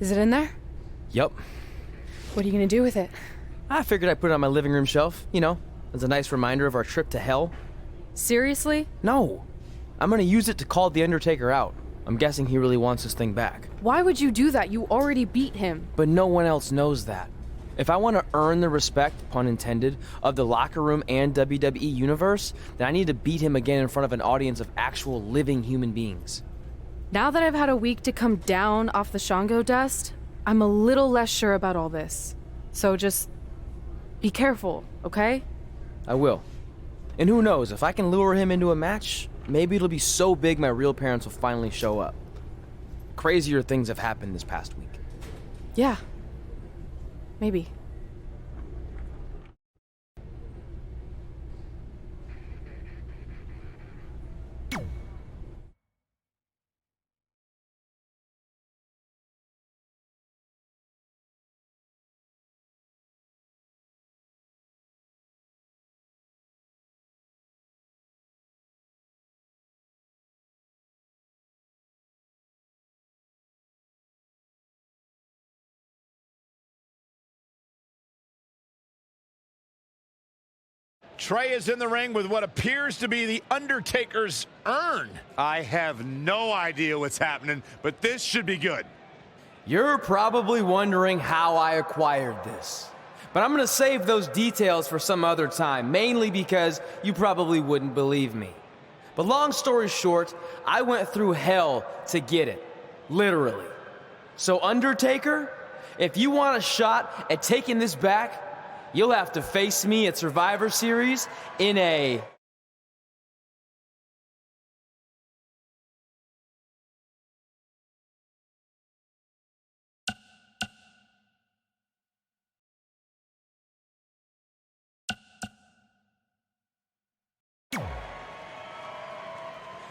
Is it in there? Yup. What are you gonna do with it? I figured I'd put it on my living room shelf, as a nice reminder of our trip to hell. Seriously? No. I'm gonna use it to call the Undertaker out. I'm guessing he really wants this thing back. Why would you do that? You already beat him. But no one else knows that. If I want to earn the respect, pun intended, of the locker room and WWE universe, then I need to beat him again in front of an audience of actual living human beings. Now that I've had a week to come down off the Shango dust, I'm a little less sure about all this. So just be careful, okay? I will. And who knows, if I can lure him into a match, maybe it'll be so big my real parents will finally show up. Crazier things have happened this past week. Yeah. Maybe. Trey is in the ring with what appears to be the Undertaker's urn. I have no idea what's happening, but this should be good. You're probably wondering how I acquired this. But I'm gonna save those details for some other time, mainly because you probably wouldn't believe me. But long story short, I went through hell to get it. Literally. So Undertaker, if you want a shot at taking this back, you'll have to face me at Survivor Series in a...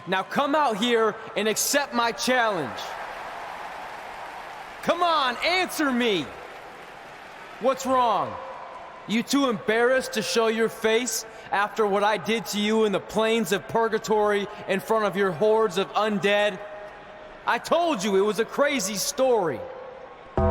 Now come out here and accept my challenge. Come on, answer me! What's wrong? You too embarrassed to show your face after what I did to you in the plains of purgatory in front of your hordes of undead? I told you it was a crazy story. The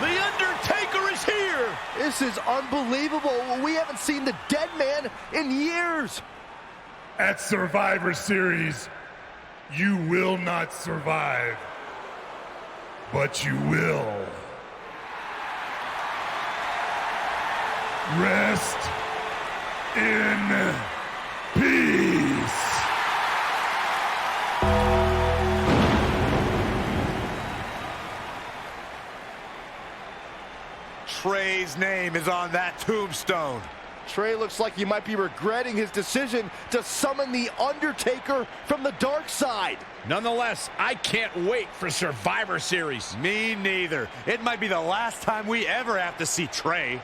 Undertaker is here! This is unbelievable. We haven't seen the dead man in years. At Survivor Series, you will not survive. But you will. Rest in peace. Trey's name is on that tombstone. Trey looks like he might be regretting his decision to summon the Undertaker from the dark side. Nonetheless, I can't wait for Survivor Series. Me neither. It might be the last time we ever have to see Trey.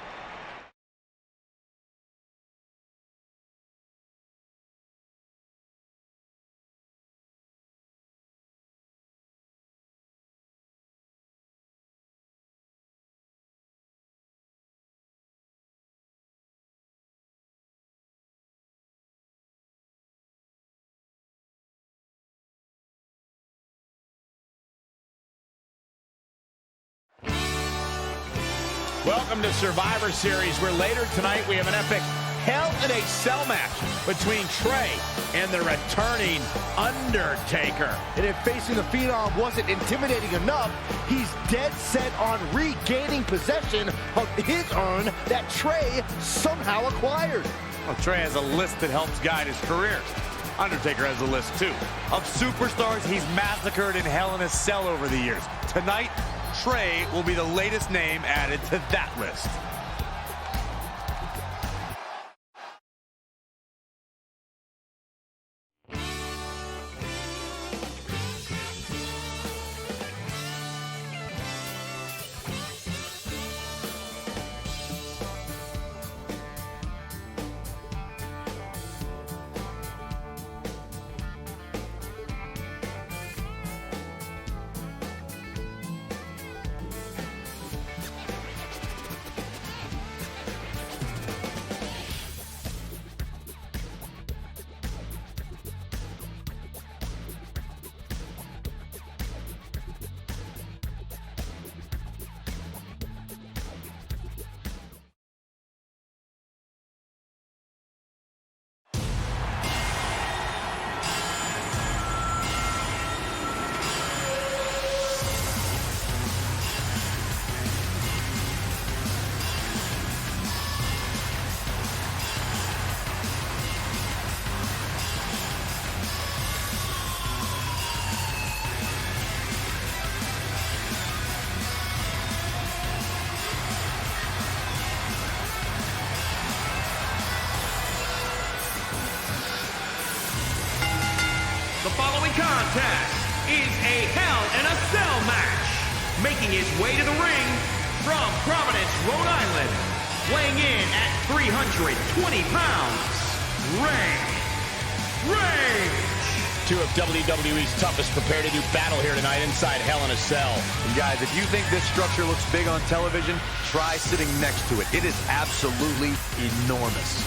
Welcome to Survivor Series, where later tonight we have an epic Hell in a Cell match between Trey and the returning Undertaker. And if facing the Phenom wasn't intimidating enough, he's dead set on regaining possession of his urn that Trey somehow acquired. Well, Trey has a list that helps guide his career. Undertaker has a list too of superstars he's massacred in Hell in a Cell over the years. Tonight, Trey will be the latest name added to that list. contest is a Hell in a Cell match. Making his way to the ring from Providence, Rhode Island, weighing in at 320 pounds, Rage. Two of WWE's toughest prepare to do battle here tonight inside Hell in a Cell. And guys, if you think this structure looks big on television, try sitting next to it. It is absolutely enormous.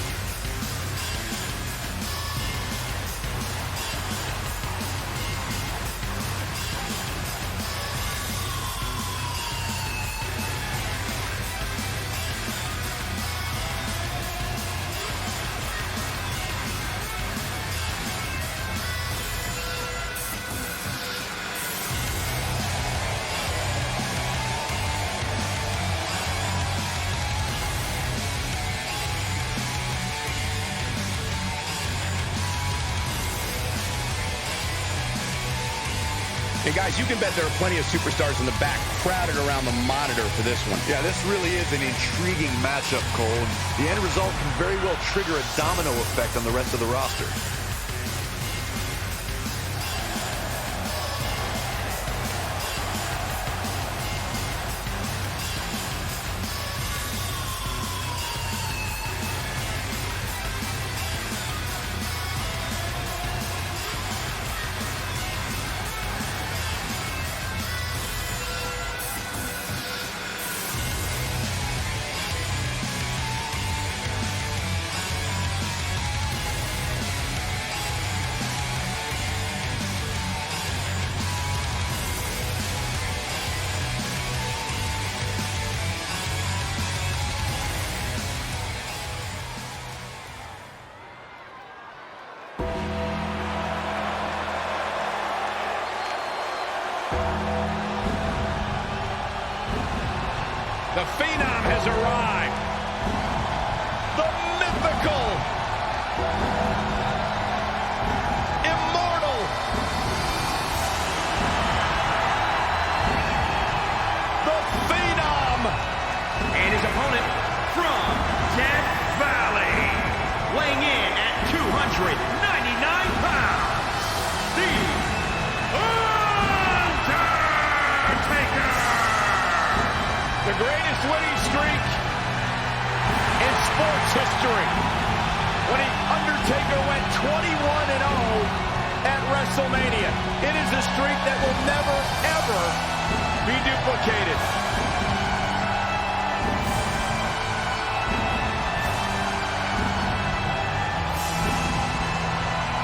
And guys, you can bet there are plenty of superstars in the back crowded around the monitor for this one. Yeah, this really is an intriguing matchup, Cole. The end result can very well trigger a domino effect on the rest of the roster. The Phenom has arrived. The mythical, immortal, the Phenom. And his opponent from Death Valley, weighing in at 299 pounds, The Undertaker. The greatest winning streak in sports history. When the Undertaker went 21-0 at WrestleMania. It is a streak that will never, ever be duplicated.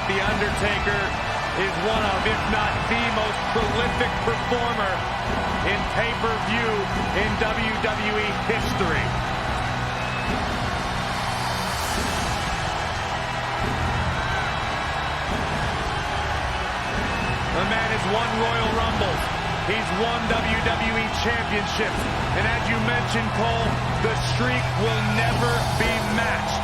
The Undertaker is one of, if not the most prolific performer in pay-per-view in WWE history. The man has won Royal Rumbles. He's won WWE Championships. And as you mentioned, Cole, the streak will never be matched.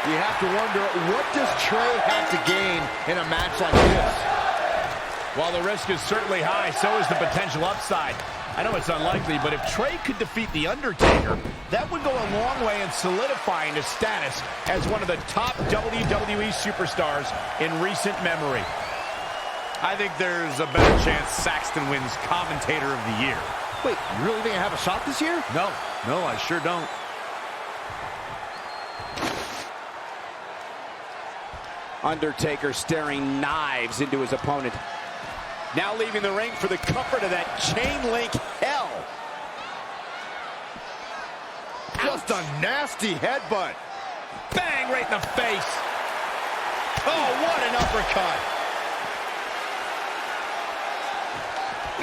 You have to wonder, what does Trey have to gain in a match like this? While the risk is certainly high, so is the potential upside. I know it's unlikely, but if Trey could defeat The Undertaker, that would go a long way in solidifying his status as one of the top WWE superstars in recent memory. I think there's a better chance Saxton wins Commentator of the Year. Wait, you really think I have a shot this year? No, I sure don't. Undertaker staring knives into his opponent. Now leaving the ring for the comfort of that chain link hell. Just a nasty headbutt. Bang, right in the face. Oh, what an uppercut.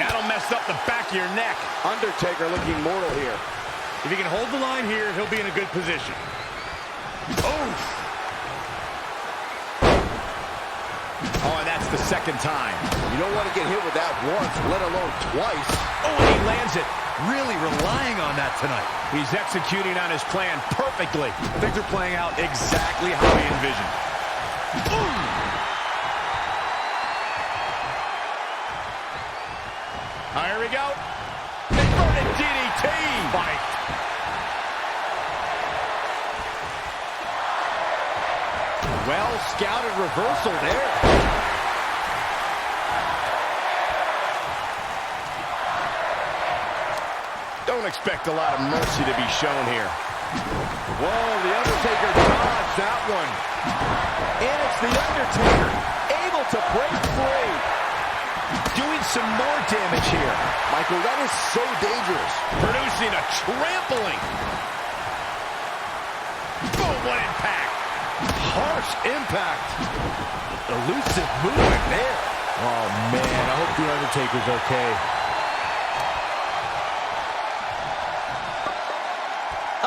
That'll mess up the back of your neck. Undertaker looking mortal here. If he can hold the line here, he'll be in a good position. Oh, and that's the second time. You don't want to get hit with that once, let alone twice. Oh, and he lands it. Really relying on that tonight. He's executing on his plan perfectly. Things are playing out exactly how he envisioned. Here we go. Inverted DDT. Fight. Well scouted reversal there. Don't expect a lot of mercy to be shown here. Whoa, The Undertaker dodged that one. And it's The Undertaker able to break free. Doing some more damage here. Michael, that is so dangerous. Producing a trampling. Boom, what impact. Harsh impact. Elusive movement there. Oh, man, I hope The Undertaker's okay.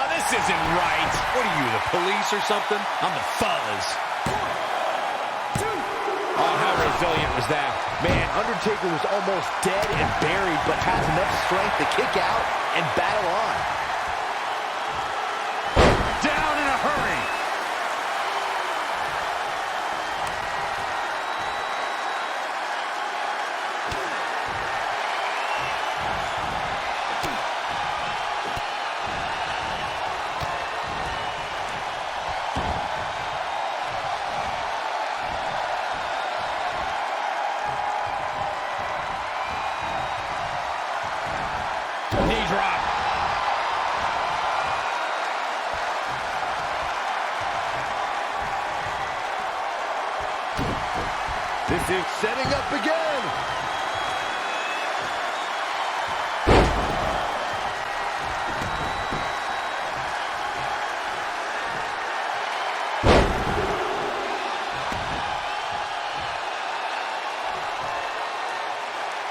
Oh, this isn't right. What are you, the police or something? I'm the Fuzz. Oh, how resilient was that? Man, Undertaker was almost dead and buried, but has enough strength to kick out and battle on. Down in a hurry. Knee drop. This is setting up again.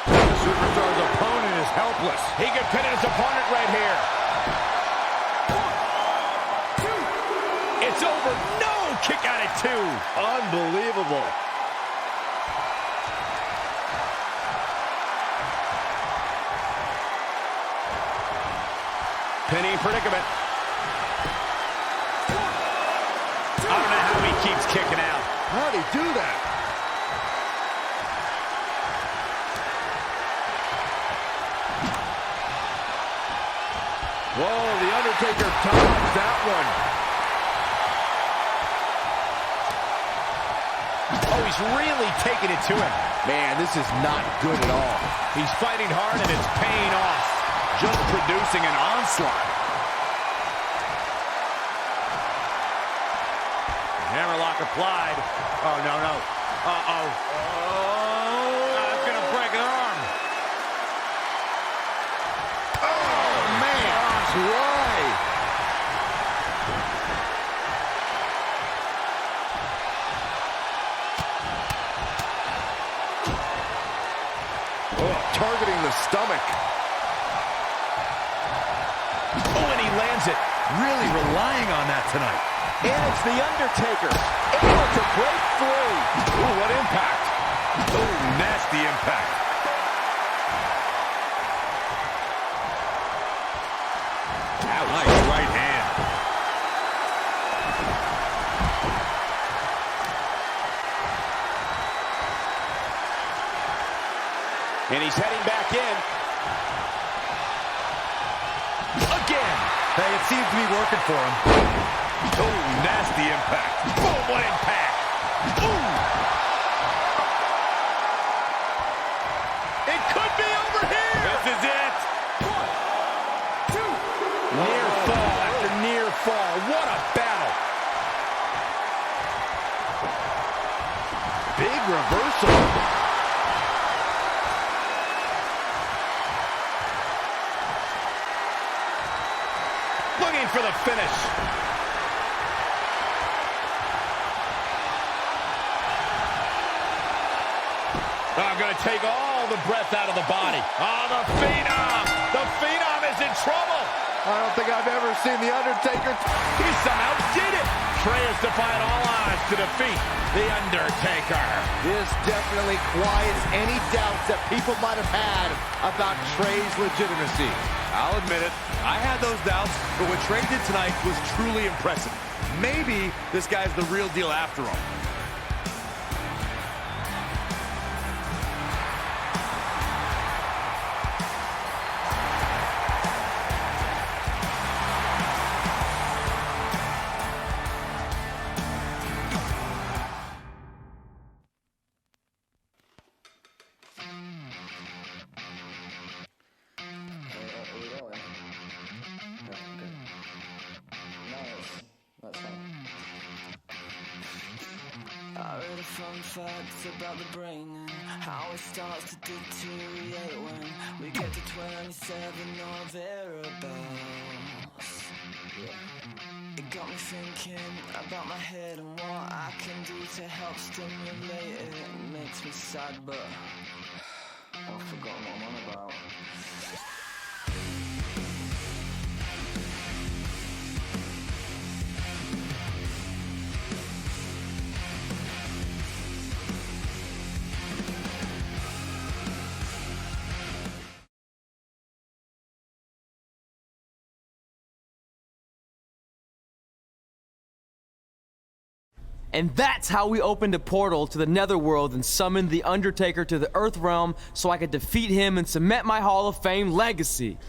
The Superstar's opponent is helpless. He could pin his opponent right here. It's over. No! Kick out at 2. Unbelievable. Pinning predicament. I don't know how he keeps kicking out. How'd he do that? Whoa, The Undertaker dodged that one. Oh, he's really taking it to him. Man, this is not good at all. He's fighting hard and it's paying off. Just producing an onslaught. Hammerlock applied. Oh, no. Uh-oh. That's going to break an arm. Oh, man. That's right. Oh, targeting the stomach. Oh, and he lands it. Really relying on that tonight. And it's The Undertaker, able to break free. Ooh, what impact. Oh, nasty impact. Ouch. Nice right hand. And he's heading back in. Again. Hey, it seems to be working for him. Oh, nasty impact. Boom, what impact. Ooh. It could be over here. This is it. 1, 2. Near fall after near fall. What a battle. Big reversal. Looking for the finish. I'm going to take all the breath out of the body. Oh, the Phenom. The Phenom is in trouble. I don't think I've ever seen The Undertaker. He somehow did it. Trey has defied all odds to defeat The Undertaker. This definitely quiets any doubts that people might have had about Trey's legitimacy. I'll admit it. I had those doubts, but what Trey did tonight was truly impressive. Maybe this guy's the real deal after all. I read a fun fact about the brain and how it starts to deteriorate when we get to 27 or thereabouts. It got me thinking about my head and what I can do to help stimulate it. It makes me sad, but I've forgotten what I'm on about. And that's how we opened a portal to the Netherworld and summoned The Undertaker to the Earth Realm so I could defeat him and cement my Hall of Fame legacy.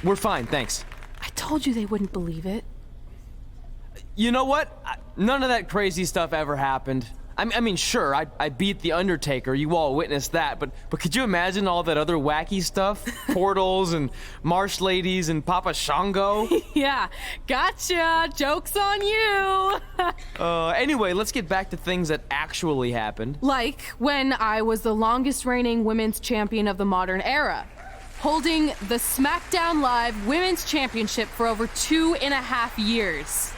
We're fine, thanks. I told you they wouldn't believe it. You know what? None of that crazy stuff ever happened. I mean, sure, I beat The Undertaker. You all witnessed that. But could you imagine all that other wacky stuff? Portals and marsh ladies and Papa Shango? Yeah, gotcha. Joke's on you. Anyway, let's get back to things that actually happened. Like when I was the longest reigning women's champion of the modern era, holding the SmackDown Live Women's Championship for over 2.5 years.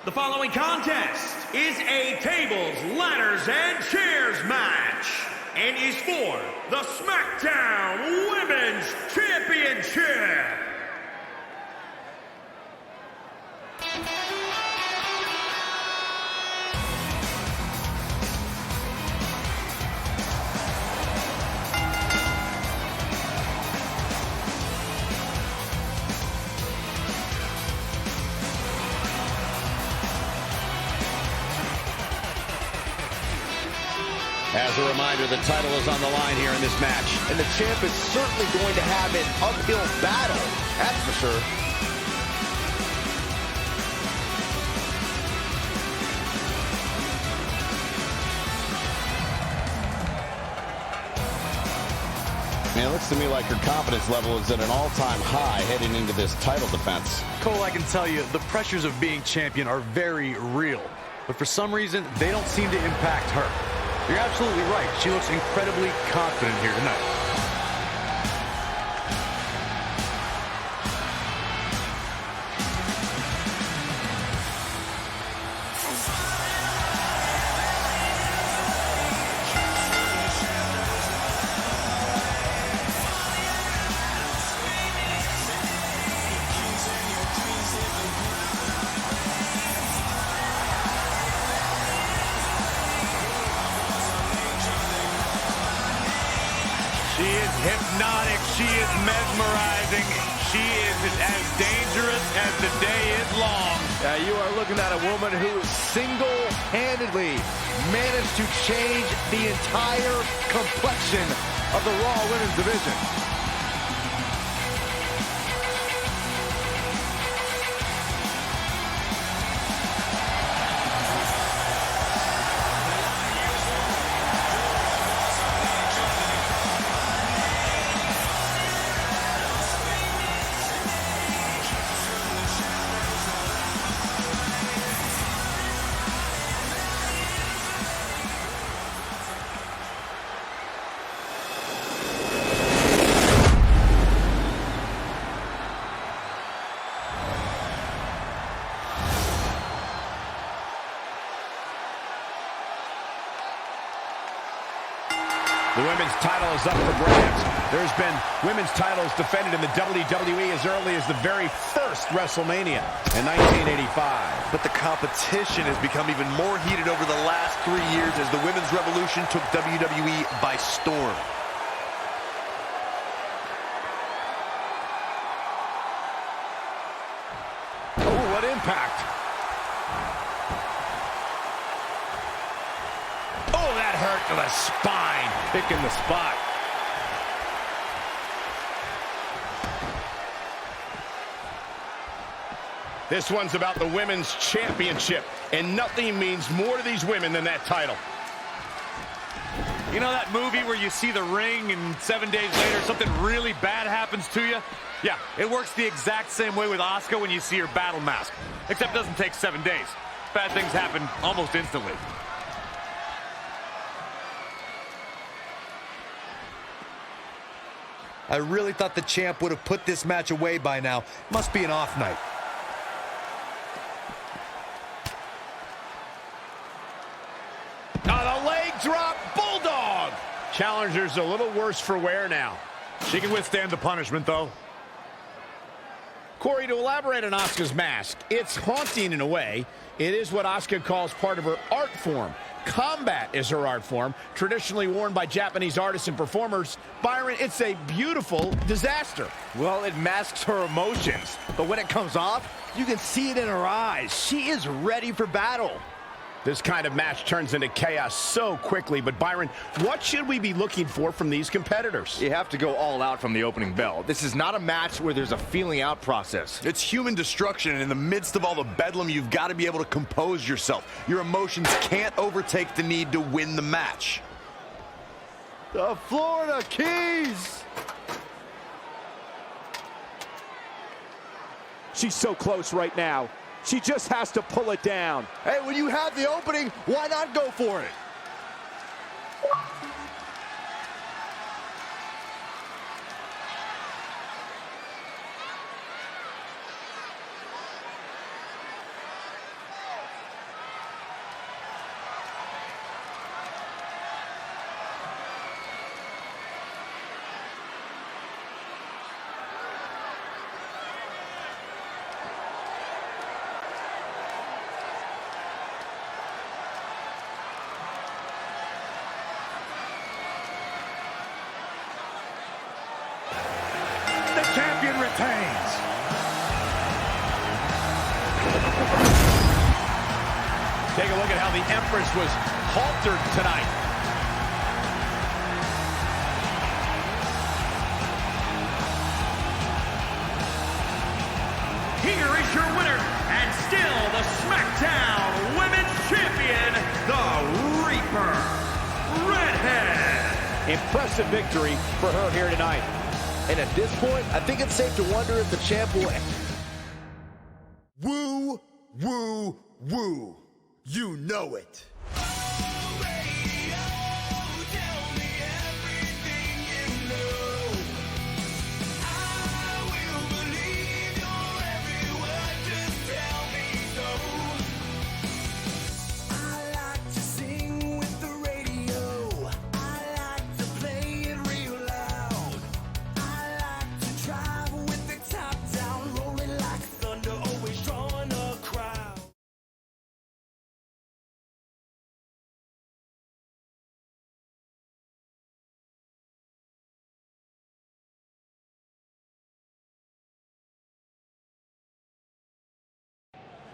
The following contest is a tables, ladders, and chairs match and is for the SmackDown Women's Championship. As a reminder, the title is on the line here in this match. And the champ is certainly going to have an uphill battle, that's for sure. Man, it looks to me like her confidence level is at an all-time high heading into this title defense. Cole, I can tell you, the pressures of being champion are very real. But for some reason, they don't seem to impact her. You're absolutely right. She looks incredibly confident here tonight. She is hypnotic. She is mesmerizing. She is as dangerous as the day is long. You are looking at a woman who single-handedly managed to change the entire complexion of the Raw Women's Division. The women's title is up for grabs. There's been women's titles defended in the WWE as early as the very first WrestleMania in 1985. But the competition has become even more heated over the last 3 years as the women's revolution took WWE by storm. Oh, what impact. Oh, that hurt to the spine. Picking the spot. This one's about the women's championship, and nothing means more to these women than that title. You know that movie where you see the ring and 7 days later something really bad happens to you? Yeah, it works the exact same way with Asuka when you see her battle mask. Except it doesn't take 7 days. Bad things happen almost instantly. I really thought the champ would have put this match away by now. Must be an off night. Oh, the leg drop, bulldog. Challenger's a little worse for wear now. She can withstand the punishment, though. Corey, to elaborate on Asuka's mask, it's haunting in a way. It is what Asuka calls part of her art form. Combat is her art form, traditionally worn by Japanese artists and performers. Byron, it's a beautiful disaster. Well, it masks her emotions, but when it comes off, you can see it in her eyes. She is ready for battle. This kind of match turns into chaos so quickly, but Byron, what should we be looking for from these competitors? You have to go all out from the opening bell. This is not a match where there's a feeling out process. It's human destruction, and in the midst of all the bedlam, you've got to be able to compose yourself. Your emotions can't overtake the need to win the match. The Florida Keys! She's so close right now. She just has to pull it down. Hey, when you have the opening, why not go for it? Champion retains. Take a look at how the Empress was haltered tonight. Impressive victory for her here tonight. And at this point, I think it's safe to wonder if the champ will... Woo, woo, woo. You know it.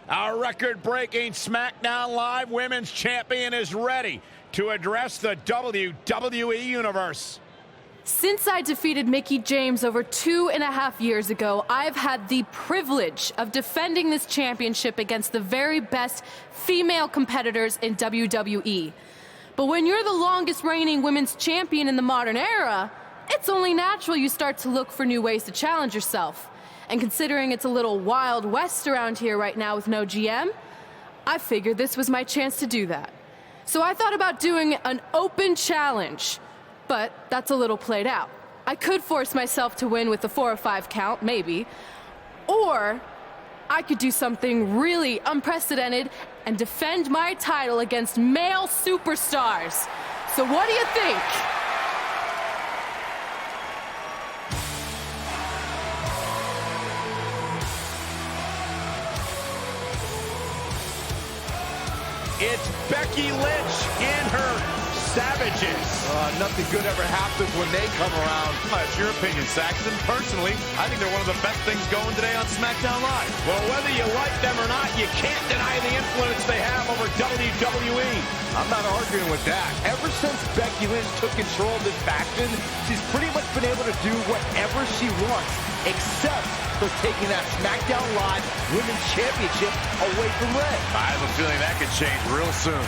Our record-breaking SmackDown Live Women's Champion is ready to address the WWE Universe. Since I defeated Mickie James over 2.5 years ago, I've had the privilege of defending this championship against the very best female competitors in WWE. But when you're the longest reigning women's champion in the modern era, it's only natural you start to look for new ways to challenge yourself. And considering it's a little Wild West around here right now with no GM, I figured this was my chance to do that. So I thought about doing an open challenge, but that's a little played out. I could force myself to win with the 4 or 5 count, maybe, or I could do something really unprecedented and defend my title against male superstars. So what do you think? It's Becky Lynch and her Savages. Nothing good ever happens when they come around. That's your opinion, Saxton. Personally, I think they're one of the best things going today on SmackDown Live. Well, whether you like them or not, you can't deny the influence they have over WWE. I'm not arguing with that. Ever since Becky Lynch took control of this faction, she's pretty much been able to do whatever she wants, except for taking that SmackDown Live Women's Championship away from Red. I have a feeling that could change real soon.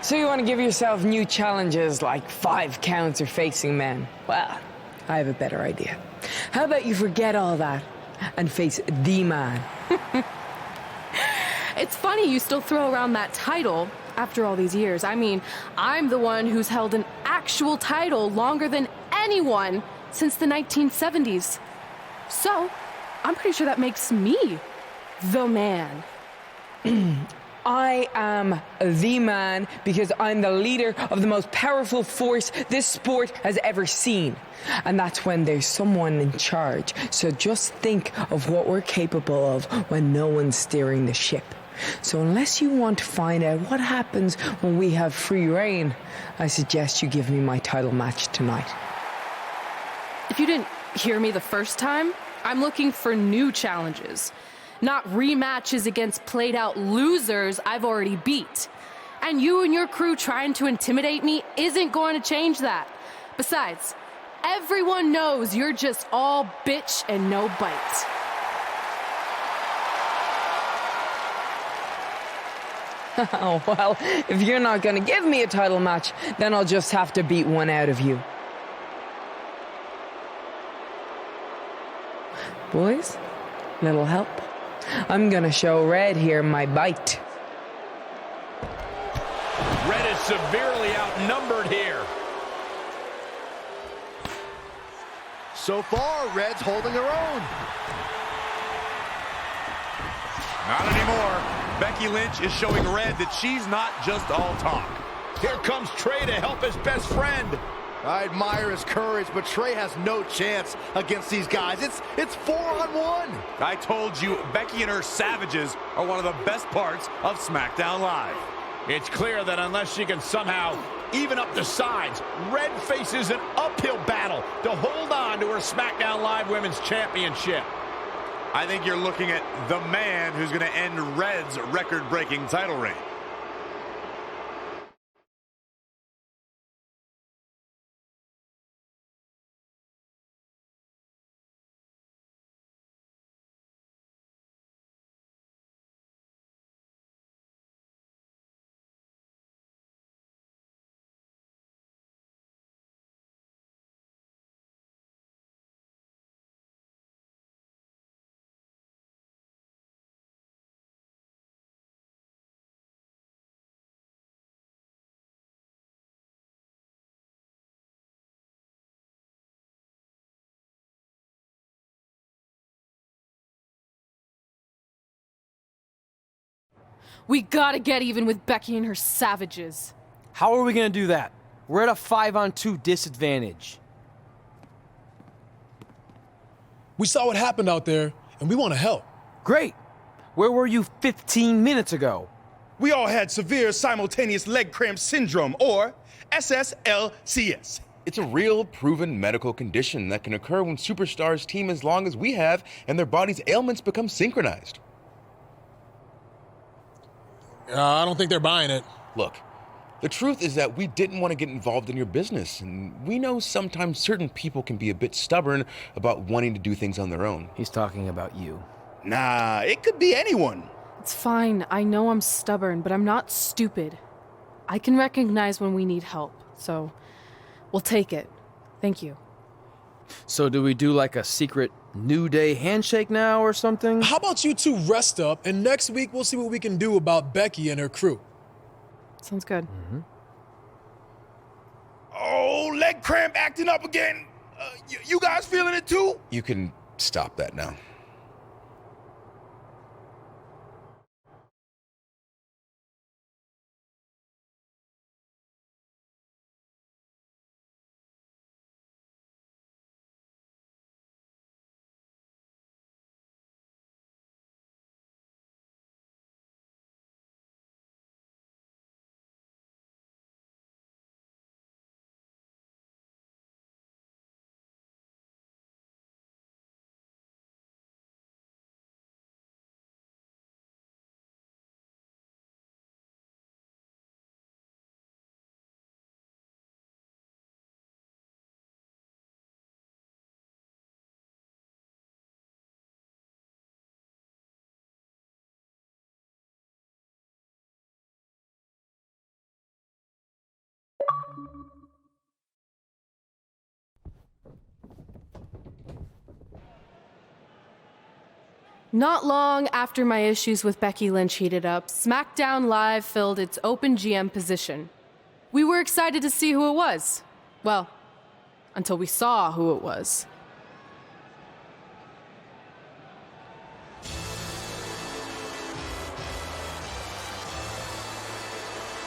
So you want to give yourself new challenges like 5 counts or facing men? Well, I have a better idea. How about you forget all that and face the man? It's funny you still throw around that title after all these years. I mean, I'm the one who's held an actual title longer than anyone since the 1970s. So, I'm pretty sure that makes me the man. I am the man because I'm the leader of the most powerful force this sport has ever seen. And that's when there's someone in charge. So just think of what we're capable of when no one's steering the ship. So unless you want to find out what happens when we have free reign, I suggest you give me my title match tonight. If you didn't hear me the first time, I'm looking for new challenges. Not rematches against played-out losers I've already beat. And you and your crew trying to intimidate me isn't going to change that. Besides, everyone knows you're just all bitch and no bite. Oh, well, if you're not going to give me a title match, then I'll just have to beat one out of you. Boys, little help? I'm gonna show Red here my bite. Red is severely outnumbered here. So far, Red's holding her own. Not anymore. Becky Lynch is showing Red that she's not just all talk. Here comes Trey to help his best friend. I admire his courage, but Trey has no chance against these guys. It's 4-on-1. I told you, Becky and her Savages are one of the best parts of SmackDown Live. It's clear that unless she can somehow even up the sides, Red faces an uphill battle to hold on to her SmackDown Live Women's Championship. I think you're looking at the man who's going to end Red's record-breaking title reign. We gotta get even with Becky and her savages. How are we gonna do that? We're at a 5-on-2 disadvantage. We saw what happened out there, and we want to help. Great. Where were you 15 minutes ago? We all had severe simultaneous leg cramp syndrome, or SSLCS. It's a real, proven medical condition that can occur when superstars team as long as we have and their body's ailments become synchronized. I don't think they're buying it. Look, the truth is that we didn't want to get involved in your business, and we know sometimes certain people can be a bit stubborn about wanting to do things on their own. He's talking about you. Nah, it could be anyone. It's fine. I know I'm stubborn, but I'm not stupid. I can recognize when we need help, so we'll take it. Thank you. So do we do like a secret New Day handshake now or something? How about you two rest up, and next week we'll see what we can do about Becky and her crew. Sounds good. Mm-hmm. Oh, leg cramp acting up again. You guys feeling it too? You can stop that now. Not long after my issues with Becky Lynch heated up, SmackDown Live filled its open GM position. We were excited to see who it was. Well, until we saw who it was.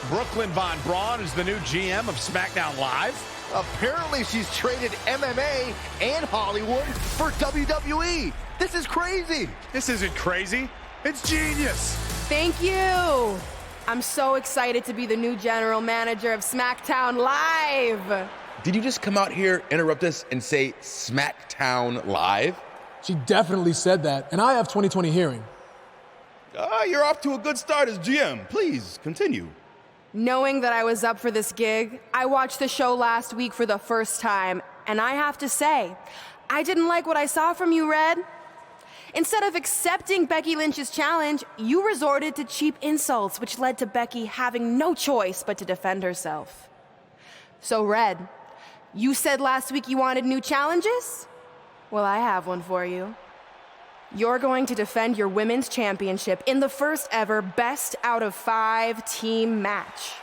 Brooklyn Von Braun is the new GM of SmackDown Live. Apparently she's traded MMA and Hollywood for WWE. This is crazy. This isn't crazy. It's genius. Thank you. I'm so excited to be the new general manager of SmackDown Live. Did you just come out here, interrupt us, and say SmackDown Live? She definitely said that, and I have 20/20 hearing. You're off to a good start as GM. Please, continue. Knowing that I was up for this gig, I watched the show last week for the first time, and I have to say, I didn't like what I saw from you, Red. Instead of accepting Becky Lynch's challenge, you resorted to cheap insults, which led to Becky having no choice but to defend herself. So, Red, you said last week you wanted new challenges? Well, I have one for you. You're going to defend your women's championship in the first ever best out of 5 team match.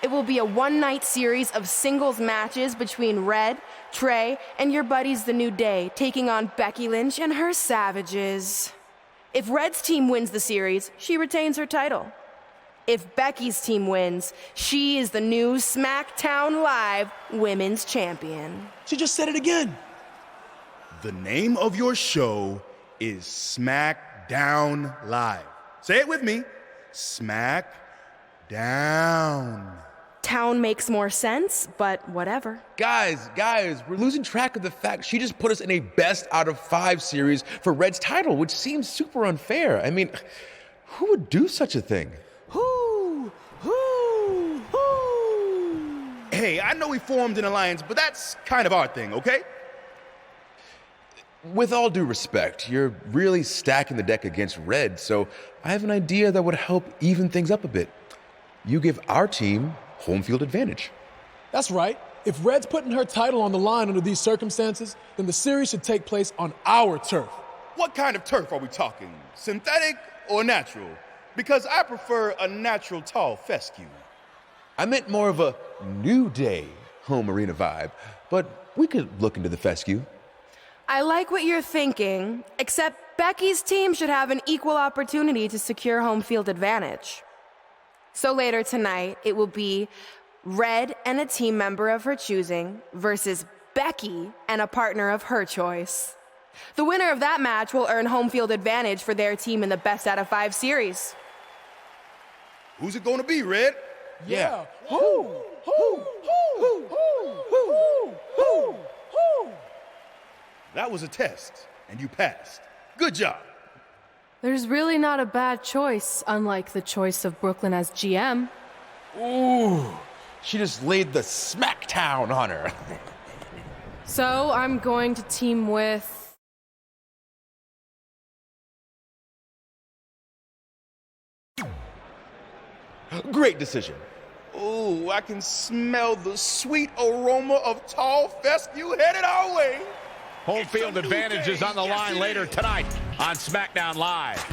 It will be a one-night series of singles matches between Red, Trey, and your buddies The New Day, taking on Becky Lynch and her savages. If Red's team wins the series, she retains her title. If Becky's team wins, she is the new SmackDown Live Women's Champion. She just said it again. The name of your show is SmackDown Live. Say it with me. SmackDown. Town makes more sense, but whatever. Guys, we're losing track of the fact she just put us in a best out of 5 series for Red's title, which seems super unfair. I mean, who would do such a thing? Who? Hey, I know we formed an alliance, but that's kind of our thing, okay? With all due respect, you're really stacking the deck against Red, so I have an idea that would help even things up a bit. You give our team home field advantage. That's right. If Red's putting her title on the line under these circumstances, then the series should take place on our turf. What kind of turf are we talking? Synthetic or natural? Because I prefer a natural tall fescue. I meant more of a New Day home arena vibe, but we could look into the fescue. I like what you're thinking, except Becky's team should have an equal opportunity to secure home field advantage. So later tonight, it will be Red and a team member of her choosing versus Becky and a partner of her choice. The winner of that match will earn home field advantage for their team in the best out of 5 series. Who's it gonna be, Red? Yeah. Who? That was a test, and you passed. Good job. There's really not a bad choice, unlike the choice of Brooklyn as GM. Ooh, she just laid the smackdown on her. So I'm going to team with... Great decision. Ooh, I can smell the sweet aroma of Tall Fescue headed our way. Home field advantage is on the line later tonight on SmackDown Live.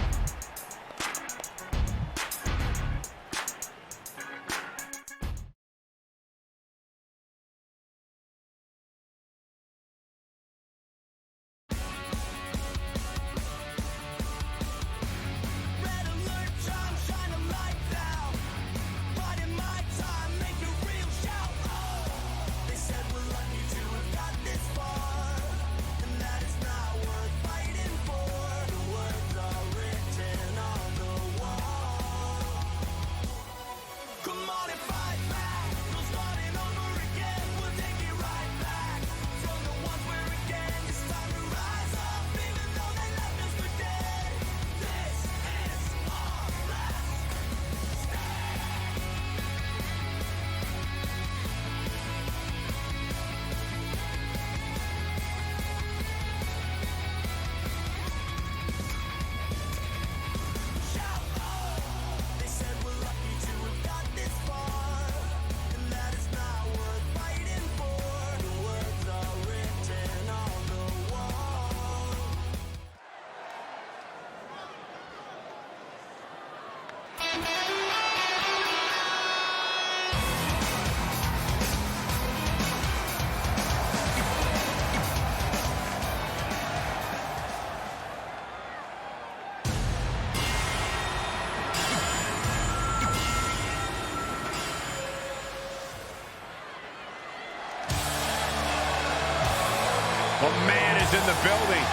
The man is in the building.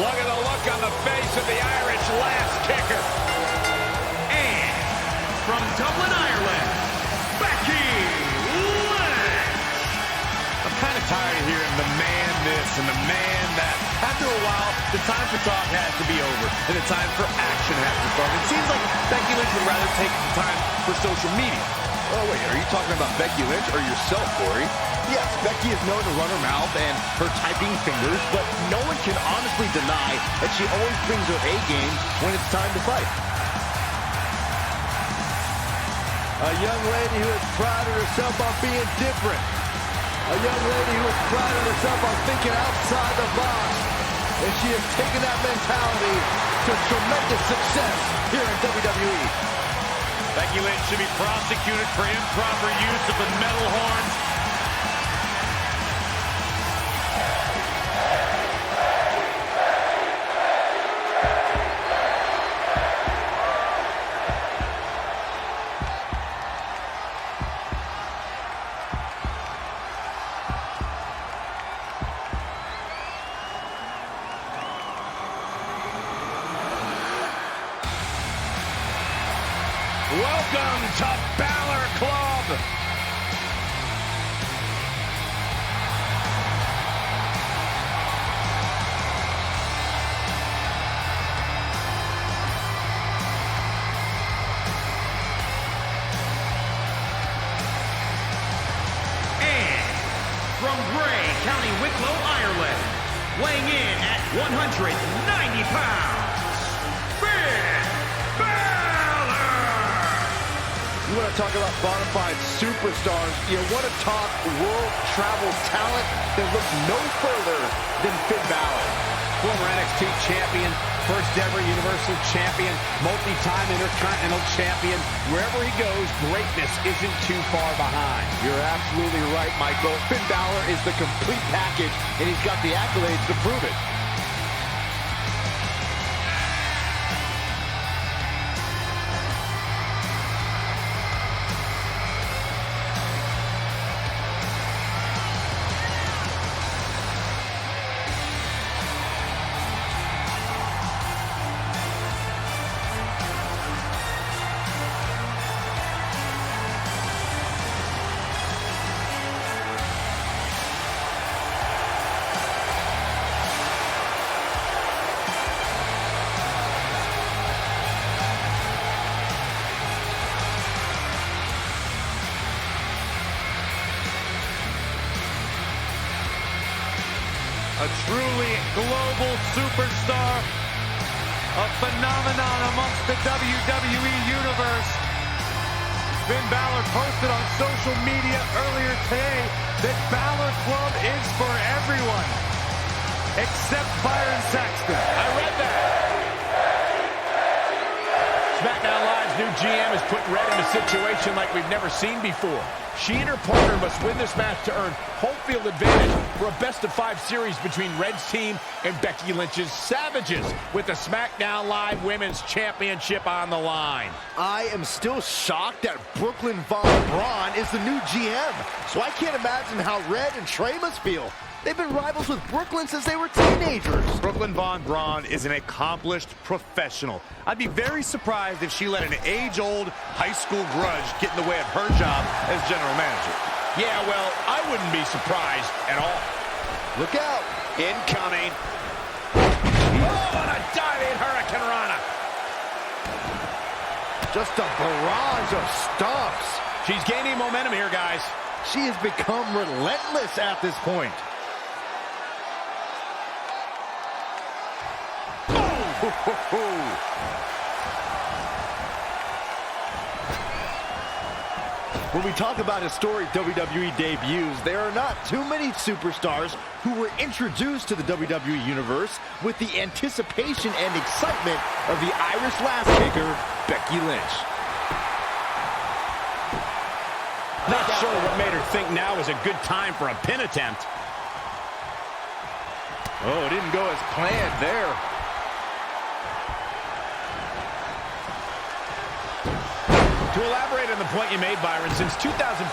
Look at the look on the face of the Irish last kicker. And from Dublin, Ireland, Becky Lynch. I'm kind of tired of hearing the man this and the man that. After a while, the time for talk has to be over, and the time for action has to start. It seems like Becky Lynch would rather take the time for social media. Oh, wait, are you talking about Becky Lynch or yourself, Corey? Yes, Becky is known to run her mouth and her typing fingers, but no one can honestly deny that she always brings her A game when it's time to fight. A young lady who has prided herself on being different. A young lady who has prided herself on thinking outside the box. And she has taken that mentality to tremendous success here in WWE. Becky Lynch should be prosecuted for improper use of the metal horns. Welcome to Balor Club. And from Bray, County Wicklow, Ireland, weighing in at 190 pounds, Finn Balor. You want to talk about bona fide superstars? You want to talk world travel talent? Then look no further than Finn Balor. Former NXT champion, first ever Universal champion, multi-time Intercontinental champion. Wherever he goes, greatness isn't too far behind. You're absolutely right, Michael. Finn Balor is the complete package, and he's got the accolades to prove it. a truly global superstar, a phenomenon amongst the WWE Universe. Finn Balor posted on social media earlier today that Balor Club is for everyone, except Byron Saxton. I read that. SmackDown Live's new GM is putting Red in a situation like we've never seen before. She and her partner must win this match to earn home field advantage for a best-of-5 series between Red's team and Becky Lynch's Savages, with the SmackDown Live Women's Championship on the line. I am still shocked that Brooklyn Von Braun is the new GM, so I can't imagine how Red and Trey must feel. They've been rivals with Brooklyn since they were teenagers. Brooklyn Von Braun is an accomplished professional. I'd be very surprised if she let an age-old high school grudge get in the way of her job as general manager. Yeah, well, I wouldn't be surprised at all. Look out. Incoming. Oh, and a diving Hurricane Rana. Just a barrage of stomps. She's gaining momentum here, guys. She has become relentless at this point. When we talk about historic WWE debuts, there are not too many superstars who were introduced to the WWE Universe with the anticipation and excitement of the Irish Lass Kicker, Becky Lynch. Not sure what made her think now is a good time for a pin attempt. Oh, it didn't go as planned there. To elaborate on the point you made, Byron, since 2015,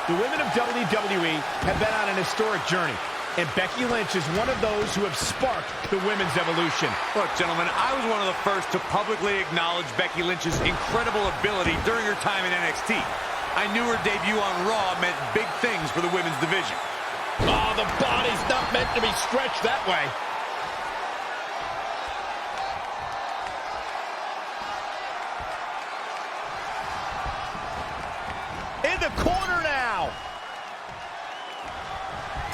the women of WWE have been on an historic journey. And Becky Lynch is one of those who have sparked the women's evolution. Look, gentlemen, I was one of the first to publicly acknowledge Becky Lynch's incredible ability during her time in NXT. I knew her debut on Raw meant big things for the women's division. Oh, the body's not meant to be stretched that way. In the corner now.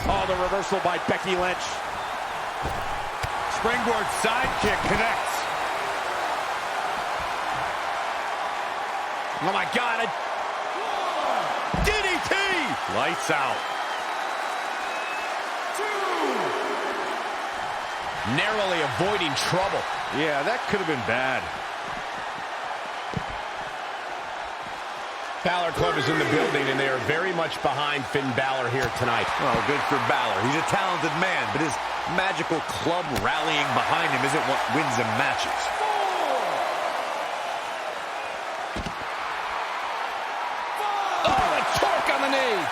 Oh, the reversal by Becky Lynch. Springboard sidekick connects. Oh, my God. DDT! Lights out. Narrowly avoiding trouble. Yeah, that could have been bad. Balor Club is in the building, and they are very much behind Finn Balor here tonight. Well, good for Balor. He's a talented man, but his magical club rallying behind him isn't what wins him matches. Oh, a torque on the knee.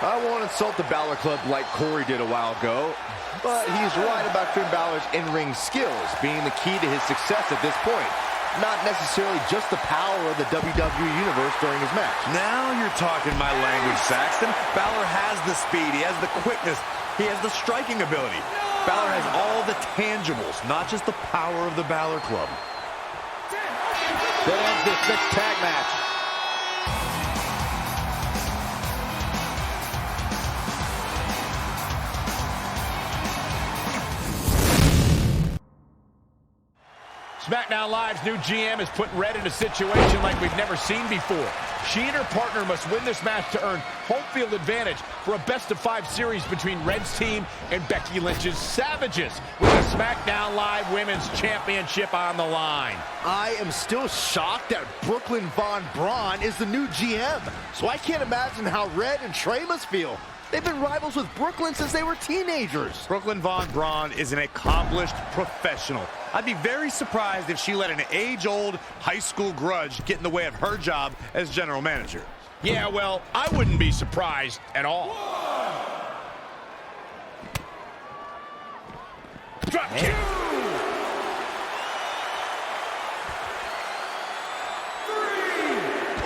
I won't insult the Balor Club like Corey did a while ago, but he's right about Finn Balor's in-ring skills being the key to his success at this point. Not necessarily just the power of the WWE Universe during his match. Now you're talking my language, Saxton. Balor has the speed, he has the quickness, he has the striking ability. Balor has all the tangibles, not just the power of the Balor Club. That ends this next tag match. SmackDown Live's new GM is putting Red in a situation like we've never seen before. She and her partner must win this match to earn home field advantage for a best-of-5 series between Red's team and Becky Lynch's Savages, with the SmackDown Live Women's Championship on the line. I am still shocked that Brooklyn Von Braun is the new GM, so I can't imagine how Red and Trey must feel. They've been rivals with Brooklyn since they were teenagers. Brooklyn Von Braun is an accomplished professional. I'd be very surprised if she let an age-old high school grudge get in the way of her job as general manager. Yeah, well, I wouldn't be surprised at all. Drop kick.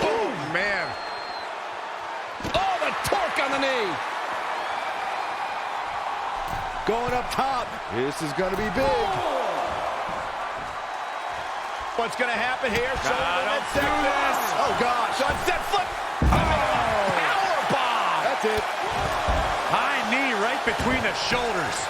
Oh, man. Oh, the torque on the knee. Going up top. This is going to be big. What's going to happen here? Don't do this. Oh, gosh. Sunset flip. Oh, powerbomb. disconnected. High knee right between the shoulders.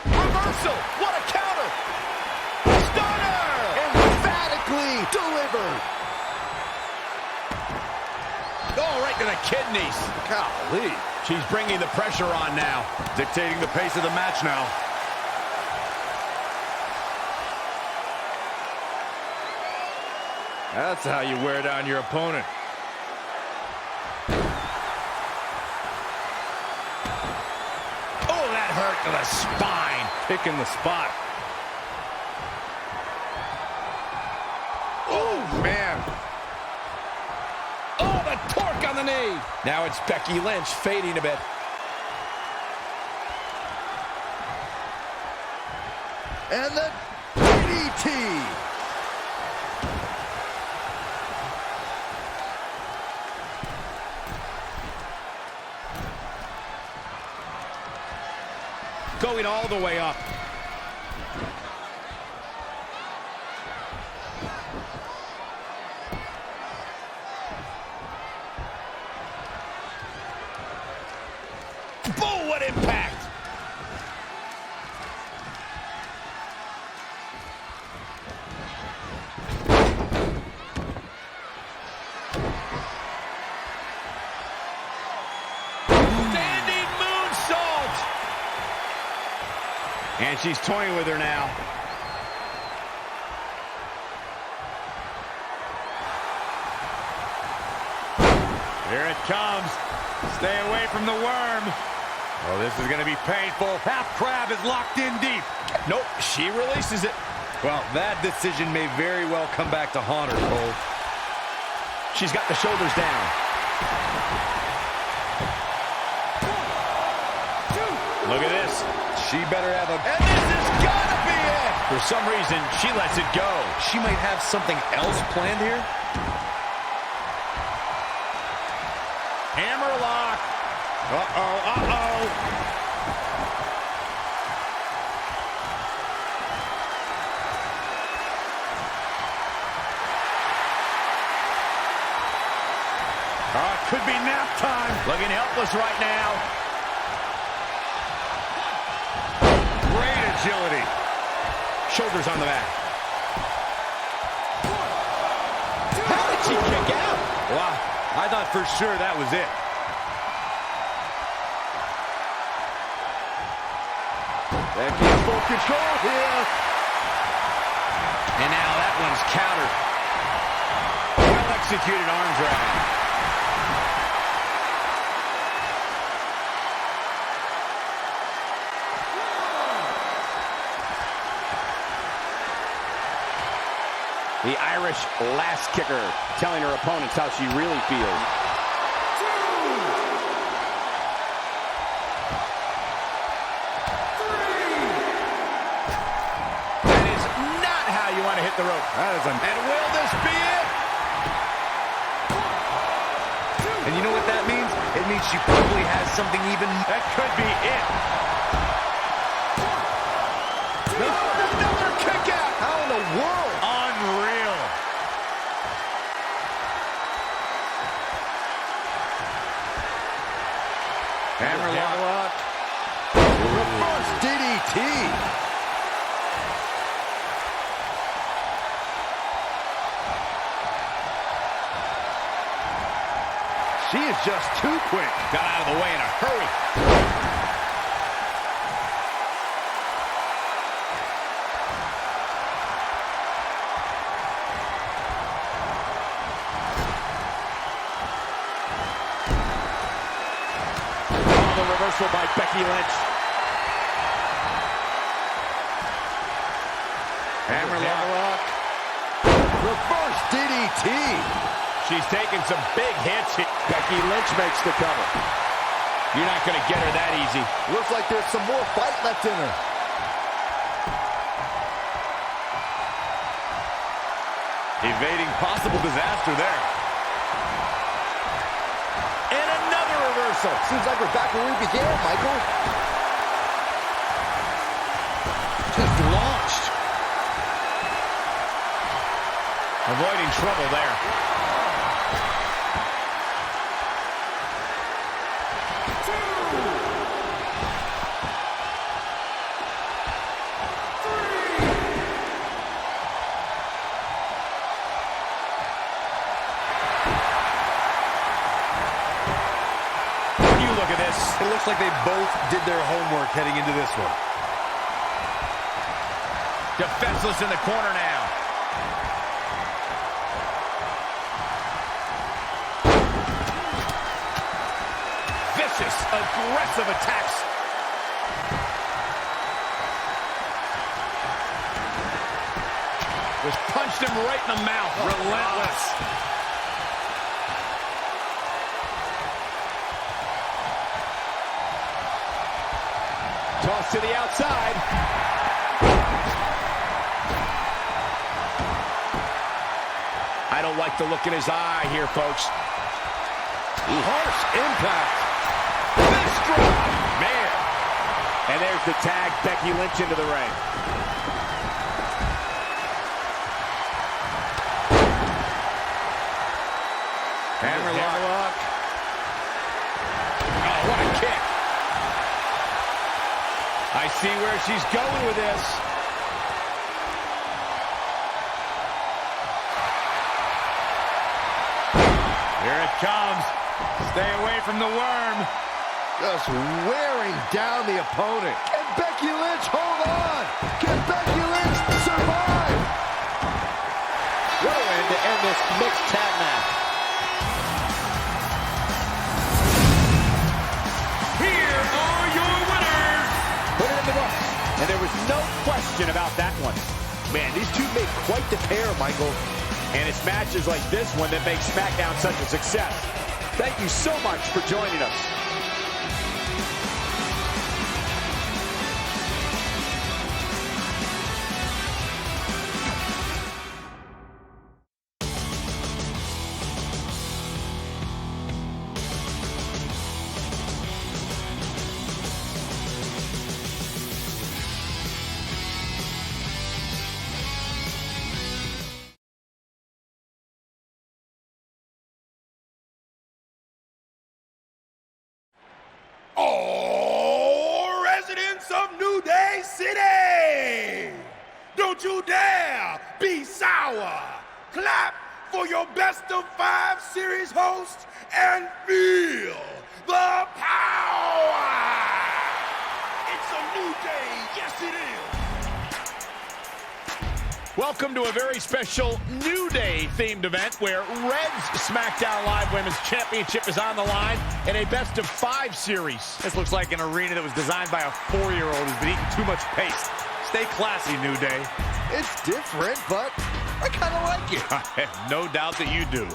Reversal. What a counter. Stunner. Emphatically delivered. Oh, right to the kidneys. Golly. She's bringing the pressure on now. Dictating the pace of the match now. That's how you wear down your opponent. Oh, that hurt to the spine. Picking the spot. Oh, man. Oh, the torque on the knee. Now it's Becky Lynch fading a bit. And the DDT. Going all the way up. Boom, what impact! Standing moonsault! And she's toying with her now. Here it comes. Stay away from the worm. Oh, this is going to be painful. Half crab is locked in deep. Nope, she releases it. Well, that decision may very well come back to haunt her, Cole. She's got the shoulders down. Look at this. She better have a... And this has got to be it. For some reason, she lets it go. She might have something else planned here. Hammerlock. Uh-oh, uh-oh. Oh, it could be nap time. Looking helpless right now. Great agility. Shoulders on the back. How did she kick out? Wow, I thought for sure that was it. Becky in full control here. And now that one's countered. Well-executed arm drag. The Irish lass kicker telling her opponents how she really feels. That is not how you want to hit the rope. And will this be it? And you know what that means? It means she probably has something even... That could be it. Another kick out. How in the world? Unreal. Hammerlock. Reverse DDT. She is just too quick. Got out of the way in a hurry. Reversal by Becky Lynch. Hammerlock. Reverse DDT. She's taking some big hits. Becky Lynch makes the cover. You're not going to get her that easy. Looks like there's some more fight left in her. Evading possible disaster there. And another reversal. Seems like we're back where we began, Michael. just launched. Avoiding trouble there. It looks like they both did their homework heading into this one. Defenseless in the corner now. Vicious, aggressive attacks. Just punched him right in the mouth. Relentless. Toss to the outside. I don't like the look in his eye here, folks. Harsh impact. Fist drop. Man. And there's the tag. Becky Lynch into the ring. Hammerlock. Oh, what a kick. I see where she's going with this. Here it comes. Stay away from the worm. Just wearing down the opponent. Can Becky Lynch hold on? Can Becky Lynch survive? What a way to end this mixed tag match. Here are your winners. Put it in the books. And there was no question about that one. Man, these two made quite the pair, Michael. And it's matches like this one that make SmackDown such a success. Thank you so much for joining us. All residents of New Day City, don't you dare be sour. Clap for your best of 5 series host and feel the power. It's a new day, yes it is. Welcome to a very special New Day themed event where Red's SmackDown Live Women's Championship is on the line in a best of 5 series. This looks like an arena that was designed by a 4-year-old who's been eating too much paste. Stay classy, New Day. It's different, but I kind of like it. I have no doubt that you do.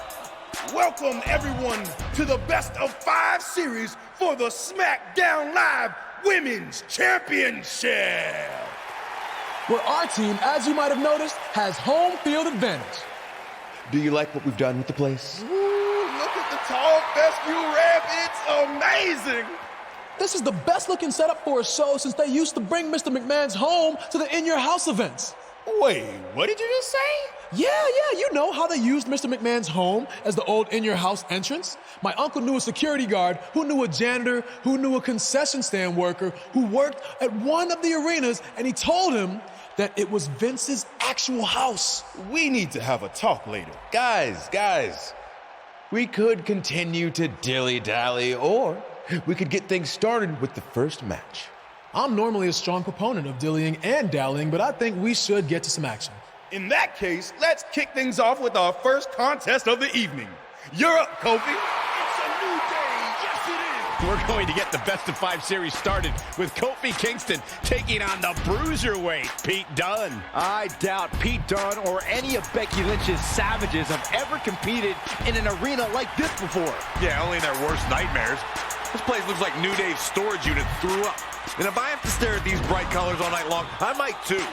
Welcome everyone to the best of 5 series for the SmackDown Live Women's Championship. Where our team, as you might have noticed, has home field advantage. Do you like what we've done with the place? Ooh, look at the tall fescue ramp. It's amazing. This is the best looking setup for a show since they used to bring Mr. McMahon's home to the In Your House events. Wait, what did you just say? Yeah, you know how they used Mr. McMahon's home as the old In Your House entrance? My uncle knew a security guard, who knew a janitor, who knew a concession stand worker, who worked at one of the arenas, and he told him that it was Vince's actual house. We need to have a talk later. Guys, we could continue to dilly-dally, or we could get things started with the first match. I'm normally a strong proponent of dillying and dallying, but I think we should get to some action. In that case, let's kick things off with our first contest of the evening. You're up, Kofi. It's a new day, yes it is. We're going to get the best of 5 series started with Kofi Kingston taking on the bruiserweight Pete Dunne. I doubt Pete Dunne or any of Becky Lynch's savages have ever competed in an arena like this before. Yeah, only in their worst nightmares. This place looks like New Day's storage unit threw up. And if I have to stare at these bright colors all night long, I might too.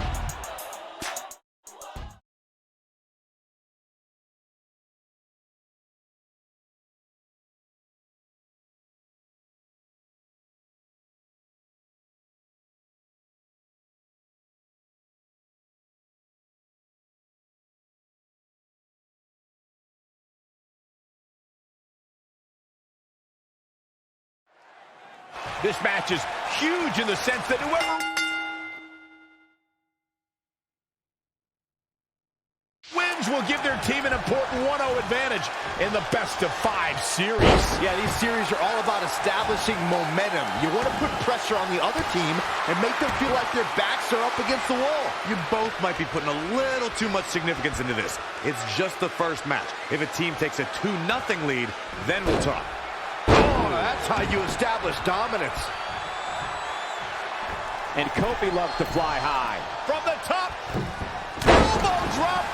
This match is huge in the sense that whoever wins will give their team an important 1-0 advantage in the best-of-5 series. Yeah, these series are all about establishing momentum. You want to put pressure on the other team and make them feel like their backs are up against the wall. You both might be putting a little too much significance into this. It's just the first match. If a team takes a 2-0 lead, then we'll talk. Oh, that's how you establish dominance. And Kofi loves to fly high. From the top, elbow drop.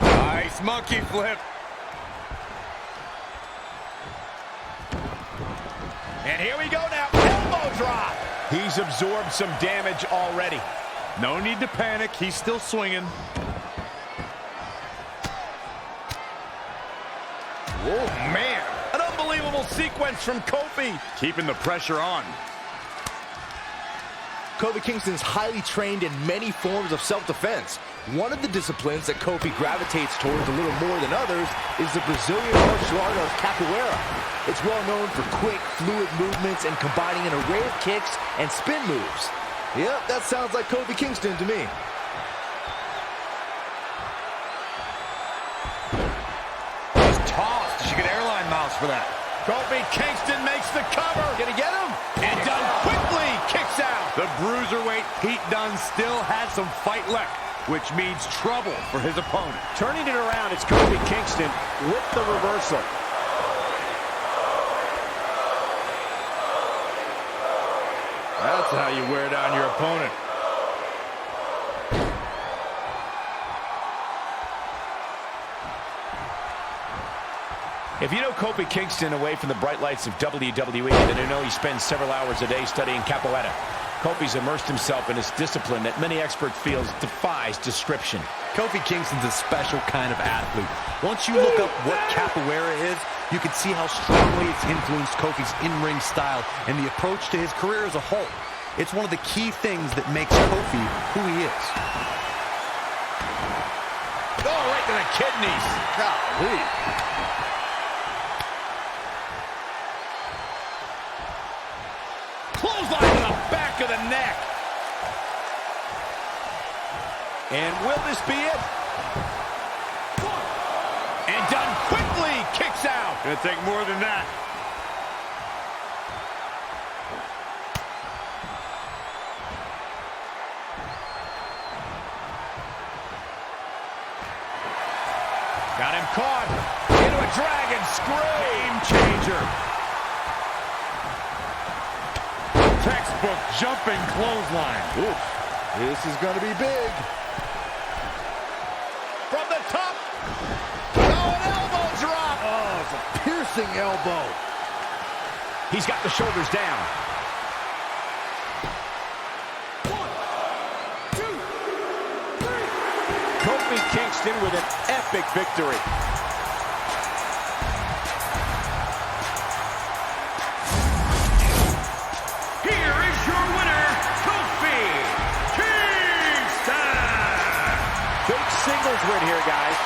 Nice monkey flip. And here we go now, elbow drop. He's absorbed some damage already. No need to panic. He's still swinging. Oh, man. An unbelievable sequence from Kofi. Keeping the pressure on. Kofi Kingston's highly trained in many forms of self-defense. One of the disciplines that Kofi gravitates towards a little more than others is the Brazilian martial art of capoeira. It's well known for quick, fluid movements and combining an array of kicks and spin moves. Yep, that sounds like Kofi Kingston to me. He's tossed. She get airline miles for that. Kofi Kingston makes the cover. Gonna get him? And Dunn quickly kicks out. The bruiserweight Pete Dunne still has some fight left, which means trouble for his opponent. Turning it around, it's Kofi Kingston with the reversal. That's how you wear down your opponent. If you know Kofi Kingston away from the bright lights of WWE, then you know he spends several hours a day studying capoeira. Kofi's immersed himself in his discipline that many experts feel defies description. Kofi Kingston's a special kind of athlete. Once you look up what capoeira is, you can see how strongly it's influenced Kofi's in-ring style and the approach to his career as a whole. It's one of the key things that makes Kofi who he is. Oh, right to the kidneys. Golly. Clothesline to the back of the neck. And will this be it? And Dunn quickly kicks out. Gonna take more than that. Got him caught into a dragon screw. Game changer. Textbook jumping clothesline. Oof, this is going to be big. From the top. Oh, an elbow drop. Oh, it's a piercing elbow. He's got the shoulders down. 1, 2, 3. Kofi Kingston with an epic victory. Here is your winner, Kofi Kingston. Big singles win here, guys.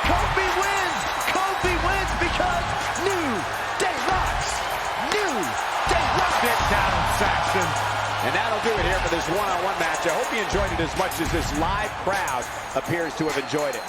Kofi wins! Kofi wins because New Day rocks! New Day rocks! Sit down, Saxton. And that'll do it here for this one-on-one match. I hope you enjoyed it as much as this live crowd appears to have enjoyed it.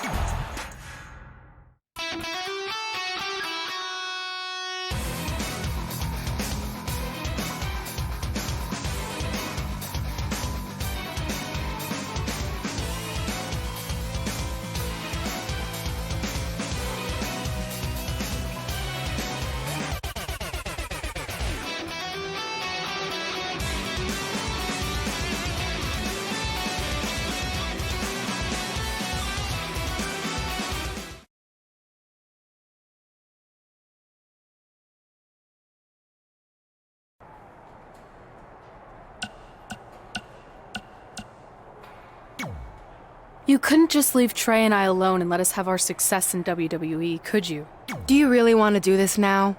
You couldn't just leave Trey and I alone and let us have our success in WWE, could you? Do you really want to do this now?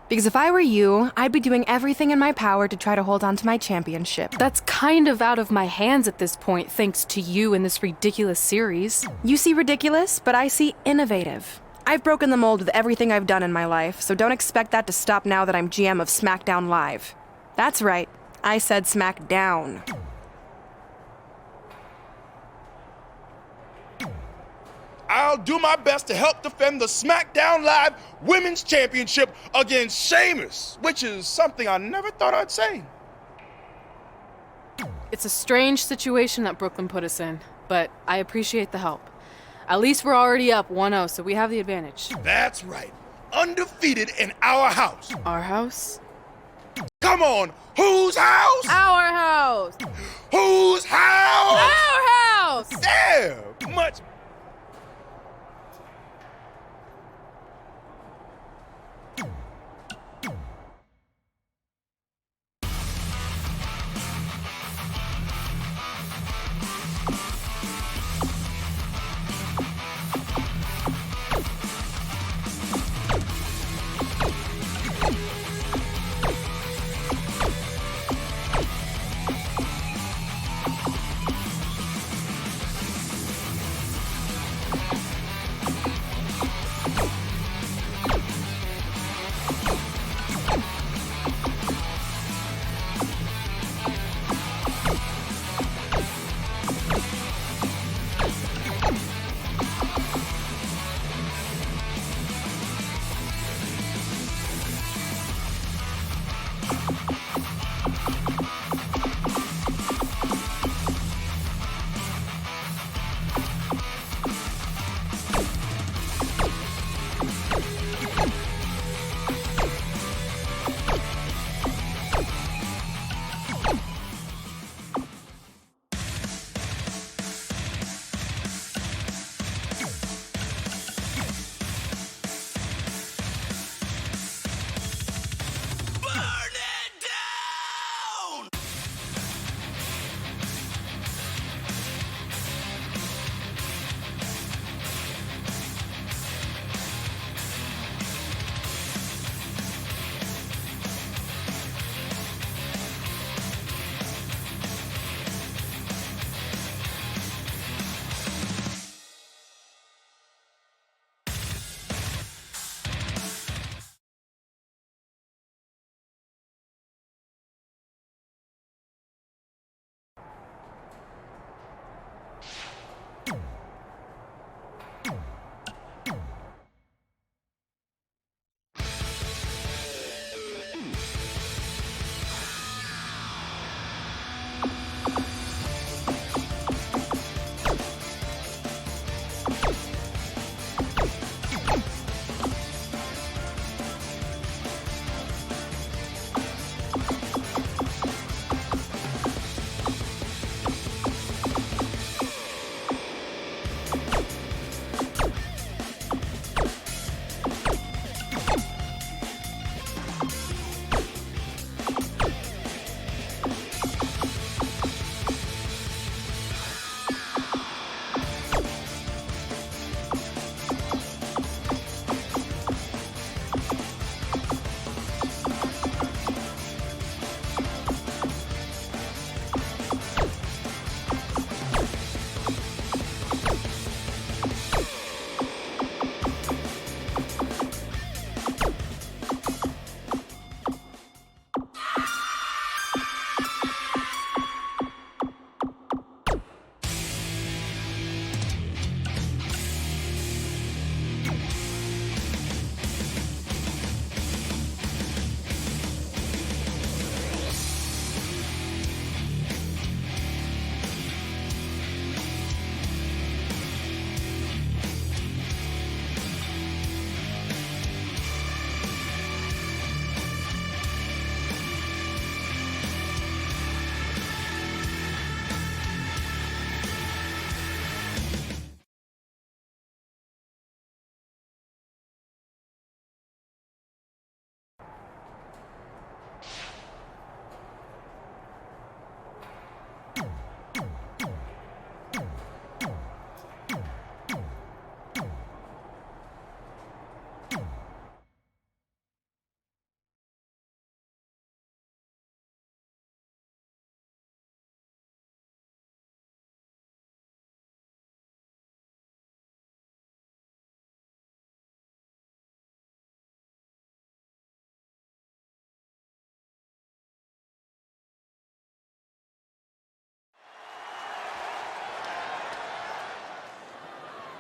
Because if I were you, I'd be doing everything in my power to try to hold on to my championship. That's kind of out of my hands at this point, thanks to you in this ridiculous series. You see ridiculous, but I see innovative. I've broken the mold with everything I've done in my life, so don't expect that to stop now that I'm GM of SmackDown Live. That's right, I said SmackDown. I'll do my best to help defend the SmackDown Live Women's Championship against Sheamus, which is something I never thought I'd say. It's a strange situation that Brooklyn put us in, but I appreciate the help. At least we're already up 1-0, so we have the advantage. That's right. Undefeated in our house. Our house? Come on, whose house? Our house! Whose house? Our house! Yeah, much.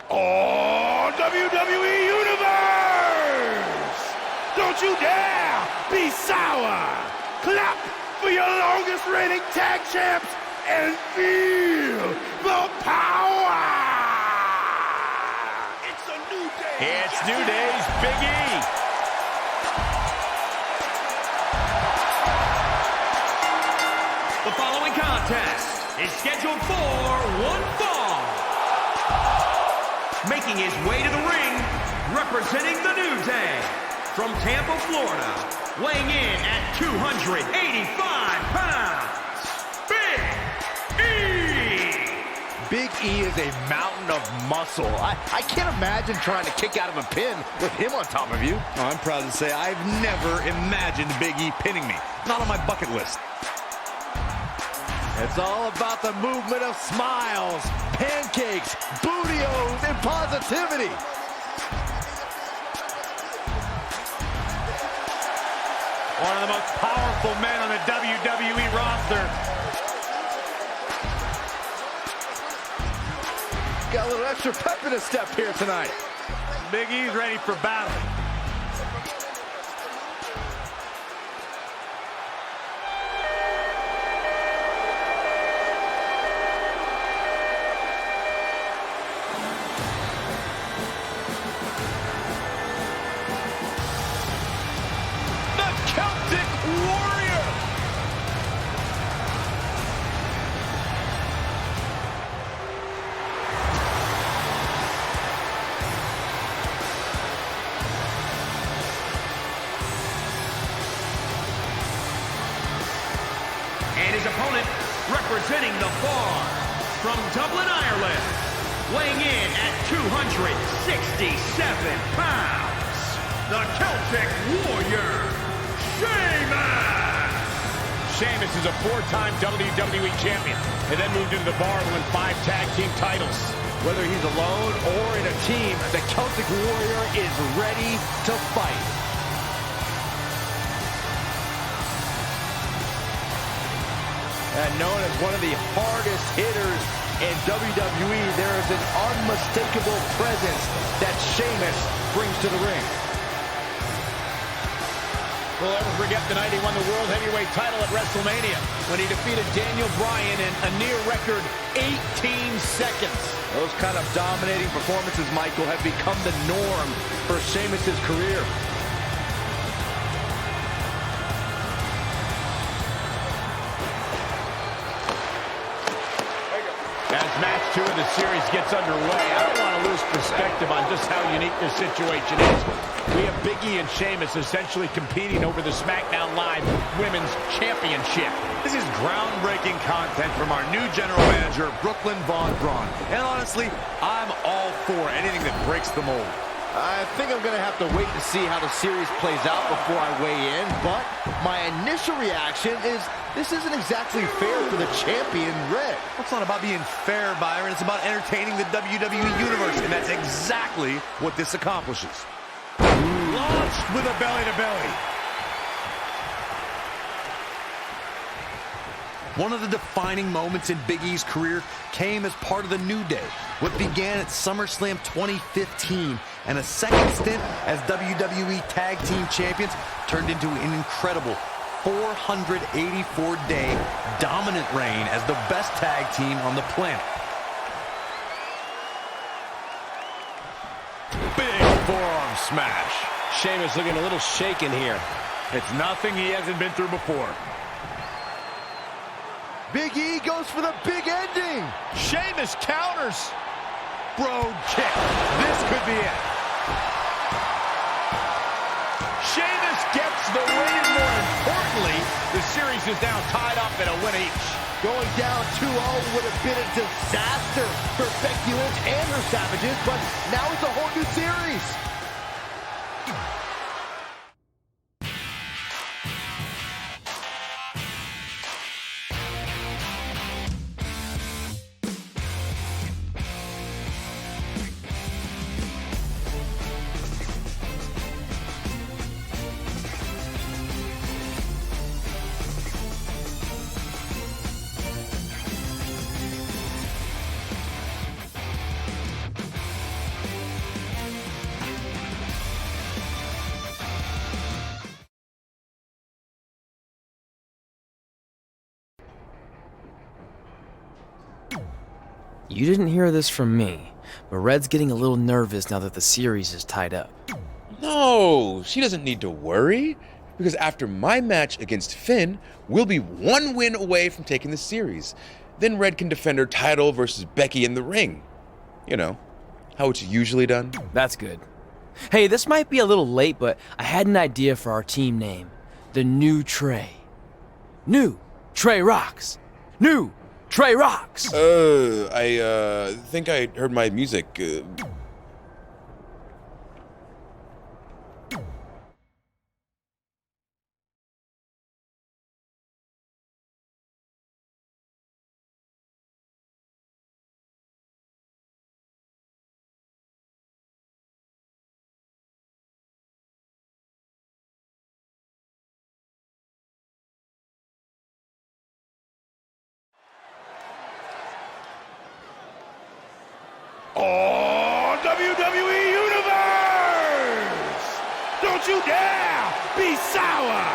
All WWE Universe! Don't you dare be sour! Clap for your longest reigning tag champs and feel the power! It's a new day! It's New Day's Big E! The following contest is scheduled for one fall. Making his way to the ring, representing the New Day, from Tampa, Florida, weighing in at 285 pounds, Big E! Big E is a mountain of muscle. I can't imagine trying to kick out of a pin with him on top of you. Oh, I'm proud to say I've never imagined Big E pinning me. Not on my bucket list. It's all about the movement of smiles, pancakes, bootios, and positivity. One of the most powerful men on the WWE roster. Got a little extra pep in his step here tonight. Big E's ready for battle. And his opponent, representing the Bar, from Dublin, Ireland, weighing in at 267 pounds, the Celtic Warrior, Sheamus! Sheamus is a four-time WWE champion and then moved into the Bar to win 5 tag team titles. Whether he's alone or in a team, the Celtic Warrior is ready to fight. And known as one of the hardest hitters in WWE, there is an unmistakable presence that Sheamus brings to the ring. We'll never forget the night he won the World Heavyweight title at WrestleMania when he defeated Daniel Bryan in a near-record 18 seconds. Those kind of dominating performances, Michael, have become the norm for Sheamus' career. As match 2 of the series gets underway, I don't want to lose perspective on just how unique this situation is. We have Big E and Sheamus essentially competing over the SmackDown Live Women's Championship. This is groundbreaking content from our new general manager, Brooklyn Von Braun. And honestly, I'm all for anything that breaks the mold. I think I'm going to have to wait to see how the series plays out before I weigh in, but my initial reaction is this isn't exactly fair for the champion, Red. It's not about being fair, Byron. It's about entertaining the WWE Universe, and that's exactly what this accomplishes. Launched with a belly-to-belly. One of the defining moments in Big E's career came as part of the New Day. What began at SummerSlam 2015 and a second stint as WWE Tag Team Champions turned into an incredible 484-day dominant reign as the best tag team on the planet. Big forearm smash. Sheamus looking a little shaken here. It's nothing he hasn't been through before. Big E goes for the big ending. Sheamus counters. Brogue kick. This could be it. Sheamus gets the win, and more importantly, the series is now tied up at a win each. Going down 2-0 would have been a disaster for Becky Lynch and her Savages, but now it's a whole new series. You didn't hear this from me, but Red's getting a little nervous now that the series is tied up. No, she doesn't need to worry, because after my match against Finn, we'll be 1 win away from taking the series. Then Red can defend her title versus Becky in the ring. You know, how it's usually done. That's good. Hey, this might be a little late, but I had an idea for our team name. The New Trey. New Trey Rocks. New Trey Rocks. I think I heard my music. Oh, WWE Universe! Don't you dare be sour!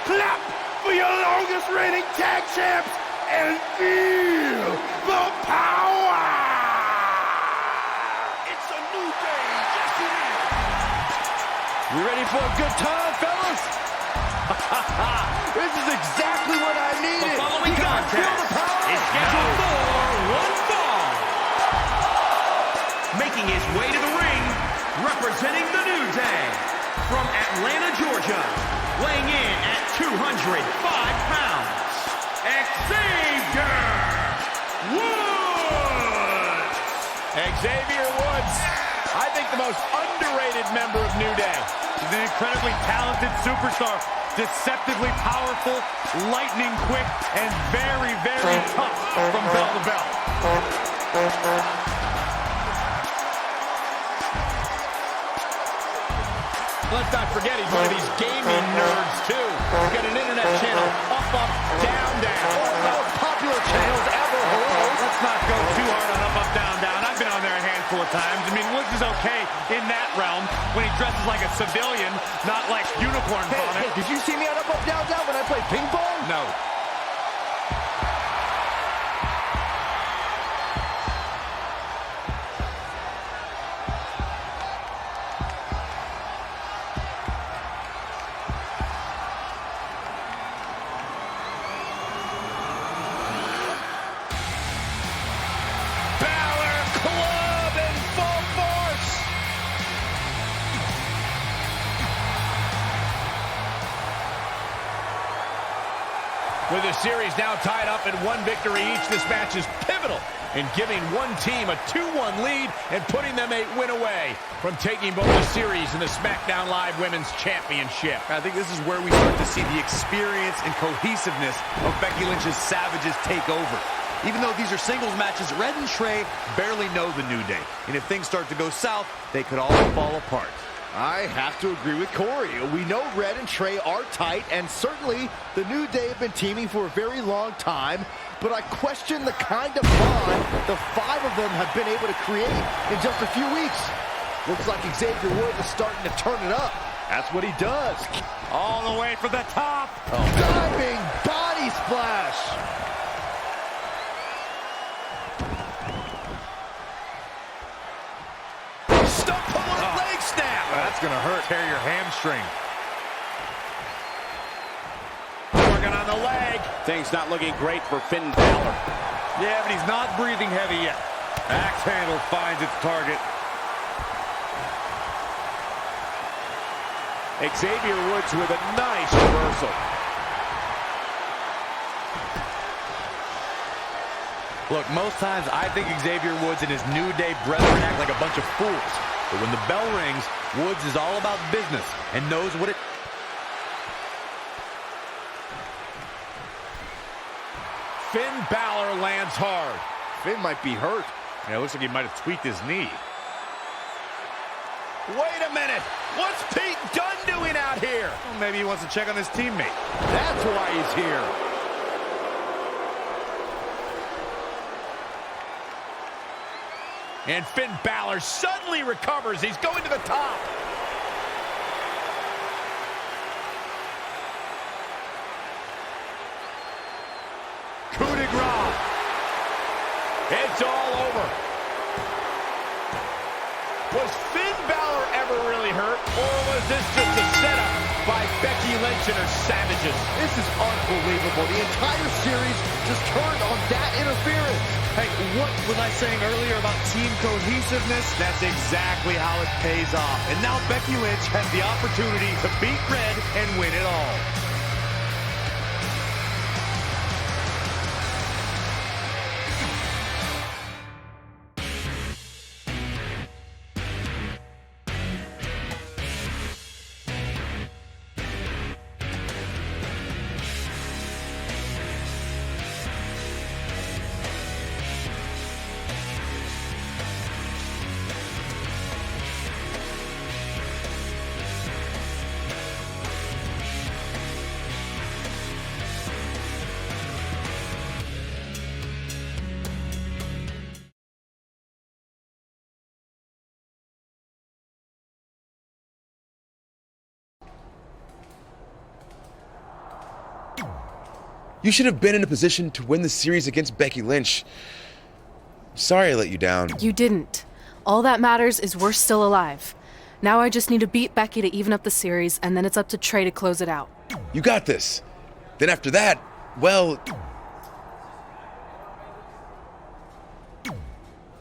Clap for your longest reigning tag champs and feel the power! It's a new day, yes it is! We ready for a good time, fellas? This is exactly what I needed! The following contest is scheduled for one fall. Making his way to the ring, representing the New Day, from Atlanta, Georgia, weighing in at 205 pounds, Xavier Woods! Xavier Woods, I think the most underrated member of New Day. He's an incredibly talented superstar, deceptively powerful, lightning quick, and very, very tough from bell to bell. Let's not forget he's one of these gaming nerds, too. He's got an internet channel, up, down, down. One of the most popular channels ever. Let's not go too hard on up, down, down. I've been on there a handful of times. I mean, Woods is okay in that realm when he dresses like a civilian, not like unicorn on it. Hey, did you see me on up, down, down when I played ping pong? No. With the series now tied up at 1 victory each, this match is pivotal in giving one team a 2-1 lead and putting them a win away from taking both the series and the SmackDown Live Women's Championship. I think this is where we start to see the experience and cohesiveness of Becky Lynch's Savages take over. Even though these are singles matches, Red and Trey barely know the New Day. And if things start to go south, they could all fall apart. I have to agree with Corey. We know Red and Trey are tight, and certainly the New Day have been teaming for a very long time, but I question the kind of bond the 5 of them have been able to create in just a few weeks. Looks like Xavier Woods is starting to turn it up. That's what he does. All the way for the top. Diving body splash. That's going to hurt. Tear your hamstring. Working on the leg. Things not looking great for Finn Balor. Yeah, but he's not breathing heavy yet. Axe handle finds its target. Xavier Woods with a nice reversal. Look, most times I think Xavier Woods and his New Day brethren act like a bunch of fools. But when the bell rings, Woods is all about business and knows what it... Finn Balor lands hard. Finn might be hurt. Yeah, it looks like he might have tweaked his knee. Wait a minute. What's Pete Dunne doing out here? Well, maybe he wants to check on his teammate. That's why he's here. And Finn Balor suddenly recovers. He's going to the top. Coup de grace. It's all over. Was Finn Balor ever really hurt, or was this just a setup by Becky Lynch and her savages? This is unbelievable. The entire series just turned on that interference. Hey, what was I saying earlier about team cohesiveness? That's exactly how it pays off. And now Becky Lynch has the opportunity to beat Red and win it all. You should have been in a position to win the series against Becky Lynch. Sorry I let you down. You didn't. All that matters is we're still alive. Now I just need to beat Becky to even up the series, and then it's up to Trey to close it out. You got this. Then after that, well...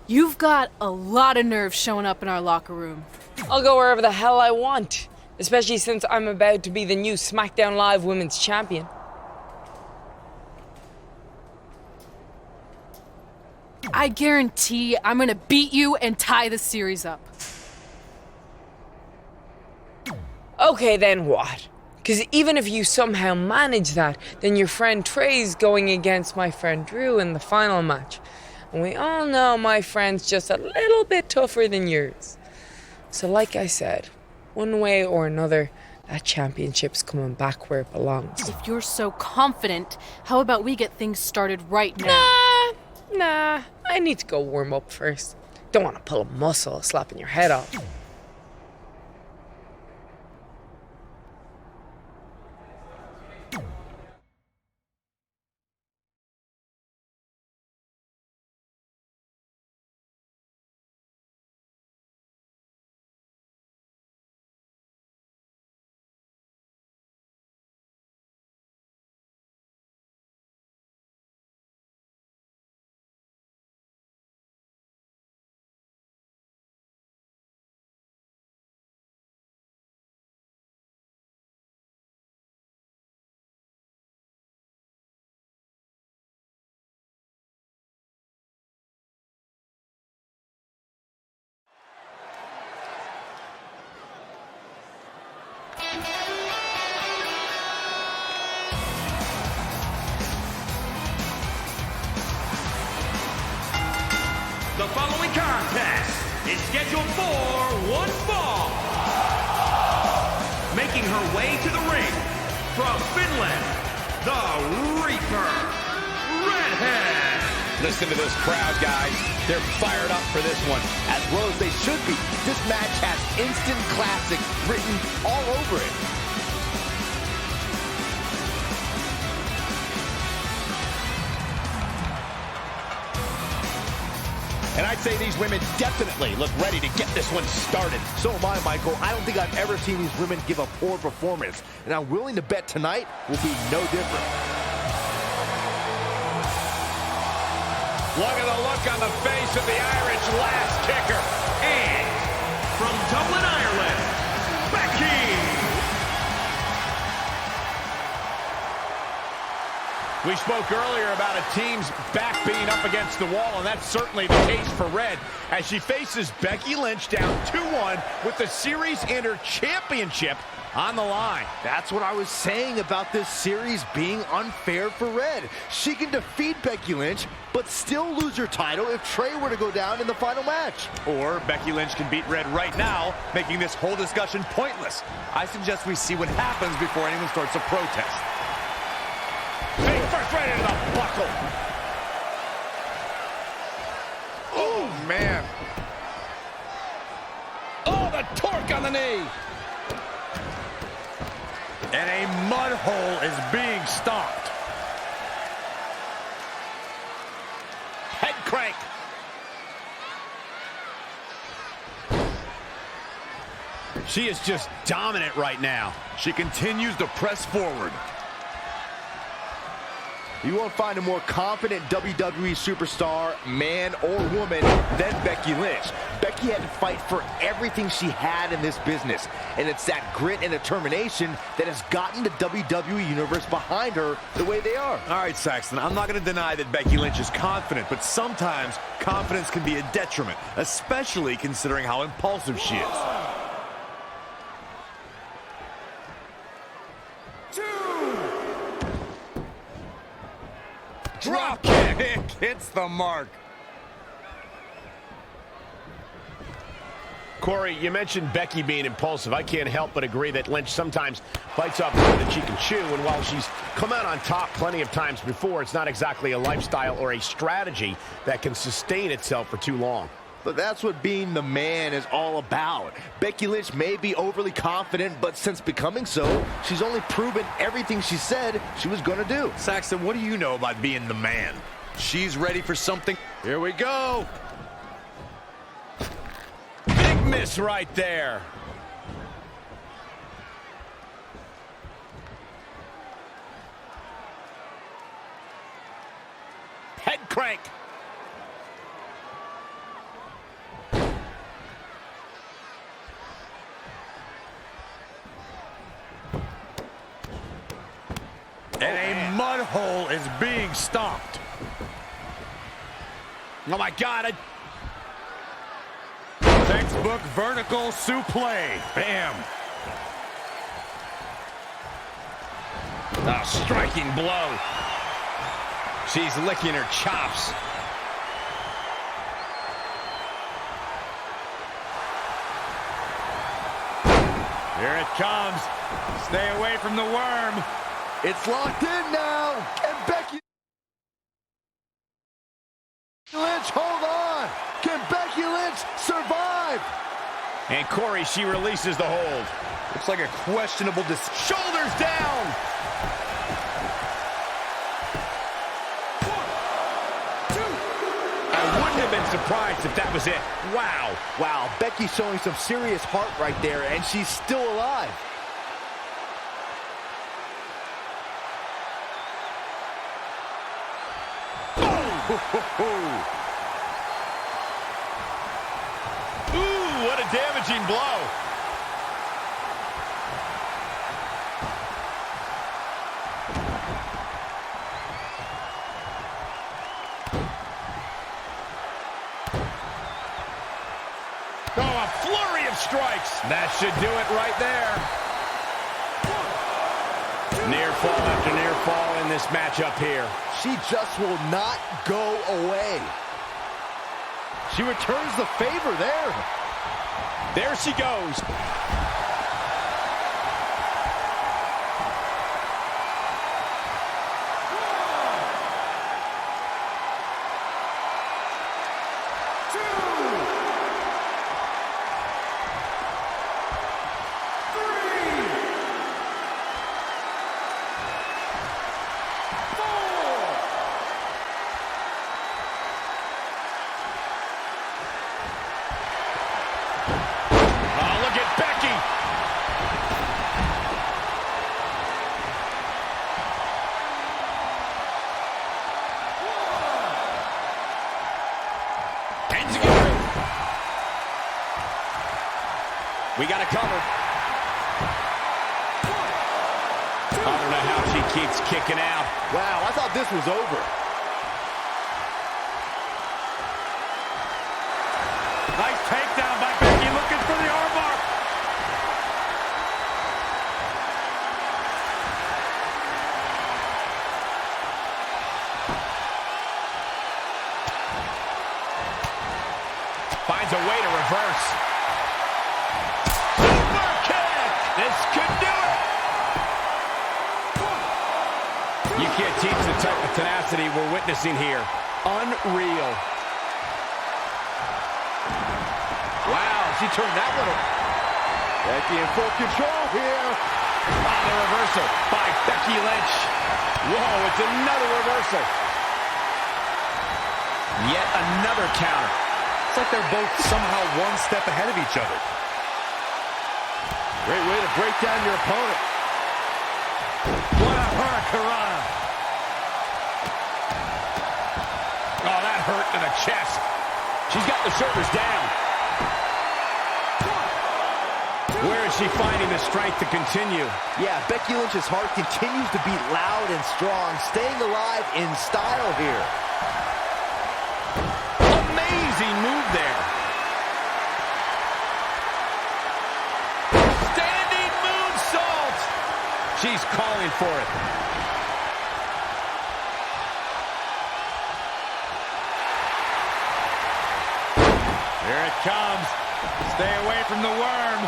You've got a lot of nerve showing up in our locker room. I'll go wherever the hell I want, especially since I'm about to be the new SmackDown Live Women's Champion. I guarantee I'm gonna beat you and tie the series up. Okay, then what? Because even if you somehow manage that, then your friend Trey's going against my friend Drew in the final match. And we all know my friend's just a little bit tougher than yours. So like I said, one way or another, that championship's coming back where it belongs. If you're so confident, how about we get things started right now? Nah, I need to go warm up first. Don't want to pull a muscle slapping your head off. The following contest is scheduled for one fall. Making her way to the ring from Finland, the Reaper, Redhead. Listen to this crowd, guys. They're fired up for this one. As well as they should be. This match has instant classic written all over it. And I'd say these women definitely look ready to get this one started. So am I, Michael. I don't think I've ever seen these women give a poor performance. And I'm willing to bet tonight will be no different. Look at the look on the face of the Irish last kicker. And from Dublin, Ireland, Becky. We spoke earlier about a team's back being up against the wall, and that's certainly the case for Red as she faces Becky Lynch down 2-1 with the series and her championship on the line. That's what I was saying about this series being unfair for Red. She can defeat Becky Lynch, but still lose her title if Trey were to go down in the final match. Or Becky Lynch can beat Red right now, making this whole discussion pointless. I suggest we see what happens before anyone starts a protest. Big first right into the buckle. Oh, man. Oh, the torque on the knee. And a mud hole is being stomped. Head crank. She is just dominant right now. She continues to press forward. You won't find a more confident WWE superstar, man or woman, than Becky Lynch. Becky had to fight for everything she had in this business, and it's that grit and determination that has gotten the WWE Universe behind her the way they are. All right, Saxton, I'm not going to deny that Becky Lynch is confident, but sometimes confidence can be a detriment, especially considering how impulsive she is. Drop kick hits the mark. Corey, you mentioned Becky being impulsive. I can't help but agree that Lynch sometimes bites off more than she can chew, and while she's come out on top plenty of times before, it's not exactly a lifestyle or a strategy that can sustain itself for too long. But that's what being the man is all about. Becky Lynch may be overly confident, but since becoming so, she's only proven everything she said she was going to do. Saxton, what do you know about being the man? She's ready for something. Here we go. Big miss right there. Head crank. And a mud hole is being stomped. Oh my God. Textbook vertical suplex. Bam. A striking blow. She's licking her chops. Here it comes. Stay away from the worm. It's locked in now. And Becky Lynch, hold on. Can Becky Lynch survive? And Corey, she releases the hold. Looks like a questionable shoulders down. I wouldn't have been surprised if that was it. Wow. Wow, Becky's showing some serious heart right there, and she's still alive. Ooh, what a damaging blow. Oh, a flurry of strikes. That should do it right there. Near fall after near fall in this matchup here. She just will not go away. She returns the favor there. There she goes. We got it covered. I don't know how she keeps kicking out. Wow, I thought this was over. Nice takedown by Becky, looking for the armbar. Finds a way to reverse. This could do it! You can't teach the type of tenacity we're witnessing here. Unreal. Wow, she turned that one over. Becky in full control here. Oh, the reversal by Becky Lynch. Whoa, it's another reversal. Yet another counter. It's like they're both somehow one step ahead of each other. Great way to break down your opponent. What a hurricanrana. Oh, that hurt to the chest. She's got the shoulders down. Where is she finding the strength to continue? Yeah, Becky Lynch's heart continues to beat loud and strong, staying alive in style here. Amazing move there. Standing moonsault. She's calling for it. Here it comes. Stay away from the worm.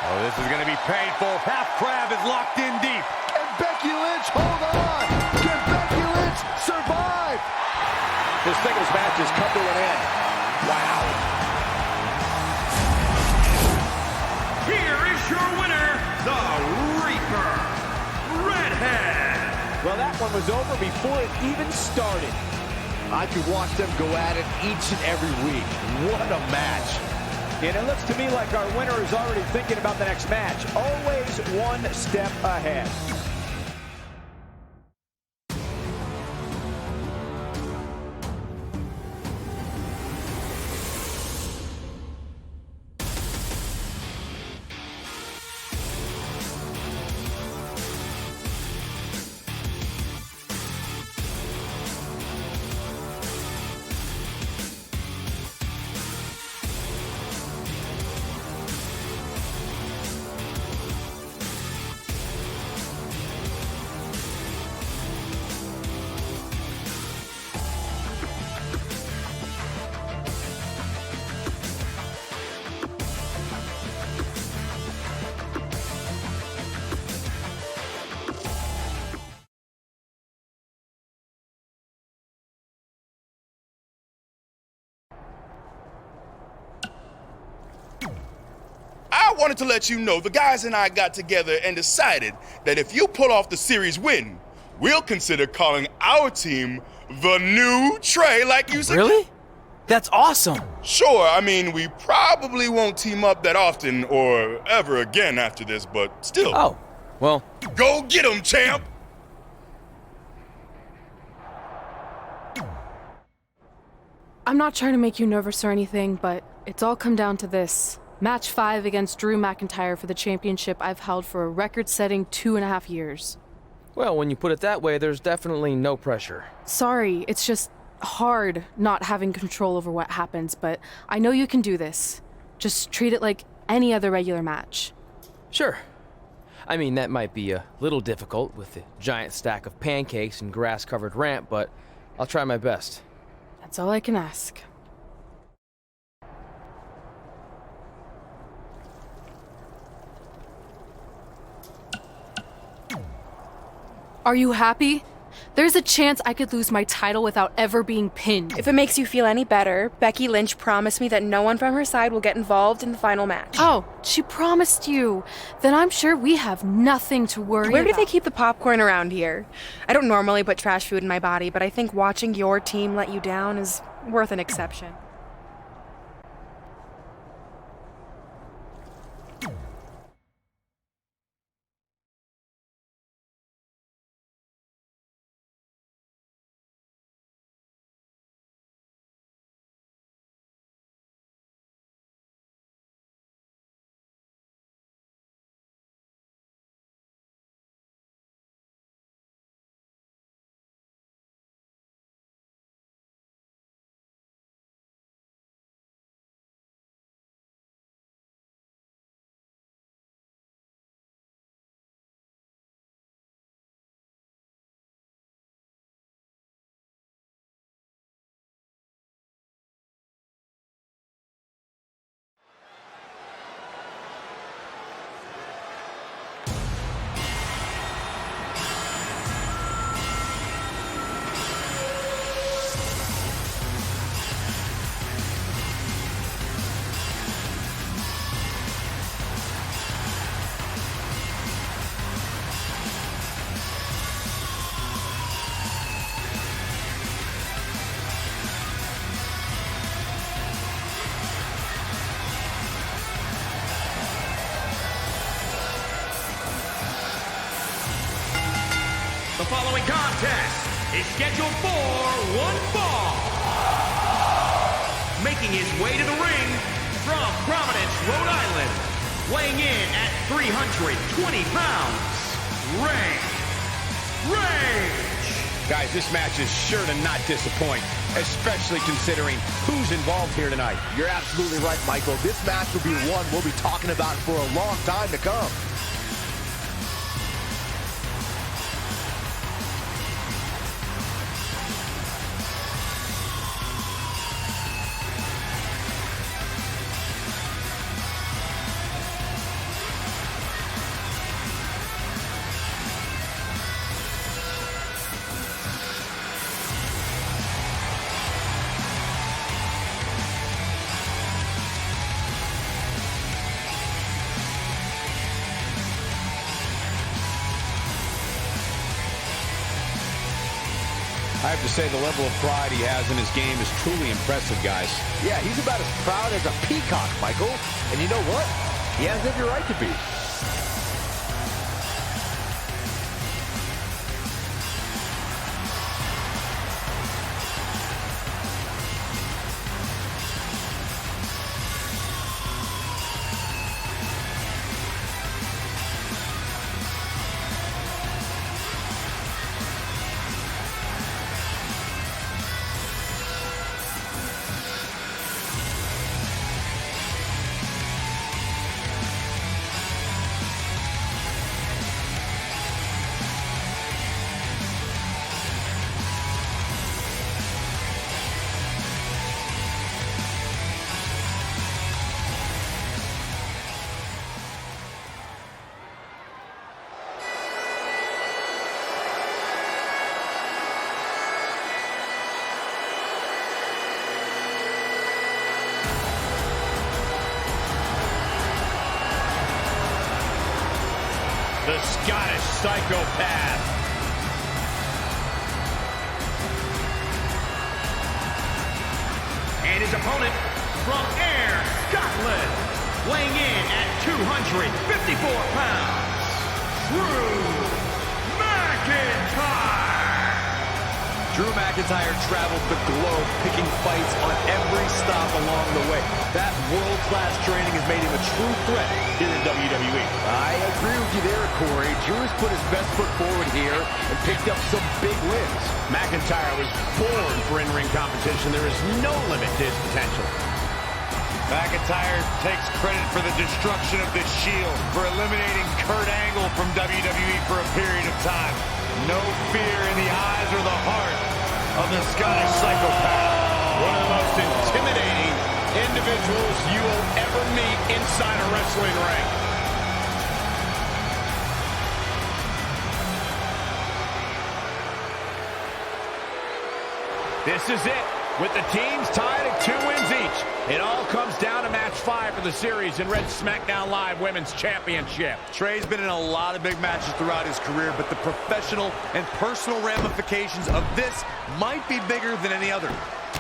Oh, this is going to be painful. Half crab is locked in deep. Can Becky Lynch hold on? Can Becky Lynch survive? This singles match has come to an end. Wow. Here is your winner, the Reaper, Redhead. Well, that one was over before it even started. I could watch them go at it each and every week. What a match. And it looks to me like our winner is already thinking about the next match. Always one step ahead. I wanted to let you know the guys and I got together and decided that if you pull off the series win, we'll consider calling our team the New Trey, like you said. Really? That's awesome. Sure, I mean, we probably won't team up that often or ever again after this, but still. Oh, well. Go get 'em, champ! I'm not trying to make you nervous or anything, but it's all come down to this. Match 5 against Drew McIntyre for the championship I've held for a record-setting 2.5 years. Well, when you put it that way, there's definitely no pressure. Sorry, it's just hard not having control over what happens, but I know you can do this. Just treat it like any other regular match. Sure. I mean, that might be a little difficult with the giant stack of pancakes and grass-covered ramp, but I'll try my best. That's all I can ask. Are you happy? There's a chance I could lose my title without ever being pinned. If it makes you feel any better, Becky Lynch promised me that no one from her side will get involved in the final match. Oh, she promised you. Then I'm sure we have nothing to worry about. Where do they keep the popcorn around here? I don't normally put trash food in my body, but I think watching your team let you down is worth an exception. following contest is scheduled for one fall. Making his way to the ring from Providence, Rhode Island, weighing in at 320 pounds, Rage. Guys, this match is sure to not disappoint, especially considering who's involved here tonight. You're absolutely right, Michael. This match will be one we'll be talking about for a long time to come. I have to say the level of pride he has in his game is truly impressive, guys. Yeah, he's about as proud as a peacock, Michael. And you know what? He has every right to be. The Scottish psychopath. And his opponent from Ayr, Scotland, weighing in at 254 pounds, Drew McIntyre. Drew McIntyre traveled the globe picking fights on every stop along the way. That world-class training has made him a true threat here in WWE. I agree with you there, Corey. Drew has put his best foot forward here and picked up some big wins. McIntyre was born for in-ring competition. There is no limit to his potential. McIntyre takes credit for the destruction of this Shield, for eliminating Kurt Angle from WWE for a period of time. No fear in the eyes or the heart of the Scottish psychopath. One of the most intimidating individuals you will ever meet inside a wrestling ring. This is it, with the teams tied at 2 wins each. It all comes down to match 5 for the series in Red SmackDown Live Women's Championship. Trey's been in a lot of big matches throughout his career, but the professional and personal ramifications of this might be bigger than any other.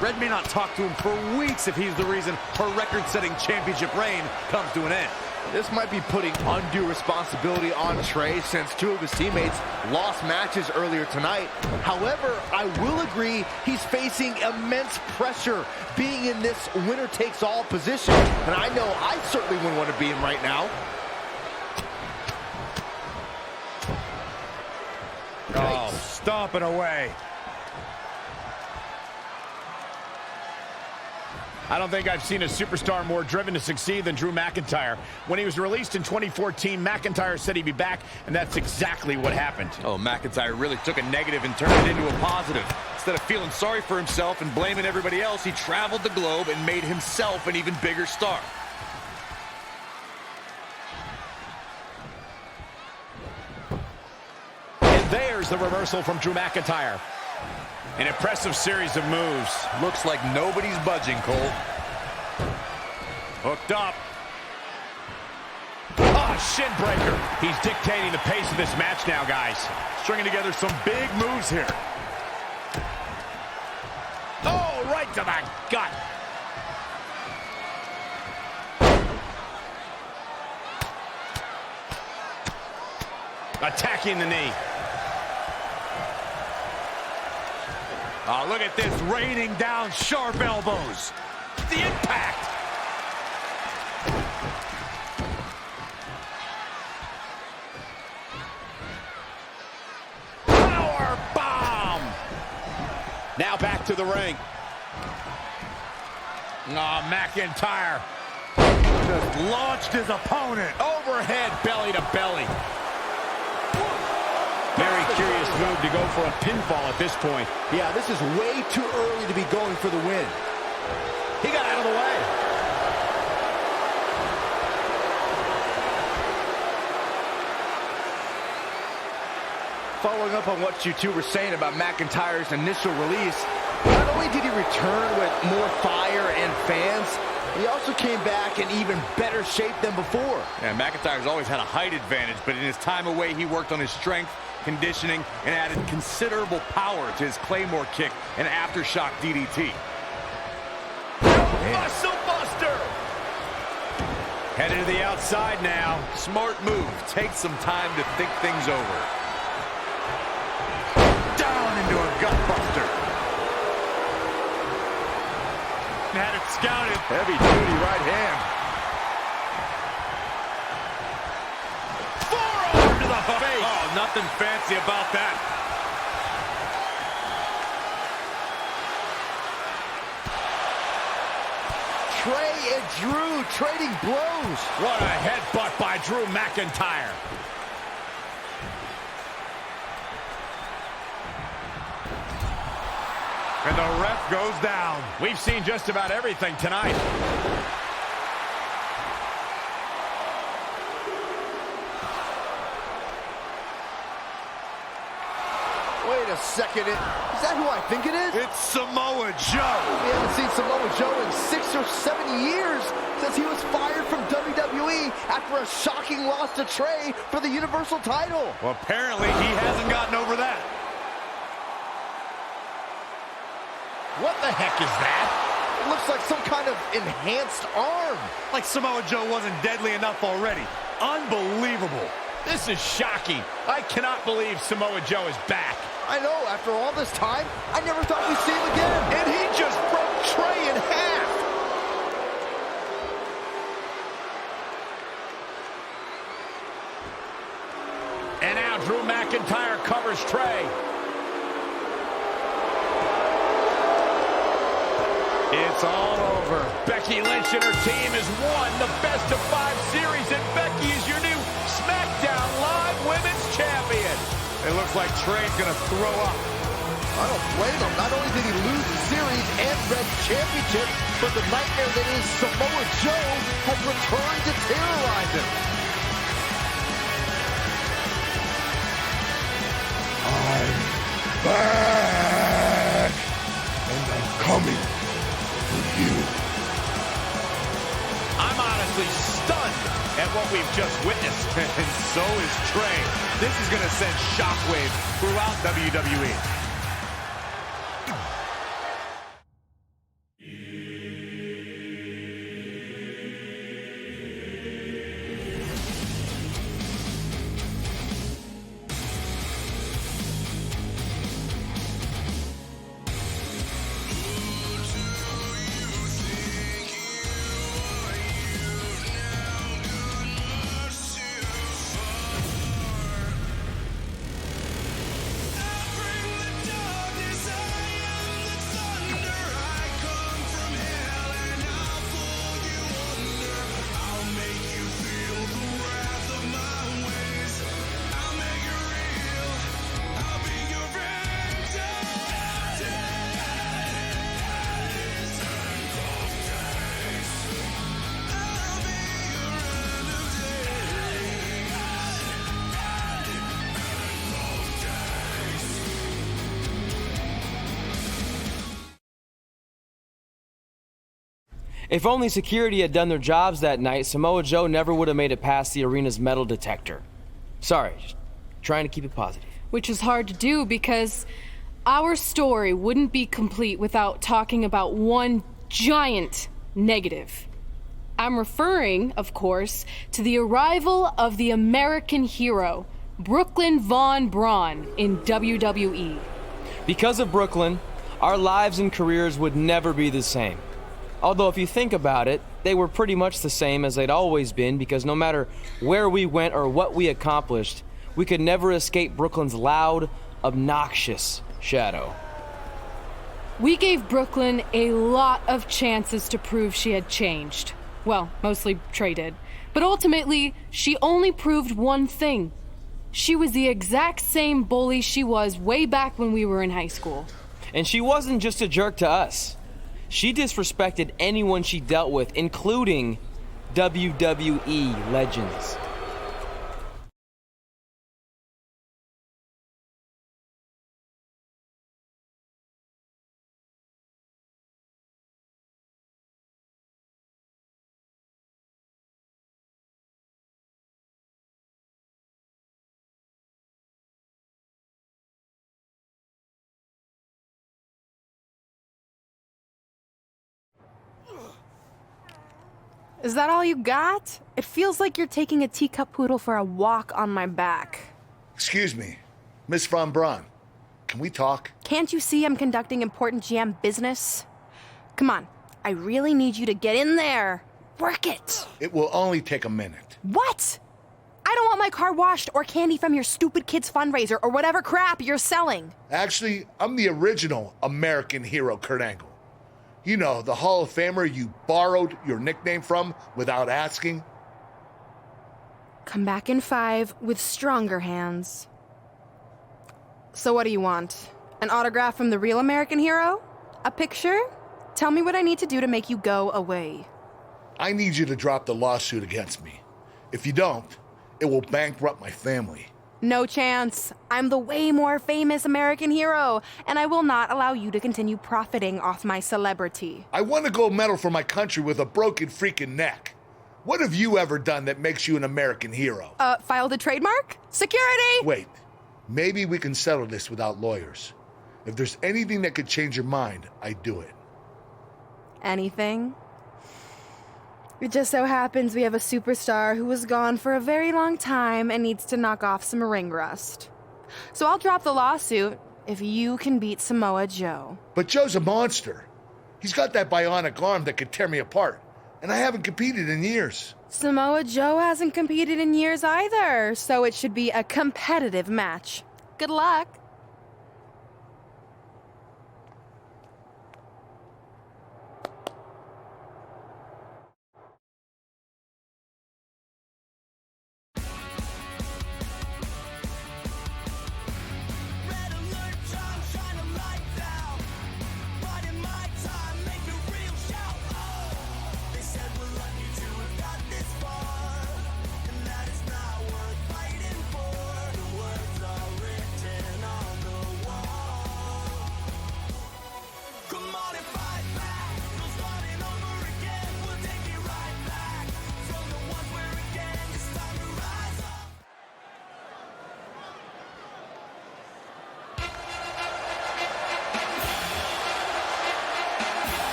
Red may not talk to him for weeks if he's the reason her record-setting championship reign comes to an end. This might be putting undue responsibility on Trey since 2 of his teammates lost matches earlier tonight. However, I will agree he's facing immense pressure being in this winner-takes-all position. And I know I certainly wouldn't want to be in right now. Oh, stomping away. I don't think I've seen a superstar more driven to succeed than Drew McIntyre. When he was released in 2014, McIntyre said he'd be back, and that's exactly what happened. Oh, McIntyre really took a negative and turned it into a positive. Instead of feeling sorry for himself and blaming everybody else, he traveled the globe and made himself an even bigger star. And there's the reversal from Drew McIntyre. An impressive series of moves. Looks like nobody's budging, Cole. Hooked up. Ah, shin breaker. He's dictating the pace of this match now, guys. Stringing together some big moves here. Oh, right to the gut. Attacking the knee. Oh, look at this, raining down sharp elbows. The impact. Power bomb. Now back to the ring. Oh, McIntyre just launched his opponent. Overhead, belly to belly. Very curious move to go for a pinfall at this point. Yeah, this is way too early to be going for the win. He got out of the way. Following up on what you two were saying about McIntyre's initial release, not only did he return with more fire and fans, he also came back in even better shape than before. Yeah, McIntyre's always had a height advantage, but in his time away, he worked on his strength, conditioning, and added considerable power to his Claymore kick and aftershock DDT. Muscle Buster! Headed to the outside now. Smart move. Take some time to think things over. Down into a gut buster. Had it scouted. Heavy duty right hand. Forearm to the face. Oh, nothing fancy about that. Trey and Drew trading blows. What a headbutt by Drew McIntyre. And the ref goes down. We've seen just about everything tonight. Wait a second. Is that who I think it is? It's Samoa Joe. We haven't seen Samoa Joe in 6 or 7 years since he was fired from WWE after a shocking loss to Trey for the Universal title. Well, apparently he hasn't gotten over that. What the heck is that? It looks like some kind of enhanced arm. Like Samoa Joe wasn't deadly enough already. Unbelievable. This is shocking. I cannot believe Samoa Joe is back. I know, after all this time, I never thought we'd see him again. And he just broke Trey in half. And now Drew McIntyre covers Trey. It's all over. Becky Lynch and her team has won the best of 5 series, and Becky is your new SmackDown Live Women's Champion. It looks like Trey's gonna throw up. I don't blame him. Not only did he lose the series and Red Championship, but the nightmare that is Samoa Joe has returned to terrorize him. I'm back, and I'm coming for you. I'm honestly stunned at what we've just witnessed. And so is Trey. This is gonna send shockwaves throughout WWE. If only security had done their jobs that night, Samoa Joe never would have made it past the arena's metal detector. Sorry, just trying to keep it positive. Which is hard to do because our story wouldn't be complete without talking about one giant negative. I'm referring, of course, to the arrival of the American hero, Brooklyn Von Braun, in WWE. Because of Brooklyn, our lives and careers would never be the same. Although if you think about it, they were pretty much the same as they'd always been, because no matter where we went or what we accomplished, we could never escape Brooklyn's loud, obnoxious shadow. We gave Brooklyn a lot of chances to prove she had changed. Well, mostly Trey did. But ultimately, she only proved one thing. She was the exact same bully she was way back when we were in high school. And she wasn't just a jerk to us. She disrespected anyone she dealt with, including WWE legends. Is that all you got? It feels like you're taking a teacup poodle for a walk on my back. Excuse me, Miss Von Braun. Can we talk? Can't you see I'm conducting important GM business? Come on, I really need you to get in there. Work it. It will only take a minute. What? I don't want my car washed or candy from your stupid kids fundraiser or whatever crap you're selling. Actually, I'm the original American hero, Kurt Angle. You know, the Hall of Famer you borrowed your nickname from without asking. Come back in 5 with stronger hands. So what do you want? An autograph from the real American hero? A picture? Tell me what I need to do to make you go away. I need you to drop the lawsuit against me. If you don't, it will bankrupt my family. No chance. I'm the way more famous American hero, and I will not allow you to continue profiting off my celebrity. I won a gold medal for my country with a broken freaking neck. What have you ever done that makes you an American hero? Filed a trademark? Security! Wait, maybe we can settle this without lawyers. If there's anything that could change your mind, I'd do it. Anything? It just so happens we have a superstar who was gone for a very long time and needs to knock off some ring rust. So I'll drop the lawsuit if you can beat Samoa Joe. But Joe's a monster. He's got that bionic arm that could tear me apart, and I haven't competed in years. Samoa Joe hasn't competed in years either, so it should be a competitive match. Good luck.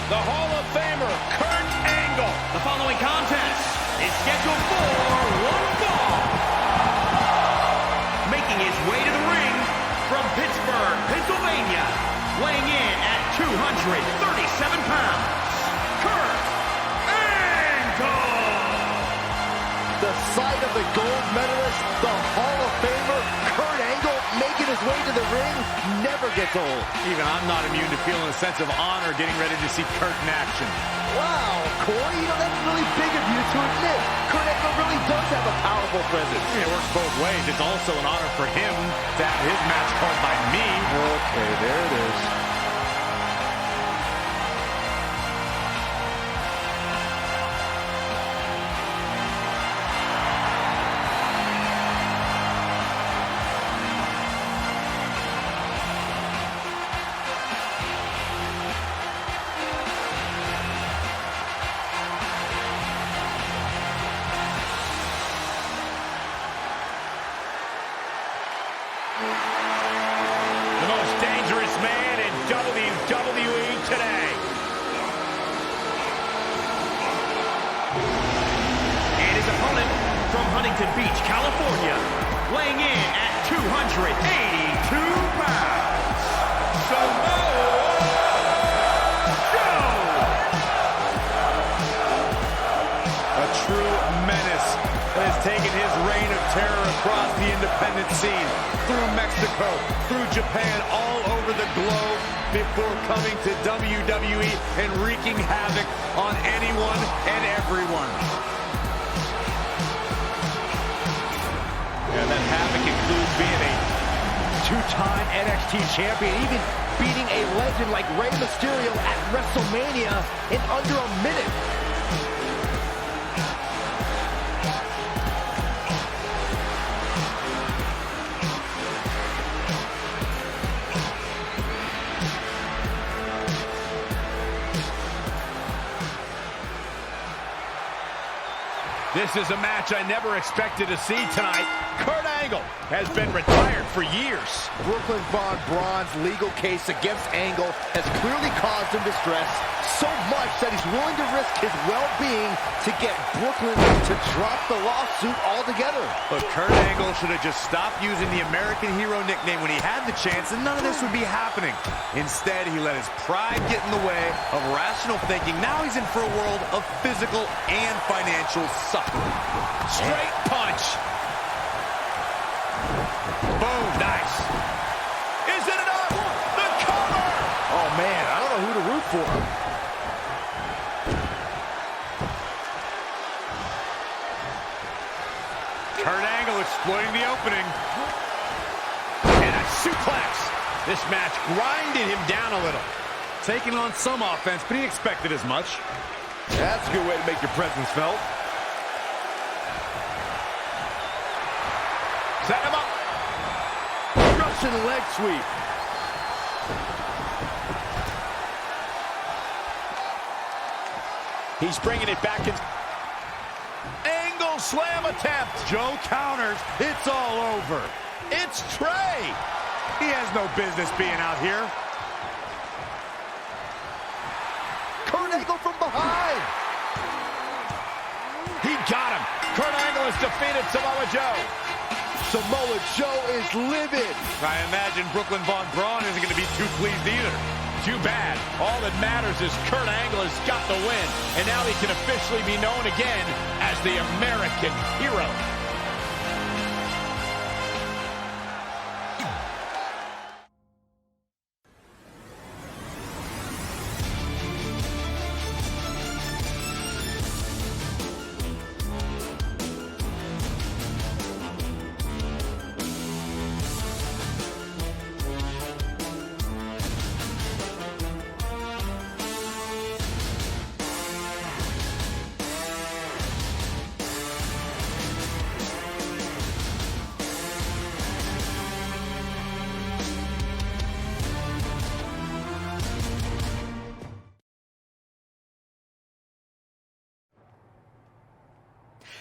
The Hall of Famer, Kurt Angle. The following contest is scheduled for one fall. Making his way to the ring from Pittsburgh, Pennsylvania, weighing in at 237 pounds, Kurt Angle. The sight of the gold medalist, the Hall of Famer, Kurt Angle, making his way to the ring never gets old. Even I'm not immune to feeling a sense of honor getting ready to see Kurt in action. Wow, Corey, that's really big of you to admit. Kurt Angle really does have a powerful presence. It works both ways. It's also an honor for him to have his match called by me. Okay, there it is. The most dangerous man in WWE today. And his opponent from Huntington Beach, California, weighing in at 282 pounds, Samoa Joe! A true menace that has taken his reign of terror across the independent scene, through Mexico, through Japan, all over the globe, before coming to WWE and wreaking havoc on anyone and everyone. And that havoc includes being a two-time NXT champion, even beating a legend like Rey Mysterio at WrestleMania in under a minute. This is a match I never expected to see tonight. Kurt Angle has been retired for years. Brooklyn Von Braun's legal case against Angle has clearly caused him distress, so much that he's willing to risk his well-being to get Brooklyn to drop the lawsuit altogether. But Kurt Angle should have just stopped using the American Hero nickname when he had the chance, and none of this would be happening. Instead, he let his pride get in the way of rational thinking. Now he's in for a world of physical and financial suffering. Straight punch. Boom, nice. Is it enough? The cover! Oh, man, I don't know who to root for. Kurt Angle exploiting the opening. And a suplex. This match grinded him down a little. Taking on some offense, but he expected as much. That's a good way to make your presence felt. Set him up. Russian leg sweep. He's bringing it back in. Angle slam attempt. Joe counters. It's all over. It's Trey. He has no business being out here. Kurt Angle from behind. He got him. Kurt Angle has defeated Samoa Joe. Samoa Joe is livid. I imagine Brooklyn Von Braun isn't going to be too pleased either. Too bad. All that matters is Kurt Angle has got the win, and now he can officially be known again as the American Hero.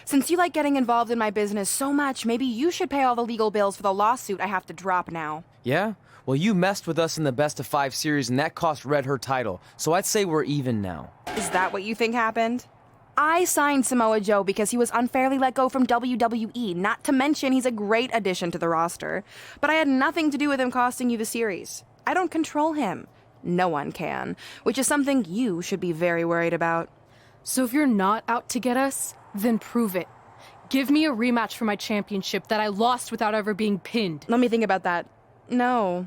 Since you like getting involved in my business so much, maybe you should pay all the legal bills for the lawsuit I have to drop now. Yeah? Well, you messed with us in the Best of 5 series, and that cost Red her title. So I'd say we're even now. Is that what you think happened? I signed Samoa Joe because he was unfairly let go from WWE, not to mention he's a great addition to the roster. But I had nothing to do with him costing you the series. I don't control him. No one can, which is something you should be very worried about. So if you're not out to get us, then prove it. Give me a rematch for my championship that I lost without ever being pinned. Let me think about that. No.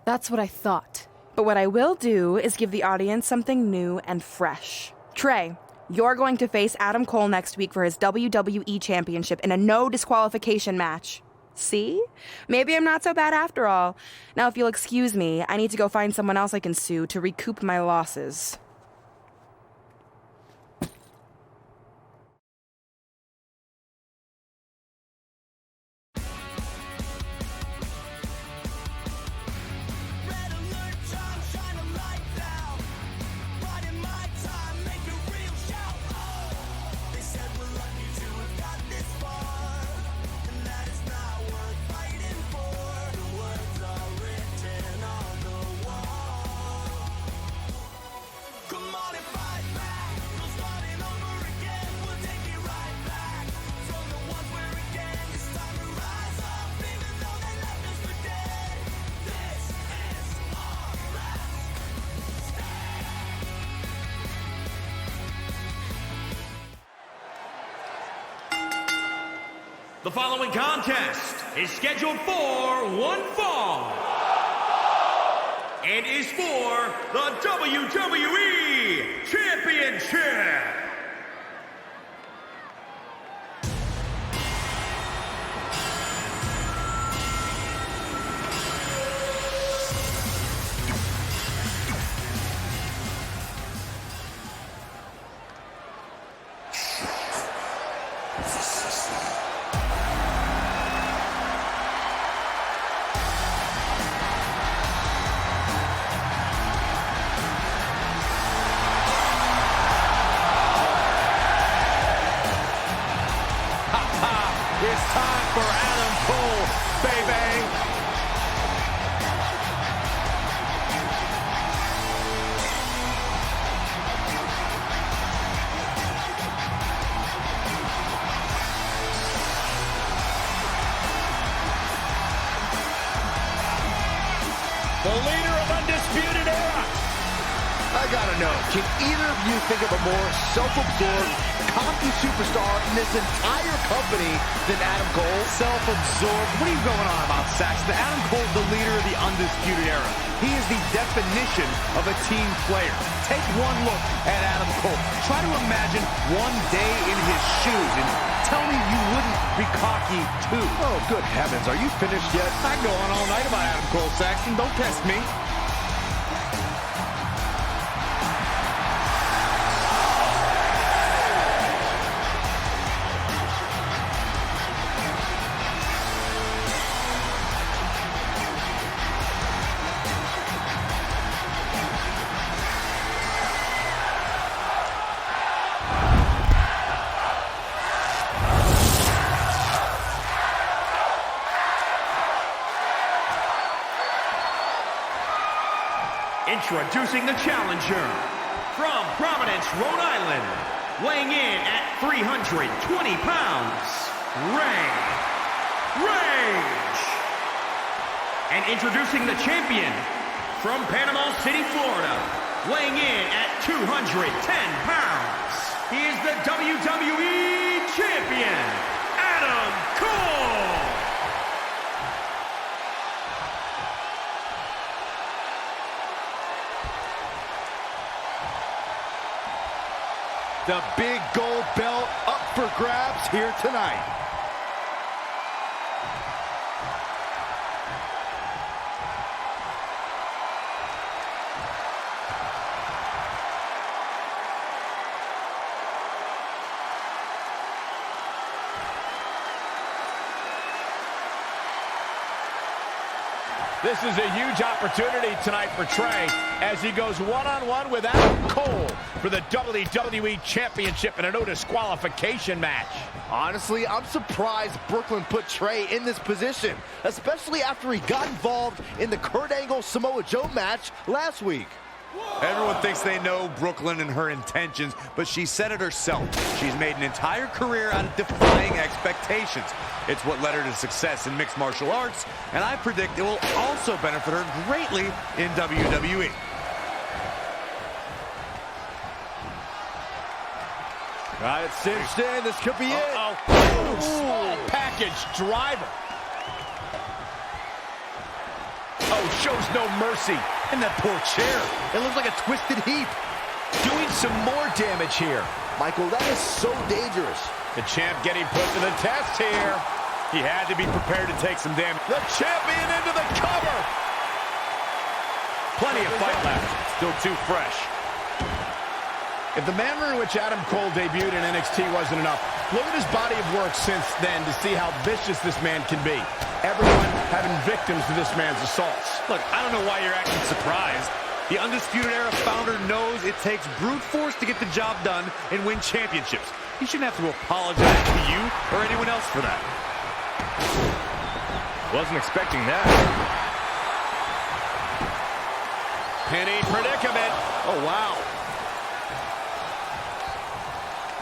That's what I thought. But what I will do is give the audience something new and fresh. Trey, you're going to face Adam Cole next week for his WWE Championship in a no disqualification match. See? Maybe I'm not so bad after all. Now, if you'll excuse me, I need to go find someone else I can sue to recoup my losses. The following contest is scheduled for one fall and is for the WWE Championship. It's time for Adam Cole, baby. The leader of Undisputed Era. I gotta know, can either of you think of a more self-absorbed, cocky superstar in this entire company than Adam Cole? Self-absorbed? What are you going on about, Saxton? Adam Cole's the leader of the Undisputed Era. He is the definition of a team player. Take one look at Adam Cole. Try to imagine one day in his shoes and tell me you wouldn't be cocky too. Oh, good heavens, are you finished yet? I can go on all night about Adam Cole, Saxton. Don't test me. Introducing the challenger from Providence, Rhode Island, weighing in at 320 pounds, Rage. And introducing the champion from Panama City, Florida, weighing in at 210 pounds. He is the WWE Champion, Adam Cole. The big gold belt up for grabs here tonight. This is a huge opportunity tonight for Trey as he goes one-on-one with Adam Cole for the WWE Championship in a no disqualification match. Honestly, I'm surprised Brooklyn put Trey in this position, especially after he got involved in the Kurt Angle Samoa Joe match last week. Everyone thinks they know Brooklyn and her intentions, but she said it herself. She's made an entire career out of defying expectations. It's what led her to success in mixed martial arts, and I predict it will also benefit her greatly in WWE. Got it cinched in. This could be it. Small package driver. Oh, shows no mercy. And that poor chair. It looks like a twisted heap. Doing some more damage here. Michael, that is so dangerous. The champ getting put to the test here. He had to be prepared to take some damage. The champion into the cover. Plenty of fight left. Still too fresh. If the manner in which Adam Cole debuted in NXT wasn't enough, look at his body of work since then to see how vicious this man can be. Everyone having victims to this man's assaults. Look, I don't know why you're acting surprised. The Undisputed Era founder knows it takes brute force to get the job done and win championships. He shouldn't have to apologize to you or anyone else for that. Wasn't expecting that. Penny predicament. Oh, wow.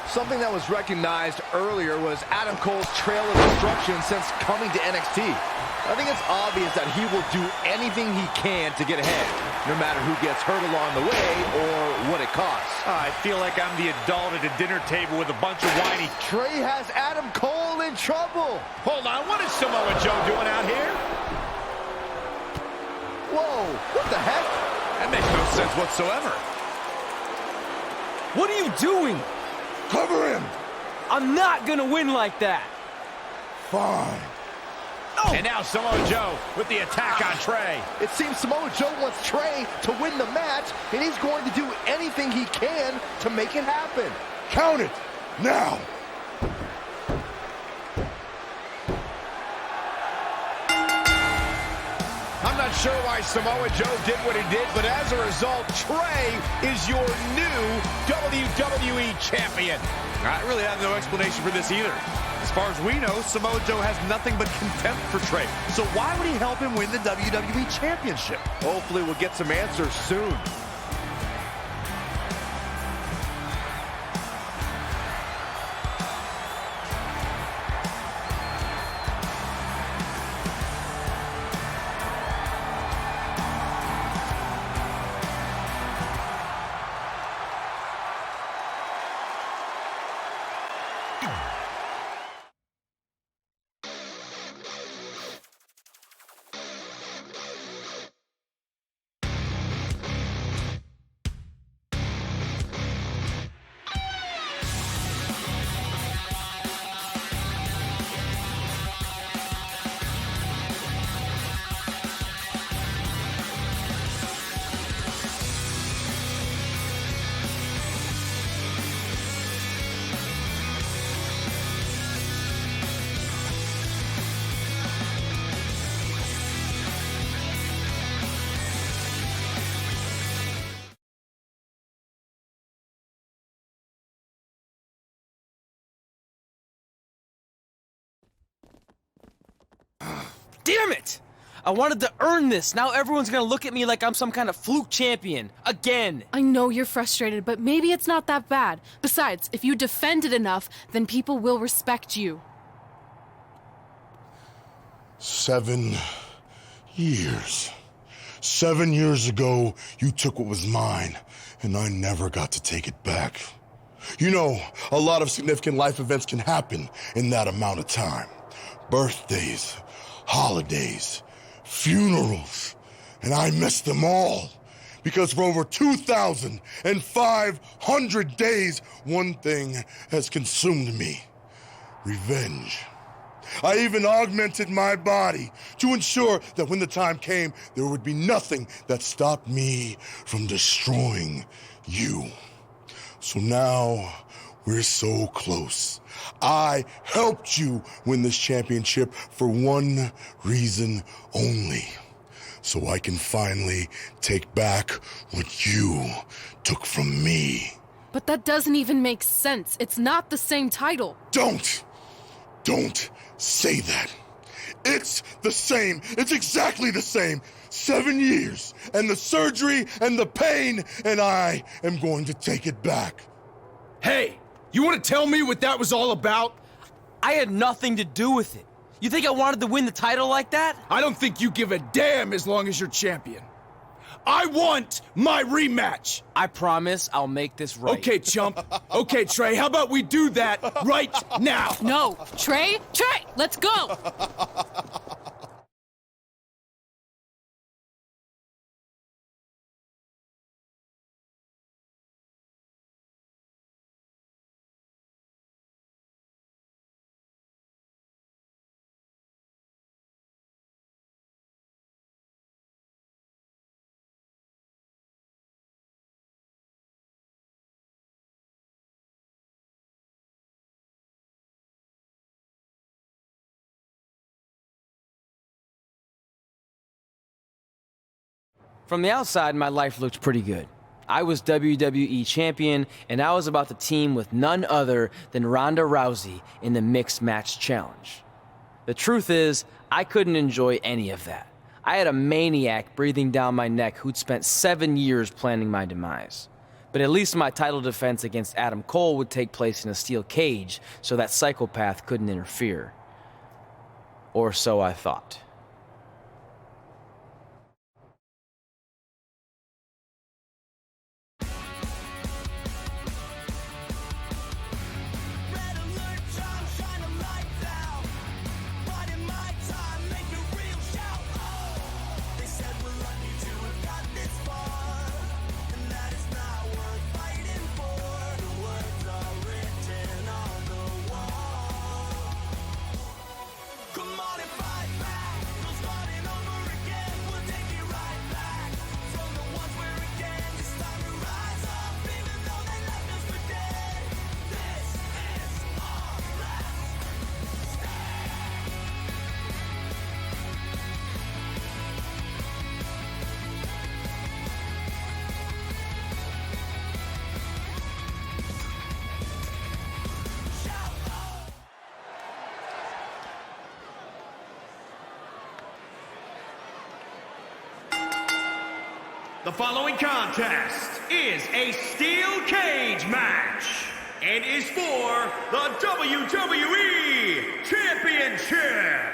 Something that was recognized earlier was Adam Cole's trail of destruction since coming to NXT. I think it's obvious that he will do anything he can to get ahead. no matter who gets hurt along the way or what it costs. I feel like I'm the adult at a dinner table with a bunch of whiny... Trey has Adam Cole in trouble. Hold on, what is Samoa Joe doing out here? Whoa, what the heck? That makes no sense whatsoever. What are you doing? Cover him. I'm not gonna win like that. Fine. Oh. And now Samoa Joe with the attack on Trey. It seems Samoa Joe wants Trey to win the match, and he's going to do anything he can to make it happen. Count it. Now. I'm not sure why Samoa Joe did what he did, but as a result, Trey is your new WWE Champion. I really have no explanation for this either. As far as we know, Samoa Joe has nothing but contempt for Trey. So why would he help him win the WWE Championship? Hopefully we'll get some answers soon. Damn it! I wanted to earn this. Now everyone's gonna look at me like I'm some kind of fluke champion. Again. I know you're frustrated, but maybe it's not that bad. Besides, if you defend it enough, then people will respect you. 7 years. 7 years ago, you took what was mine, and I never got to take it back. You know, a lot of significant life events can happen in that amount of time. Birthdays, holidays, funerals, and I missed them all. Because for over 2,500 days, one thing has consumed me: revenge. I even augmented my body to ensure that when the time came, there would be nothing that stopped me from destroying you. So now, we're so close. I helped you win this championship for one reason only. So I can finally take back what you took from me. But that doesn't even make sense. It's not the same title. Don't say that. It's the same. It's exactly the same. 7 years, and the surgery, and the pain, and I am going to take it back. Hey, you want to tell me what that was all about? I had nothing to do with it. You think I wanted to win the title like that? I don't think you give a damn as long as you're champion. I want my rematch. I promise I'll make this right. Okay, chump. Okay, Trey, how about we do that right now? No, Trey, let's go. From the outside, my life looked pretty good. I was WWE champion, and I was about to team with none other than Ronda Rousey in the Mixed Match Challenge. The truth is, I couldn't enjoy any of that. I had a maniac breathing down my neck who'd spent 7 years planning my demise. But at least my title defense against Adam Cole would take place in a steel cage, so that psychopath couldn't interfere. Or so I thought. The following contest is a steel cage match and is for the WWE Championship.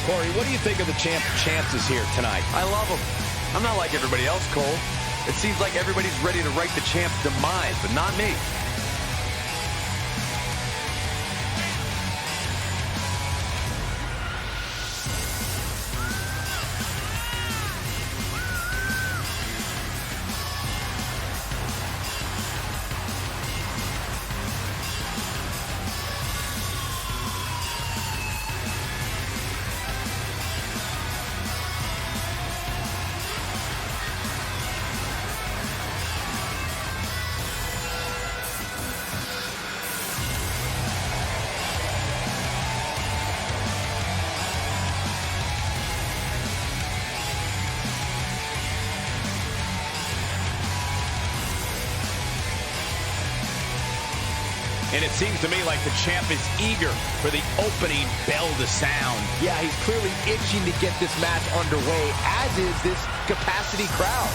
Corey, what do you think of the chances here tonight? I love them. I'm not like everybody else, Cole. It seems like everybody's ready to write the champ's demise, but not me. And it seems to me like the champ is eager for the opening bell to sound. Yeah, he's clearly itching to get this match underway, as is this capacity crowd.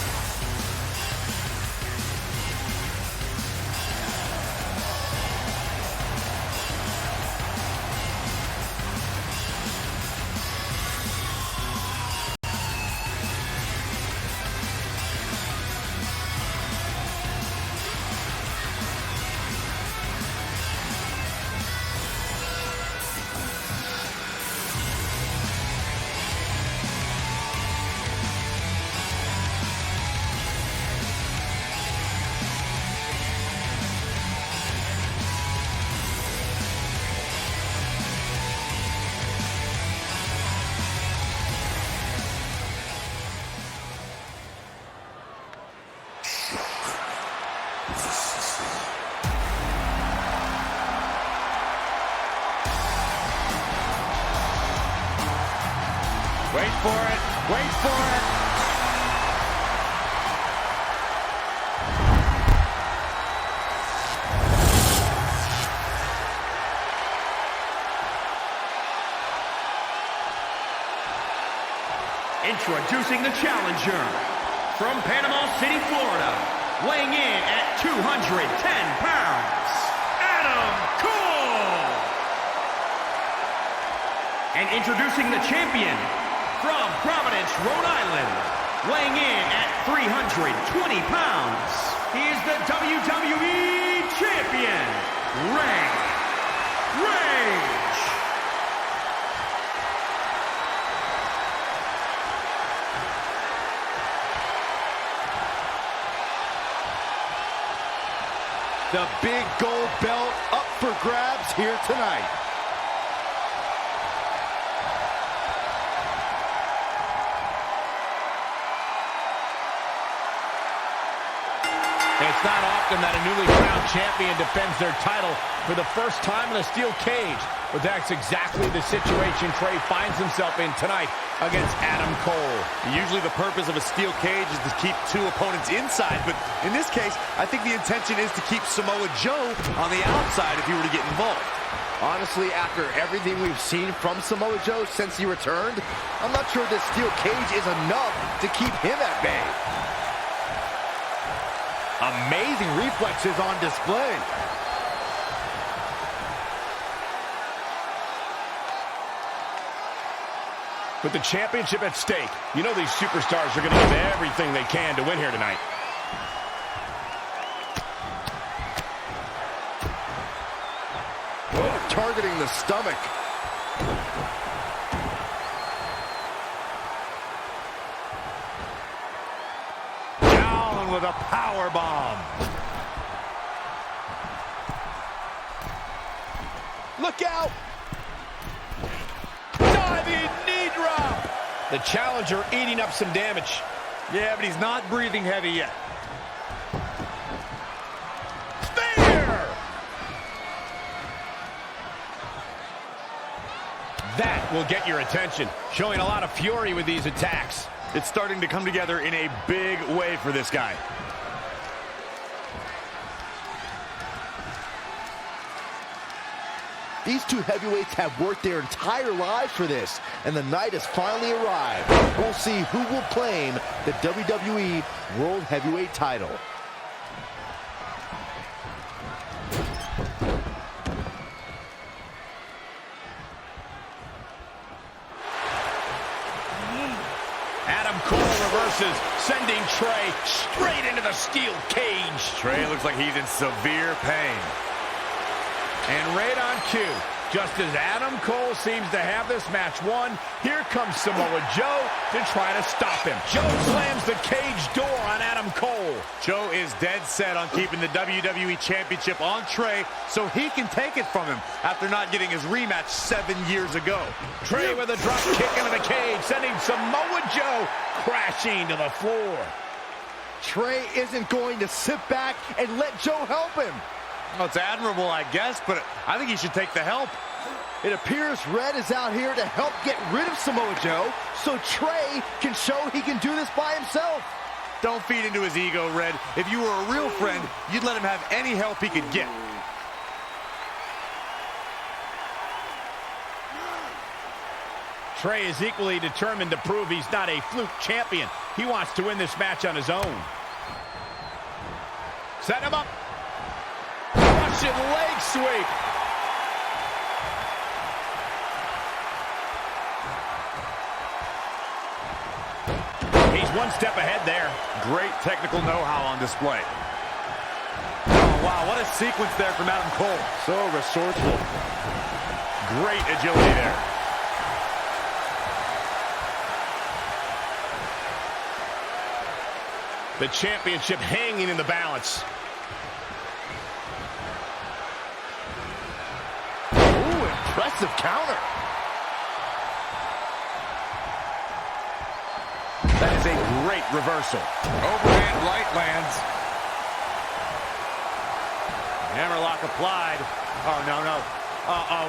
Wait for it. Wait for it. Introducing the challenger from Panama City, Florida, weighing in at 210 pounds, Adam Cole. And introducing the champion from Providence, Rhode Island, weighing in at 320 pounds, he is the WWE Champion, Rage. The big gold belt up for grabs here tonight. It's not often that a newly crowned champion defends their title for the first time in a steel cage, but that's exactly the situation Trey finds himself in tonight against Adam Cole. Usually the purpose of a steel cage is to keep two opponents inside, but in this case, I think the intention is to keep Samoa Joe on the outside if he were to get involved. Honestly, after everything we've seen from Samoa Joe since he returned, I'm not sure this steel cage is enough to keep him at bay. Amazing reflexes on display. With the championship at stake, you know these superstars are going to give everything they can to win here tonight. Targeting the stomach. Down with a power bomb. Look out! Diving knee drop. The challenger eating up some damage. Yeah, but he's not breathing heavy yet. Spear! That will get your attention. Showing a lot of fury with these attacks. It's starting to come together in a big way for this guy. These two heavyweights have worked their entire lives for this, and the night has finally arrived. We'll see who will claim the WWE World Heavyweight title. Adam Cole reverses, sending Trey straight into the steel cage. Trey looks like he's in severe pain. And right on cue, just as Adam Cole seems to have this match won, here comes Samoa Joe to try to stop him. Joe slams the cage door on Adam Cole. Joe is dead set on keeping the WWE Championship on Trey so he can take it from him after not getting his rematch 7 years ago. Trey with a drop kick into the cage, sending Samoa Joe crashing to the floor. Trey isn't going to sit back and let Joe help him. Well, it's admirable, I guess, but I think he should take the help. It appears Red is out here to help get rid of Samoa Joe so Trey can show he can do this by himself. Don't feed into his ego, Red. If you were a real friend, you'd let him have any help he could get. Trey is equally determined to prove he's not a fluke champion. He wants to win this match on his own. Set him up. Russian leg sweep. He's one step ahead there. Great technical know-how on display. Oh, wow, what a sequence there from Adam Cole. So resourceful. Great agility there. The championship hanging in the balance. Impressive counter. That is a great reversal. Overhand right lands. Hammerlock applied. Oh, no, no. Uh-oh.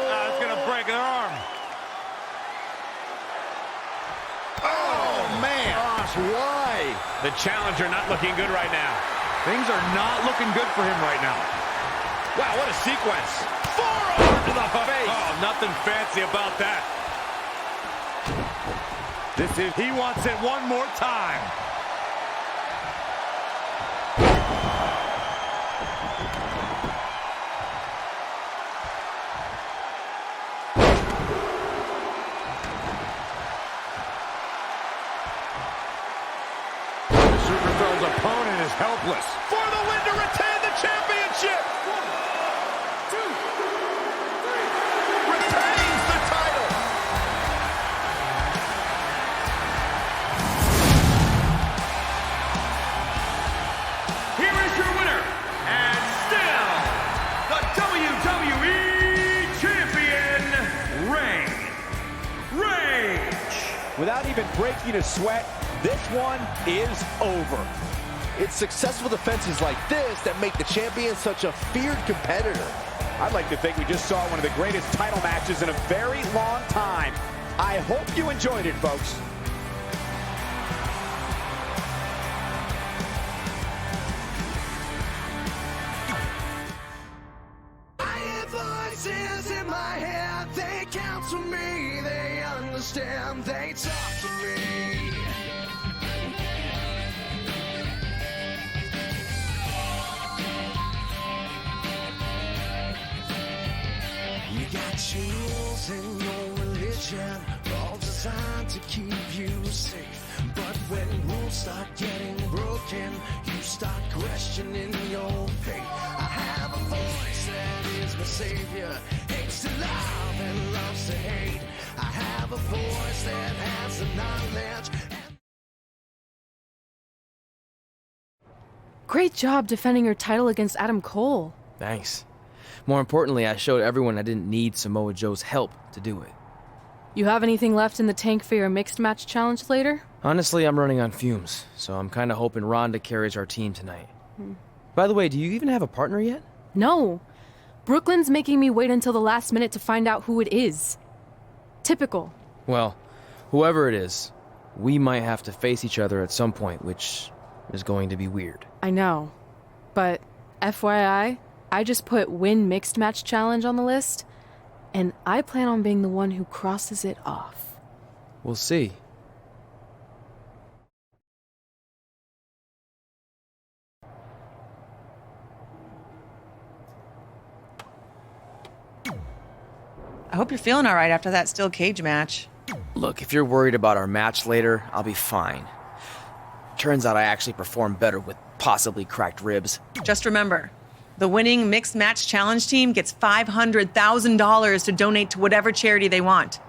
That's going to break an arm. Oh, man. Gosh, why? The challenger not looking good right now. Things are not looking good for him right now. Wow, what a sequence. Forearm to the face. Oh, nothing fancy about that. He wants it one more time. The Superstar's opponent is helpless. For the win to retain the championship. 1, 2, 3. Retains the title. Here is your winner, and still the WWE Champion, Rage. Without even breaking a sweat, this one is over. It's successful defenses like this that make the champion such a feared competitor. I'd like to think we just saw one of the greatest title matches in a very long time. I hope you enjoyed it, folks. I hear voices in my head, they counsel me, they understand, they talk to me. You got your rules and your religion, all designed to keep you safe. But when rules start getting broken, you start questioning your faith. I have a voice that is my savior, hates to love and loves to hate. I have a voice that has the knowledge. Great job defending your title against Adam Cole. Thanks. More importantly, I showed everyone I didn't need Samoa Joe's help to do it. You have anything left in the tank for your mixed match challenge later? Honestly, I'm running on fumes, so I'm kind of hoping Ronda carries our team tonight. By the way, do you even have a partner yet? No. Brooklyn's making me wait until the last minute to find out who it is. Typical. Well, whoever it is, we might have to face each other at some point, which is going to be weird. I know. But FYI, I just put win mixed match challenge on the list, and I plan on being the one who crosses it off. We'll see. I hope you're feeling all right after that steel cage match. Look, if you're worried about our match later, I'll be fine. Turns out I actually performed better with possibly cracked ribs. Just remember, the winning mixed match challenge team gets $500,000 to donate to whatever charity they want.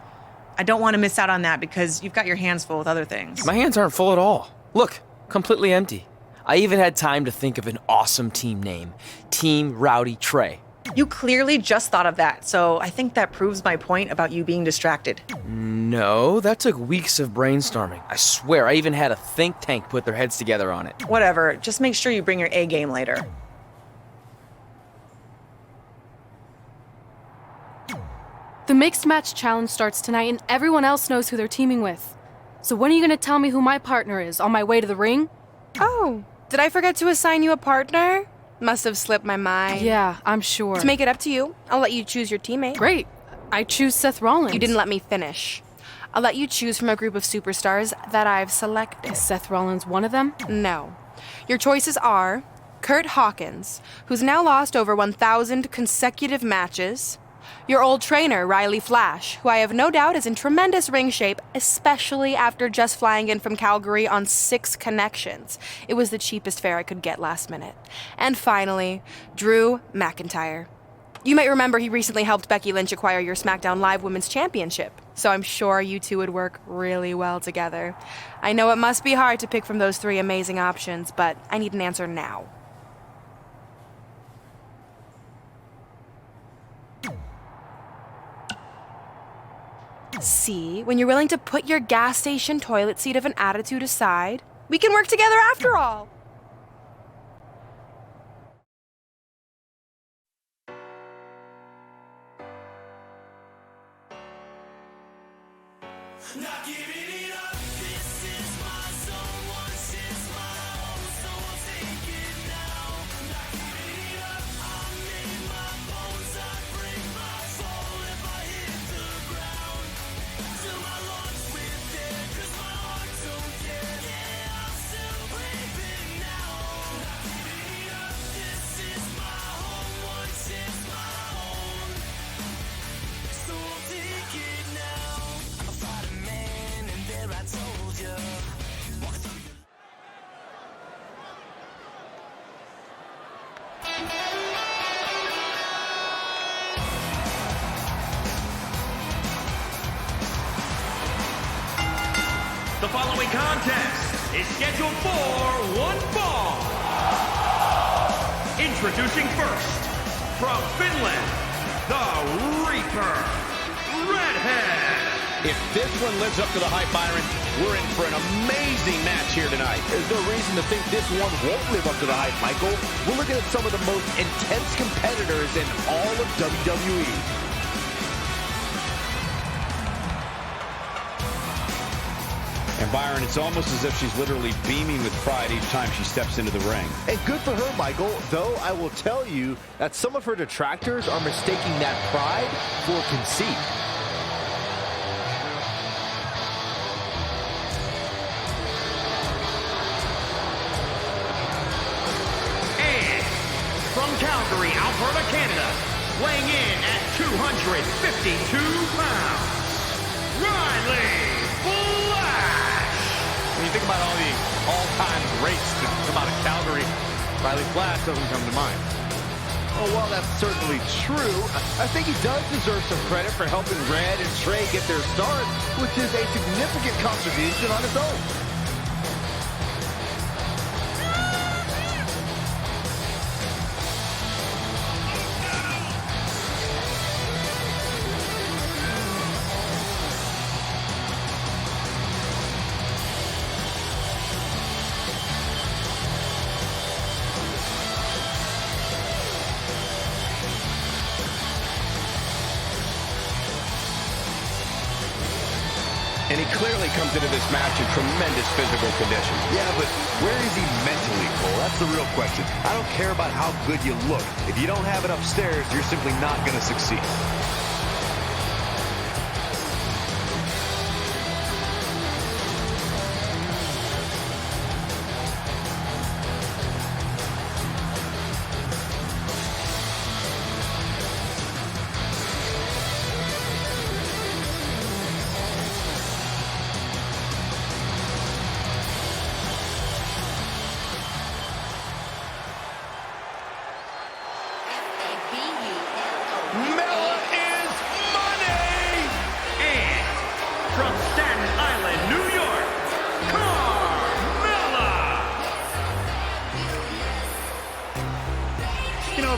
I don't want to miss out on that because you've got your hands full with other things. My hands aren't full at all. Look, completely empty. I even had time to think of an awesome team name. Team Rowdy Trey. You clearly just thought of that, so I think that proves my point about you being distracted. No, that took weeks of brainstorming. I swear, I even had a think tank put their heads together on it. Whatever, just make sure you bring your A game later. The mixed match challenge starts tonight and everyone else knows who they're teaming with. So when are you gonna tell me who my partner is on my way to the ring? Oh, did I forget to assign you a partner? Must have slipped my mind. Yeah, I'm sure. To make it up to you, I'll let you choose your teammate. Great. I choose Seth Rollins. You didn't let me finish. I'll let you choose from a group of superstars that I've selected. Is Seth Rollins one of them? No. Your choices are Kurt Hawkins, who's now lost over 1,000 consecutive matches. Your old trainer, Riley Flash, who I have no doubt is in tremendous ring shape, especially after just flying in from Calgary on 6 connections. It was the cheapest fare I could get last minute. And finally, Drew McIntyre. You might remember he recently helped Becky Lynch acquire your SmackDown Live Women's Championship, so I'm sure you two would work really well together. I know it must be hard to pick from those 3 amazing options, but I need an answer now. See, when you're willing to put your gas station toilet seat of an attitude aside, we can work together after all. The following contest is scheduled for one fall. Introducing first, from Finland, the Reaper, Redhead. If this one lives up to the hype, Byron, we're in for an amazing match here tonight. There's no reason to think this one won't live up to the hype, Michael. We're looking at some of the most intense competitors in all of WWE. And Byron, it's almost as if she's literally beaming with pride each time she steps into the ring. And good for her, Michael, though I will tell you that some of her detractors are mistaking that pride for conceit. And from Calgary, Alberta, Canada, weighing in at 252 pounds, Riley Flash. When you think about all the all-time greats that come out of Calgary, Riley Flash doesn't come to mind. Oh, well, that's certainly true. I think he does deserve some credit for helping Red and Trey get their start, which is a significant contribution on its own. And he clearly comes into this match in tremendous physical condition. Yeah, but where is he mentally, Cole? That's the real question. I don't care about how good you look. If you don't have it upstairs, you're simply not going to succeed.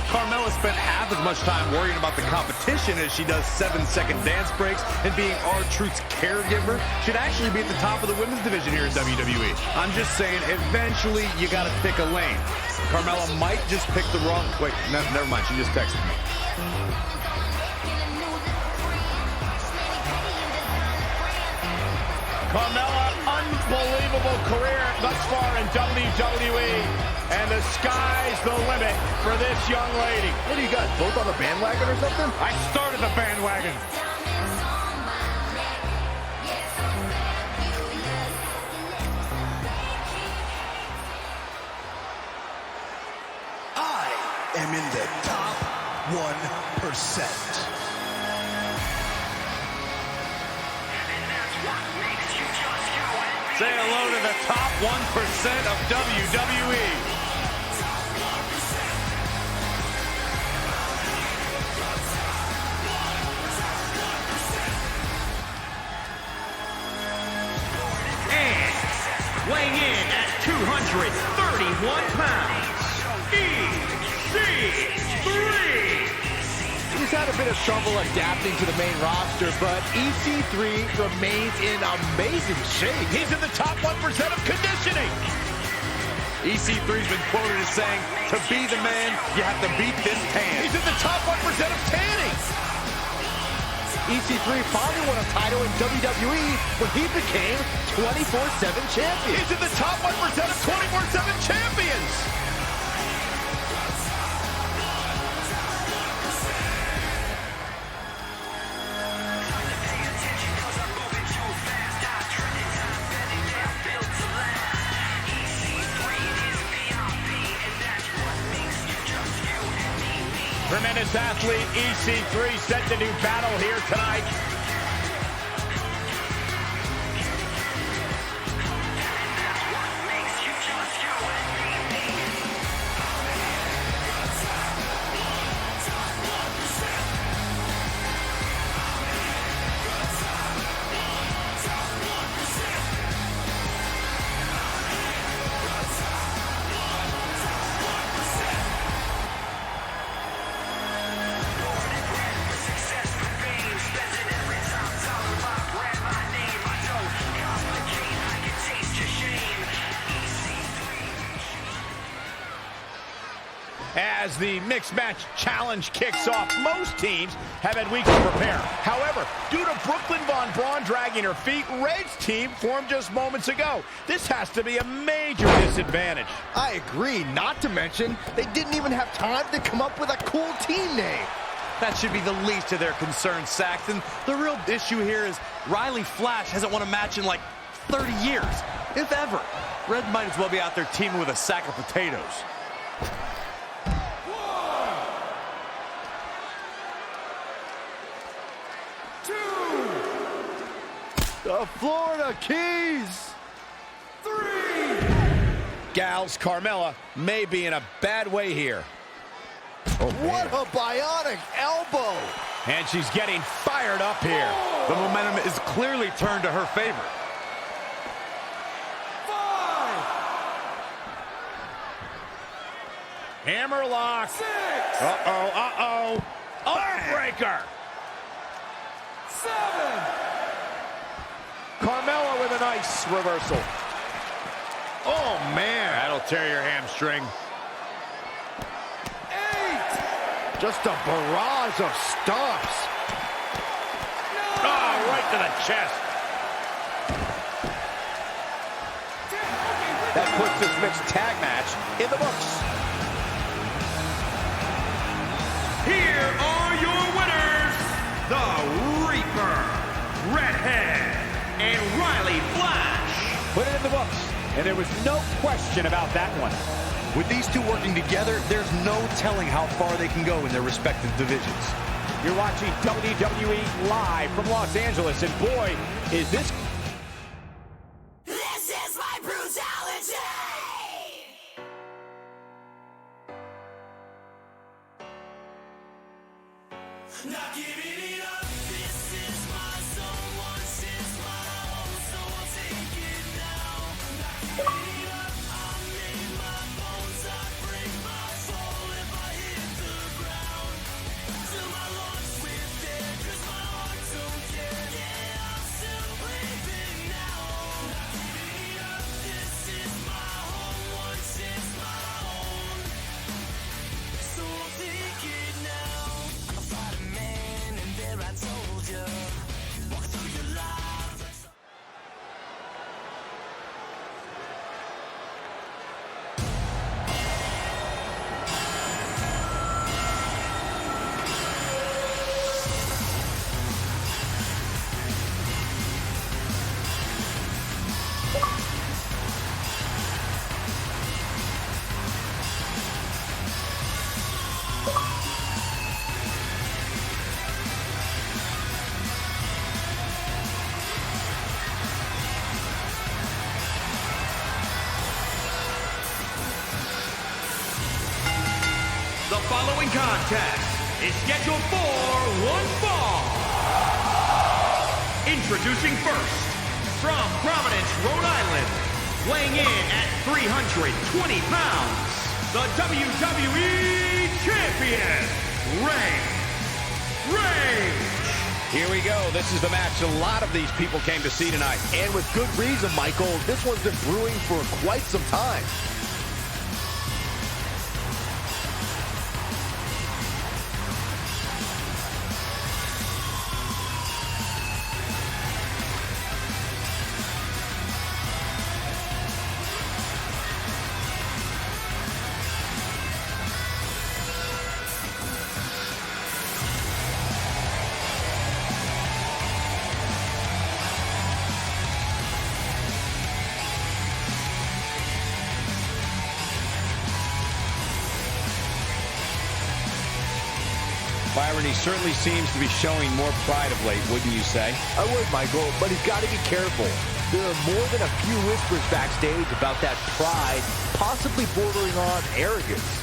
Carmella spent half as much time worrying about the competition as she does 7-second dance breaks and being R-Truth's caregiver. Should actually be at the top of the women's division here in WWE. I'm just saying, eventually you got to pick a lane. Carmella might just pick the wrong... Wait, never mind. She just texted me. Carmella, unbelievable career thus far in WWE. And the sky's the limit for this young lady. What do you got, both on the bandwagon or something? I started the bandwagon. I am in the top 1%. Say hello to the top 1% of WWE. Weighing in at 231 pounds, EC3. He's had a bit of trouble adapting to the main roster, but EC3 remains in amazing shape. He's in the top 1% of conditioning. EC3's been quoted as saying, to be the man, you have to beat this tan. He's in the top 1% of tanning. EC3 finally won a title in WWE when he became 24/7 champion. He's in the top 1% of 24/7 champions. Tremendous athlete EC3 set to do battle here tonight. As the mixed match challenge kicks off, most teams have had weeks to prepare. However, due to Brooklyn Von Braun dragging her feet, Red's team formed just moments ago. This has to be a major disadvantage. I agree, not to mention, they didn't even have time to come up with a cool team name. That should be the least of their concerns, Saxton. The real issue here is Riley Flash hasn't won a match in like 30 years, if ever. Red might as well be out there teaming with a sack of potatoes. The Florida Keys. 3. Gals, Carmella may be in a bad way here. Oh, what a bionic elbow. And she's getting fired up here. The momentum is clearly turned to her favor. 5. Hammerlock. 6. Uh-oh. Heartbreaker. 7. Carmella with a nice reversal. Oh, man. That'll tear your hamstring. 8. Just a barrage of stomps. 9. Oh, right to the chest. That puts this mixed tag match in the books. Here are your winners, the Reaper, Redhead, and Riley Flash. Put it in the books, and there was no question about that one. With these two working together, there's no telling how far they can go in their respective divisions. You're watching WWE live from Los Angeles, and boy, is this... This is my brutality! Not giving it up, this is my zone, once is my home, so I'll take it now. Not giving it up, I'm in my bones, I break my fall if I hit the ground. Till my lungs with air, 'cause my heart don't care. Yeah, I'm still breathing now. Not giving it up, this is my home, once is my own, so I'll take it now. I'm a fighting man, and there I told you. Walk through your life. The following contest is scheduled for one fall. Introducing first, from Providence, Rhode Island, weighing in at 320 pounds, the WWE Champion, Rage. Here we go. This is the match a lot of these people came to see tonight. And with good reason, Michael. This one's been brewing for quite some time. Byron, he certainly seems to be showing more pride of late, wouldn't you say? I would, Michael, but he's got to be careful. There are more than a few whispers backstage about that pride, possibly bordering on arrogance.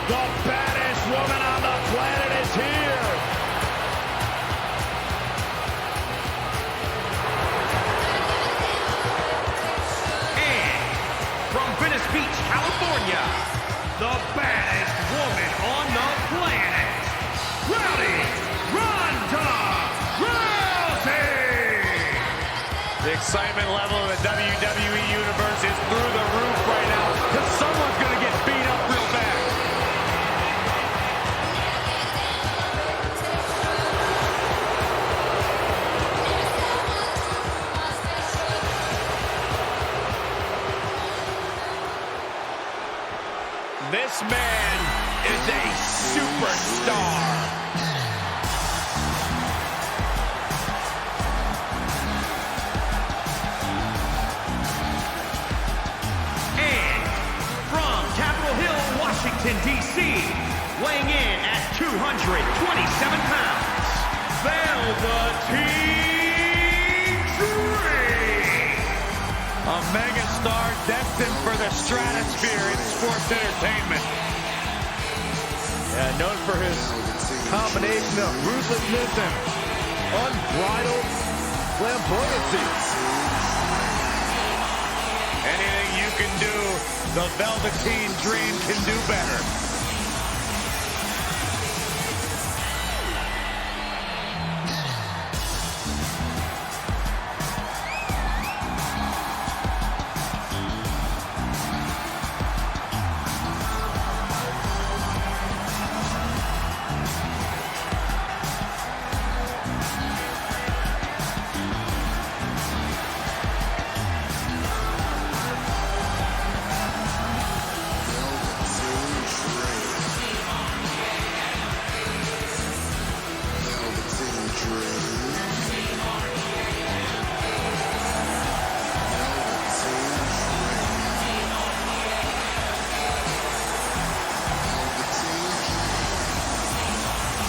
The baddest woman on the planet is here. And from Venice Beach, California, the baddest woman on the planet, Rowdy Ronda Rousey. The excitement level of the WWE Universe is through the roof right now, because someone's going to get beat up real bad. This man is a superstar. And from Capitol Hill, Washington, D.C., weighing in at 227 pounds, Velveteen Dream. A megastar destined for the stratosphere in sports entertainment. Yeah, known for his combination of ruthlessness and unbridled flamboyancy. Anything you can do, the Velveteen Dream can do better.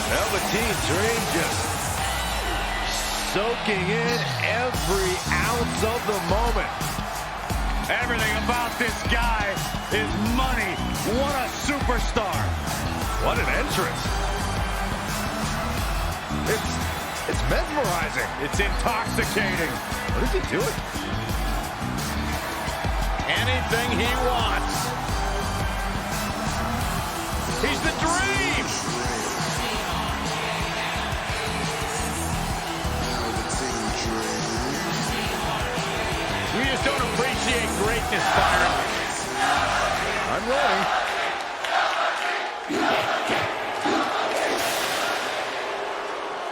Velveteen Dream just soaking in every ounce of the moment. Everything about this guy is money. What a superstar. What an entrance. It's mesmerizing. It's intoxicating. What is he doing? Anything he wants. He's the Dream. We just don't appreciate greatness, Byron. I'm ready.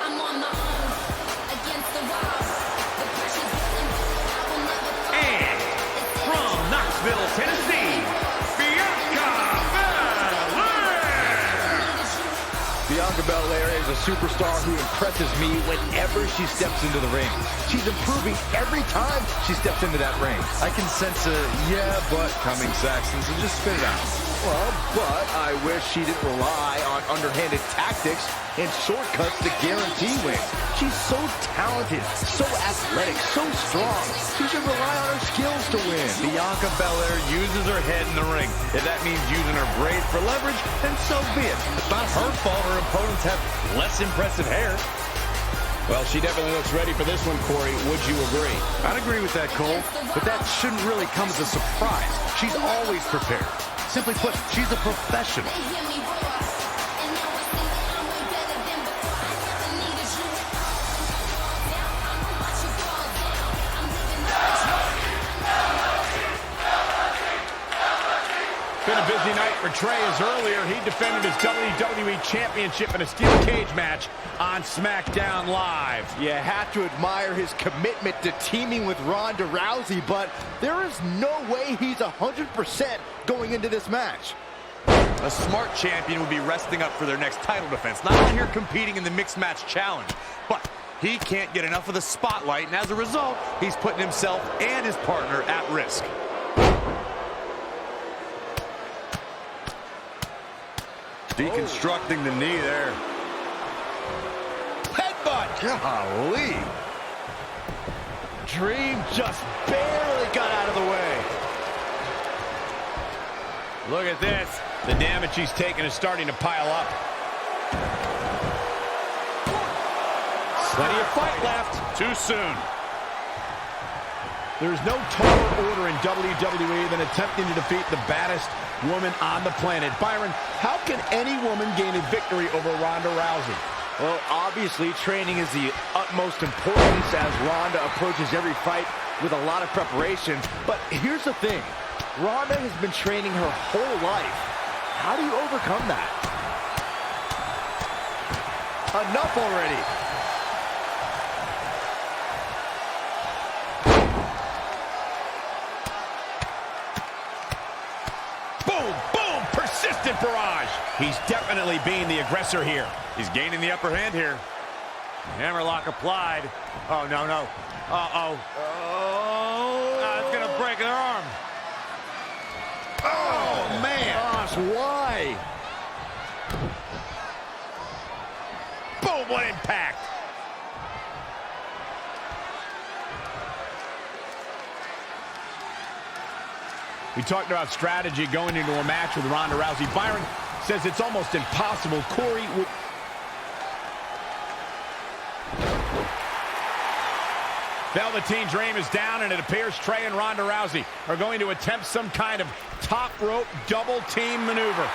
I'm on my own against the wall. The pressure's building, I will never fall. And from Knoxville, Tennessee, Bianca Belair. Bianca Belair is a superstar who impresses me whenever she steps into the ring. She's improving every time she steps into that ring. I can sense a yeah, but coming, Saxton, so just spit it out. Well, but I wish she didn't rely on underhanded tactics and shortcuts to guarantee wins. She's so talented, so athletic, so strong. She should rely on her skills to win. Bianca Belair uses her head in the ring. If that means using her braids for leverage, then so be it. It's not her fault her opponents have less impressive hair. Well, she definitely looks ready for this one, Corey. Would you agree? I'd agree with that, Cole, but that shouldn't really come as a surprise. She's always prepared. Simply put, she's a professional. Been a busy night for Trey, as earlier he defended his WWE Championship in a steel cage match on SmackDown Live. You have to admire his commitment to teaming with Ronda Rousey, but there is no way he's 100% going into this match. A smart champion would be resting up for their next title defense, not out here competing in the mixed match challenge. But he can't get enough of the spotlight, and as a result, he's putting himself and his partner at risk. Deconstructing the knee there. Headbutt! Golly. Dream just barely got out of the way. Look at this. The damage he's taken is starting to pile up. Plenty of fight left. Too soon. There's no taller order in WWE than attempting to defeat the baddest woman on the planet. Byron, how can any woman gain a victory over Ronda Rousey? Well, obviously, training is the utmost importance as Ronda approaches every fight with a lot of preparation. But here's the thing. Ronda has been training her whole life. How do you overcome that? Enough already. Boom, boom, persistent barrage. He's definitely being the aggressor here. He's gaining the upper hand here. Hammerlock applied. Oh, no, no. Uh-oh. Oh. It's going to break their arm. Oh, man. Gosh, why? Boom, what impact. We talked about strategy going into a match with Ronda Rousey. Byron says it's almost impossible. Corey would... Velveteen Dream is down, and it appears Trey and Ronda Rousey are going to attempt some kind of top rope double team maneuver.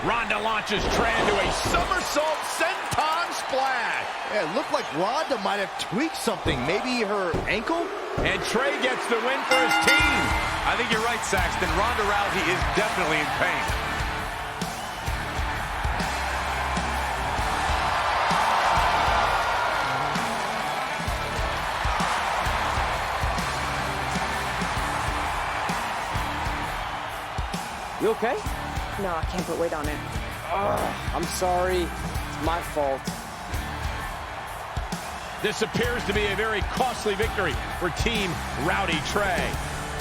Ronda launches Trey into a somersault senton splash. Yeah, it looked like Ronda might have tweaked something. Maybe her ankle? And Trey gets the win for his team. I think you're right, Saxton. Ronda Rousey is definitely in pain. You okay? No, I can't put weight on it. I'm sorry. It's my fault. This appears to be a very costly victory for Team Rowdy Trey.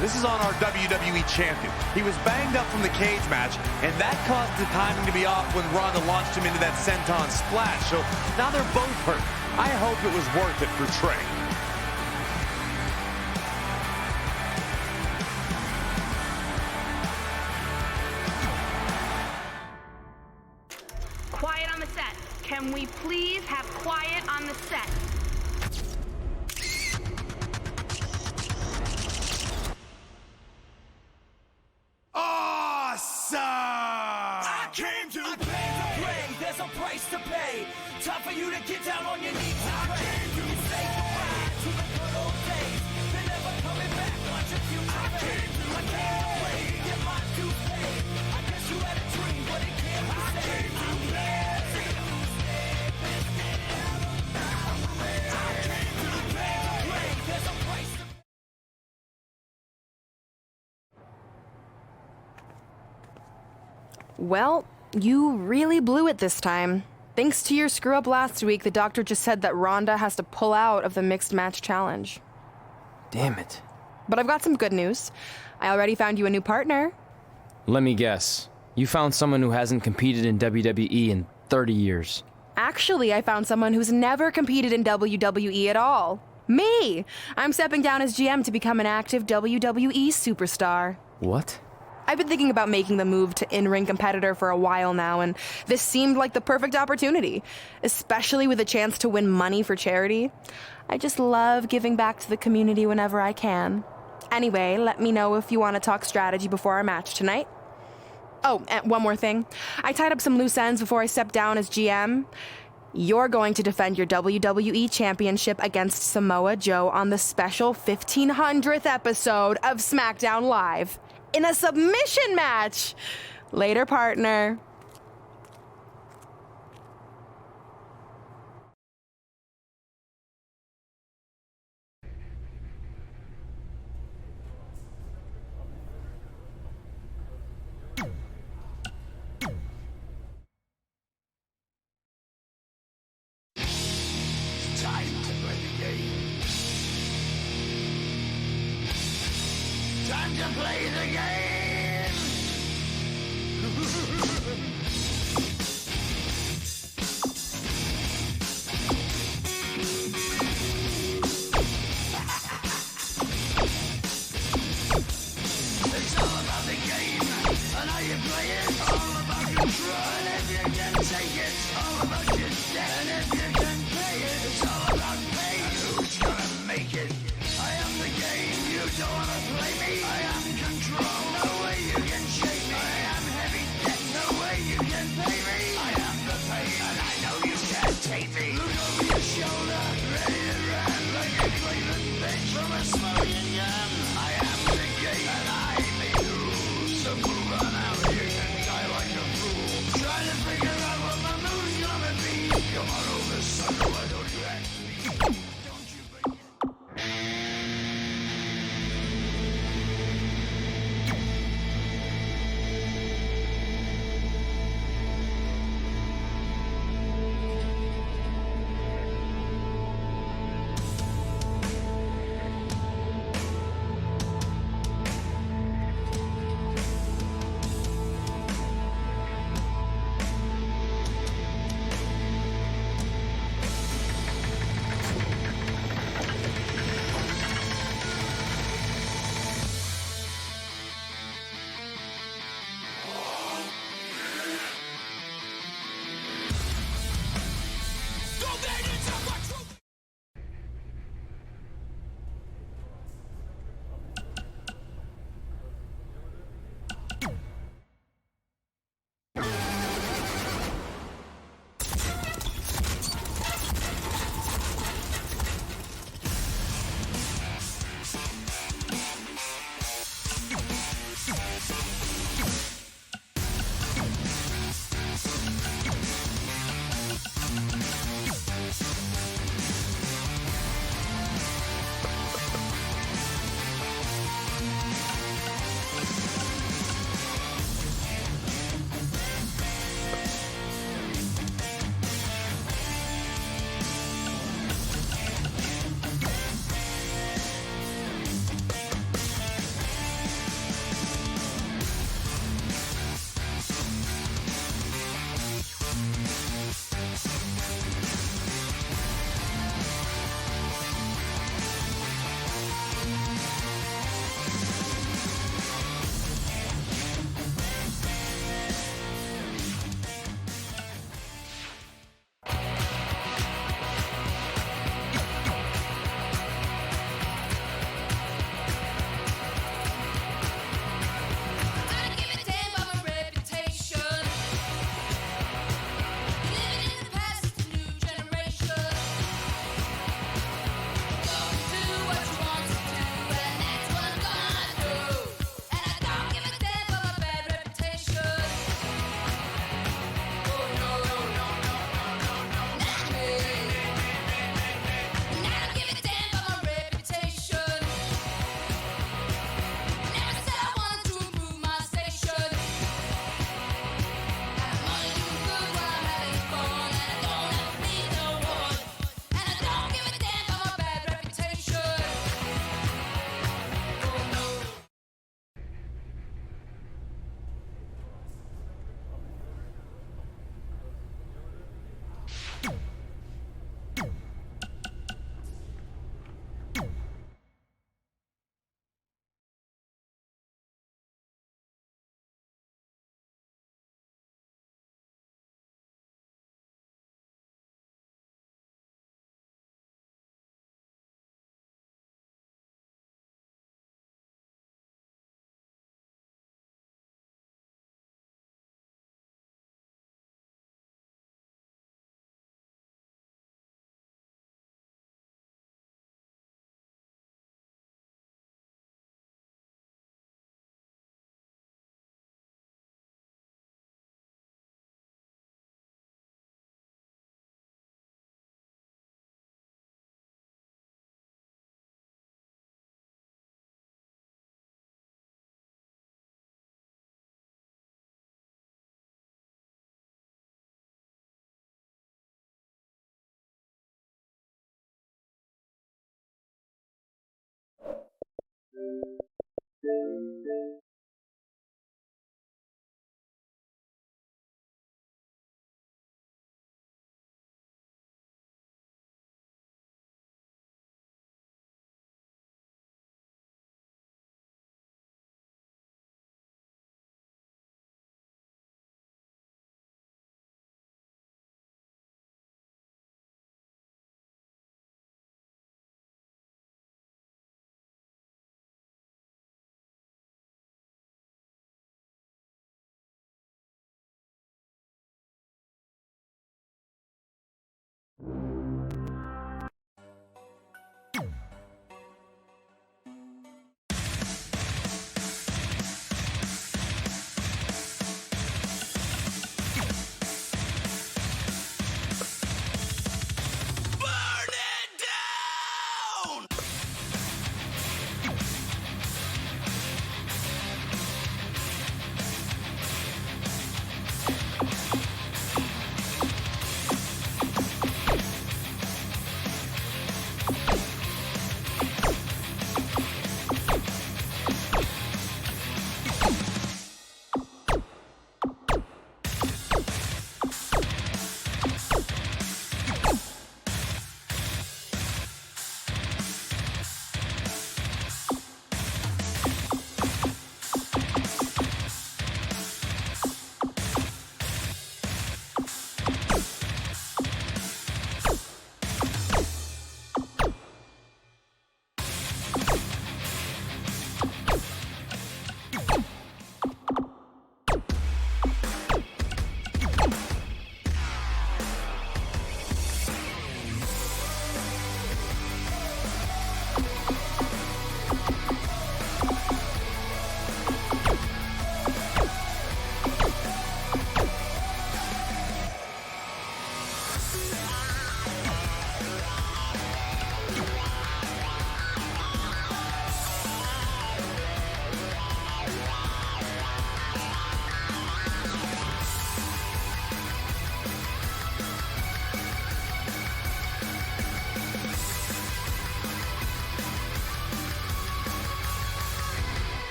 This is on our WWE champion. He was banged up from the cage match, and that caused the timing to be off when Ronda launched him into that senton splash. So now they're both hurt. I hope it was worth it for Trey. Quiet on the set. Can we please have quiet on the set? Awesome! I came to play. There's a price to pay. Time for you to get down on your knees and pray. You say goodbye to the good old days. They're never coming back. Watch your future fade. I came to play. Get my dues paid. I guess you had a dream, but it can't be saved. Well, you really blew it this time. Thanks to your screw-up last week, the doctor just said that Ronda has to pull out of the mixed match challenge. Damn it. But I've got some good news. I already found you a new partner. Let me guess. You found someone who hasn't competed in WWE in 30 years. Actually, I found someone who's never competed in WWE at all. Me! I'm stepping down as GM to become an active WWE superstar. What? I've been thinking about making the move to in-ring competitor for a while now, and this seemed like the perfect opportunity, especially with a chance to win money for charity. I just love giving back to the community whenever I can. Anyway, let me know if you want to talk strategy before our match tonight. Oh, and one more thing. I tied up some loose ends before I stepped down as GM. You're going to defend your WWE Championship against Samoa Joe on the special 1500th episode of SmackDown Live. In a submission match. Later, partner. Time to play the game. Time to play the game.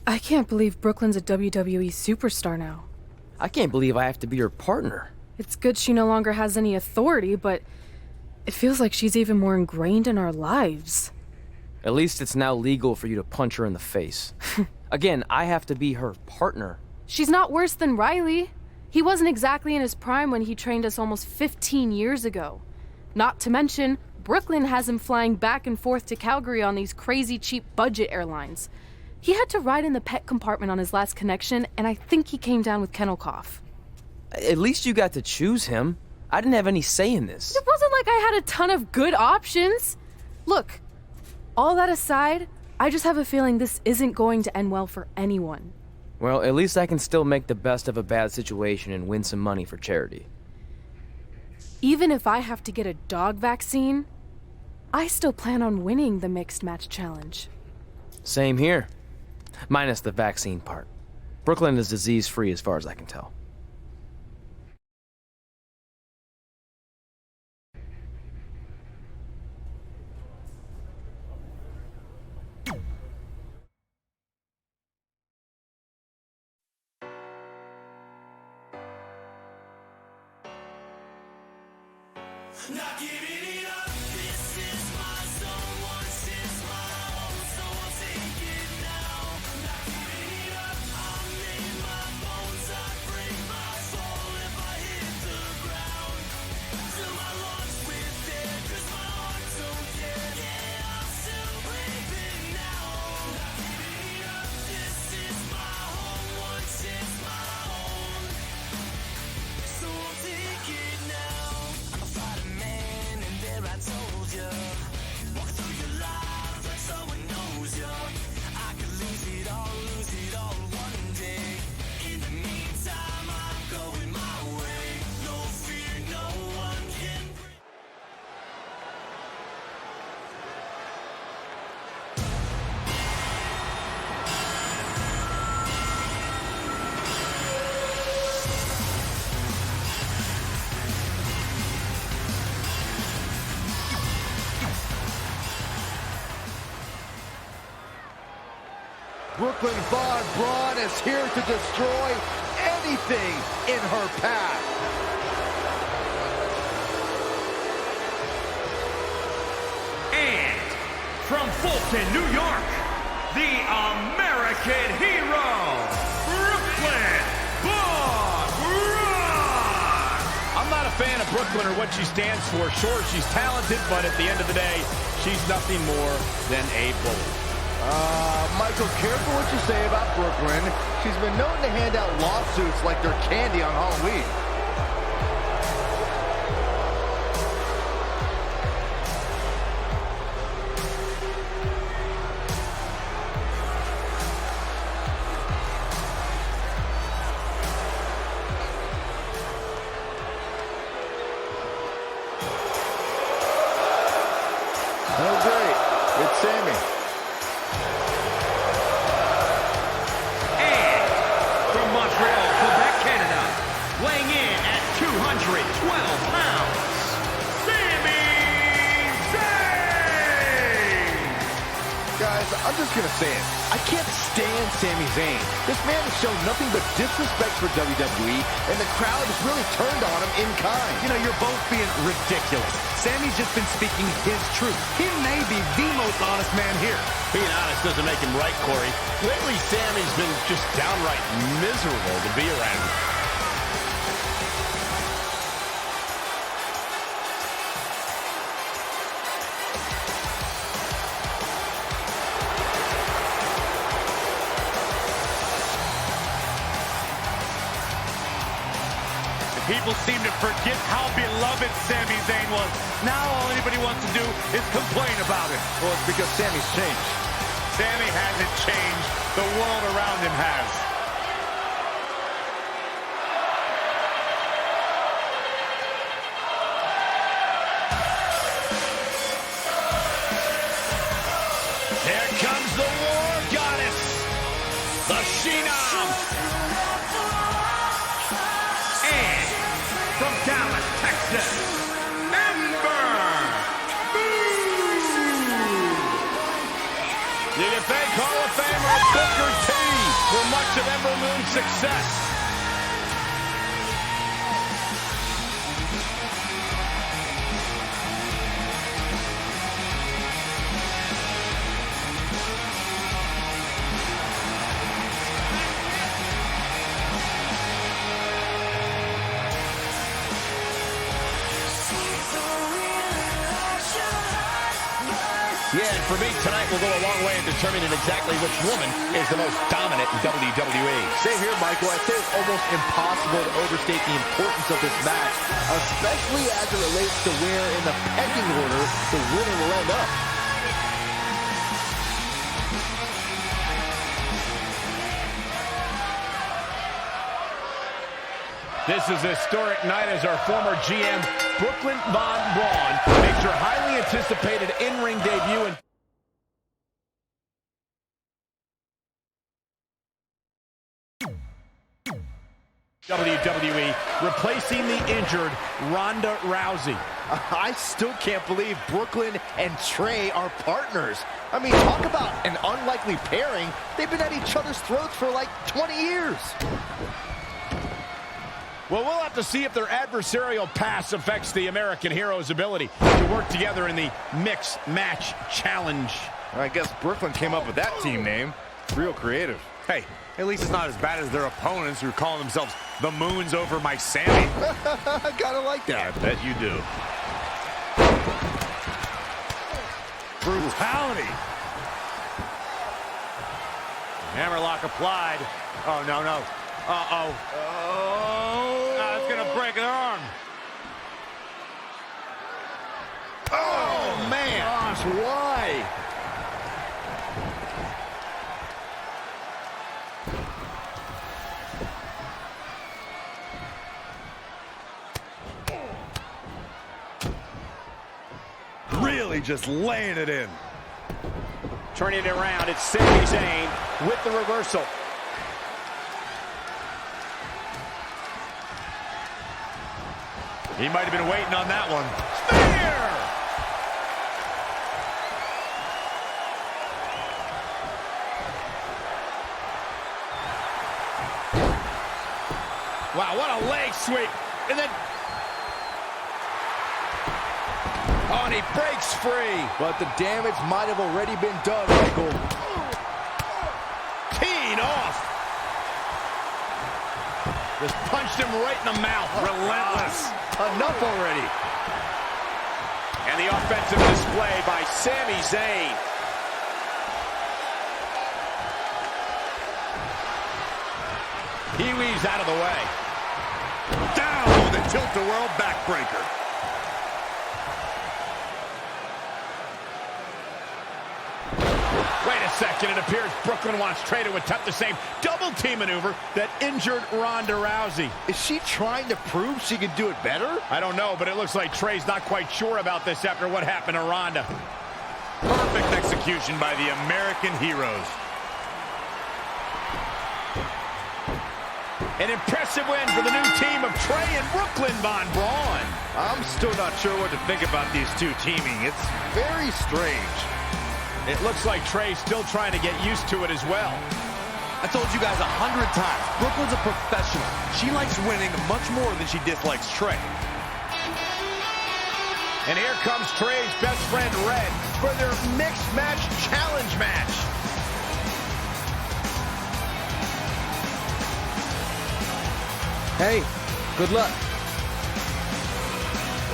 I can't believe Brooklyn's a WWE superstar now. I can't believe I have to be her partner. It's good she no longer has any authority, but it feels like she's even more ingrained in our lives. At least it's now legal for you to punch her in the face. Again, I have to be her partner. She's not worse than Riley. He wasn't exactly in his prime when he trained us almost 15 years ago. Not to mention, Brooklyn has him flying back and forth to Calgary on these crazy cheap budget airlines. He had to ride in the pet compartment on his last connection, and I think he came down with kennel cough. At least you got to choose him. I didn't have any say in this. It wasn't like I had a ton of good options. Look, all that aside, I just have a feeling this isn't going to end well for anyone. Well, at least I can still make the best of a bad situation and win some money for charity. Even if I have to get a dog vaccine, I still plan on winning the mixed match challenge. Same here. Minus the vaccine part. Brooklyn is disease-free as far as I can tell. Not giving it up, this is my zone. Once it's my home, so I'll take it now. Not giving it up, I'm in my bones. I break my soul if I hit the ground. Till my lungs with air, 'cause my heart don't care. Yeah, I'm still breathing now. Not giving it up, this is my home. Once it's my home, so I'll take it now. I'm a fighter man, and there Brooklyn Von Braun is here to destroy anything in her path. And from Fulton, New York, the American hero, Brooklyn Von Braun. I'm not a fan of Brooklyn or what she stands for. Sure, she's talented, but at the end of the day, she's nothing more than a bully. Michael, careful what you say about Brooklyn. She's been known to hand out lawsuits like they're candy on Halloween. Oh, great. It's Sammy. From Montreal, Quebec, Canada, weighing in at 212 pounds, Sami Zayn! Guys, I'm just gonna say it. I can't stand Sami Zayn. This man has shown nothing but disrespect for WWE, and the crowd has really turned on him in kind. You know, you're both being ridiculous. Sammy's just been speaking his truth. He may be the most honest man here. Being honest doesn't make him right, Corey. Lately, Sammy's been just downright miserable to be around. People seem to forget how beloved Sami Zayn was. Now all anybody wants to do is complain about it. Well, it's because Sammy's changed. Sami hasn't changed. The world around him has. Here comes the war goddess, the Phenom. And from Dallas, Texas, Ember Moon! The defense Hall of Famer Booker T for much of Ember Moon's success. Yeah, and for me, tonight will go a long way in determining exactly which woman is the most dominant in WWE. Same here, Michael. I'd say it's almost impossible to overstate the importance of this match, especially as it relates to where in the pecking order the winner will end up. This is a historic night as our former GM, Brooklyn Von Braun, makes her highly anticipated in-ring debut. And WWE, replacing the injured Ronda Rousey. I still can't believe Brooklyn and Trey are partners. I mean, talk about an unlikely pairing. They've been at each other's throats for like 20 years. Well, we'll have to see if their adversarial past affects the American Hero's ability to work together in the Mixed Match Challenge. I guess Brooklyn came up with that team name. Real creative. Hey, at least it's not as bad as their opponents who are calling themselves the Moons over my Sammy. I gotta like that. I bet you do. Brutality. Hammerlock applied. Oh, no, no. Uh-oh. Oh. That's going to break their arm. Oh, man. Gosh, why? Really just laying it in. Turning it around, it's Sami Zayn with the reversal. He might have been waiting on that one. Spear! Wow, what a leg sweep. And then... oh, and he breaks free. But the damage might have already been done, Michael. Teeing off. Just punched him right in the mouth. Relentless. Enough already. And the offensive display by Sami Zayn. He weaves out of the way. Down with a tilt-a-whirl backbreaker. Wait a second, it appears Brooklyn wants Trey to attempt the same double-team maneuver that injured Ronda Rousey. Is she trying to prove she can do it better? I don't know, but it looks like Trey's not quite sure about this after what happened to Ronda. Perfect execution by the American heroes. An impressive win for the new team of Trey and Brooklyn Von Braun. I'm still not sure what to think about these two teaming. It's very strange. It looks like Trey's still trying to get used to it as well. I told you guys 100 times, Brooklyn's a professional. She likes winning much more than she dislikes Trey. And here comes Trey's best friend, Red, for their mixed match challenge match. Hey, good luck.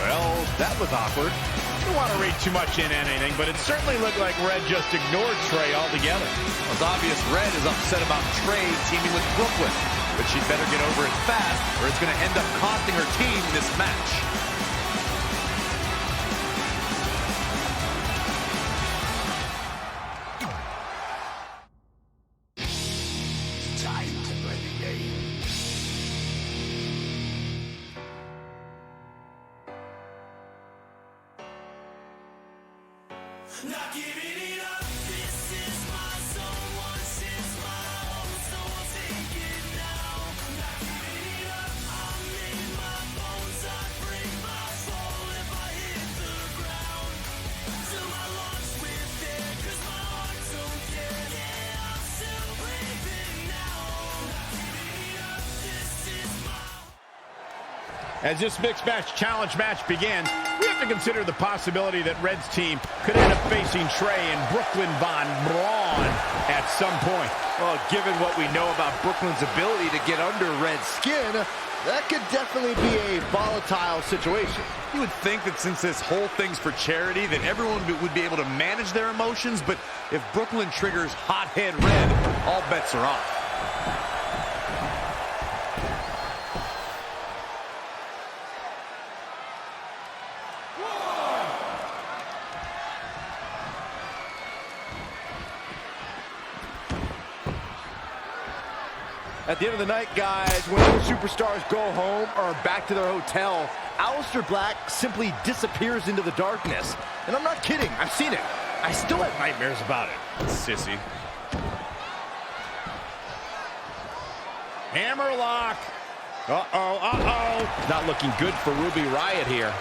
Well, that was awkward. I don't want to read too much into anything, but it certainly looked like Red just ignored Trey altogether. Well, it's obvious Red is upset about Trey teaming with Brooklyn, but she'd better get over it fast or it's going to end up costing her team this match. Time to play the game. Not giving it up, this is my zone. Once it's my own, so I'll take it now. Not giving it up, I'm in my bones. I break my fall if I hit the ground. Till my lungs with air, 'cause my heart don't care. Yeah, I'm still breathing now. Not giving it up, this is my... As this mixed match challenge match begins, we have to consider the possibility that Red's team could end up facing Trey and Brooklyn Von Braun at some point. Well, given what we know about Brooklyn's ability to get under Red's skin, that could definitely be a volatile situation. You would think that since this whole thing's for charity, that everyone would be able to manage their emotions, but if Brooklyn triggers hothead Red, all bets are off. At the end of the night, guys, when those superstars go home or are back to their hotel, Aleister Black simply disappears into the darkness. And I'm not kidding. I've seen it. I still have nightmares about it. Sissy. Hammerlock. Uh-oh, uh-oh. Not looking good for Ruby Riott here.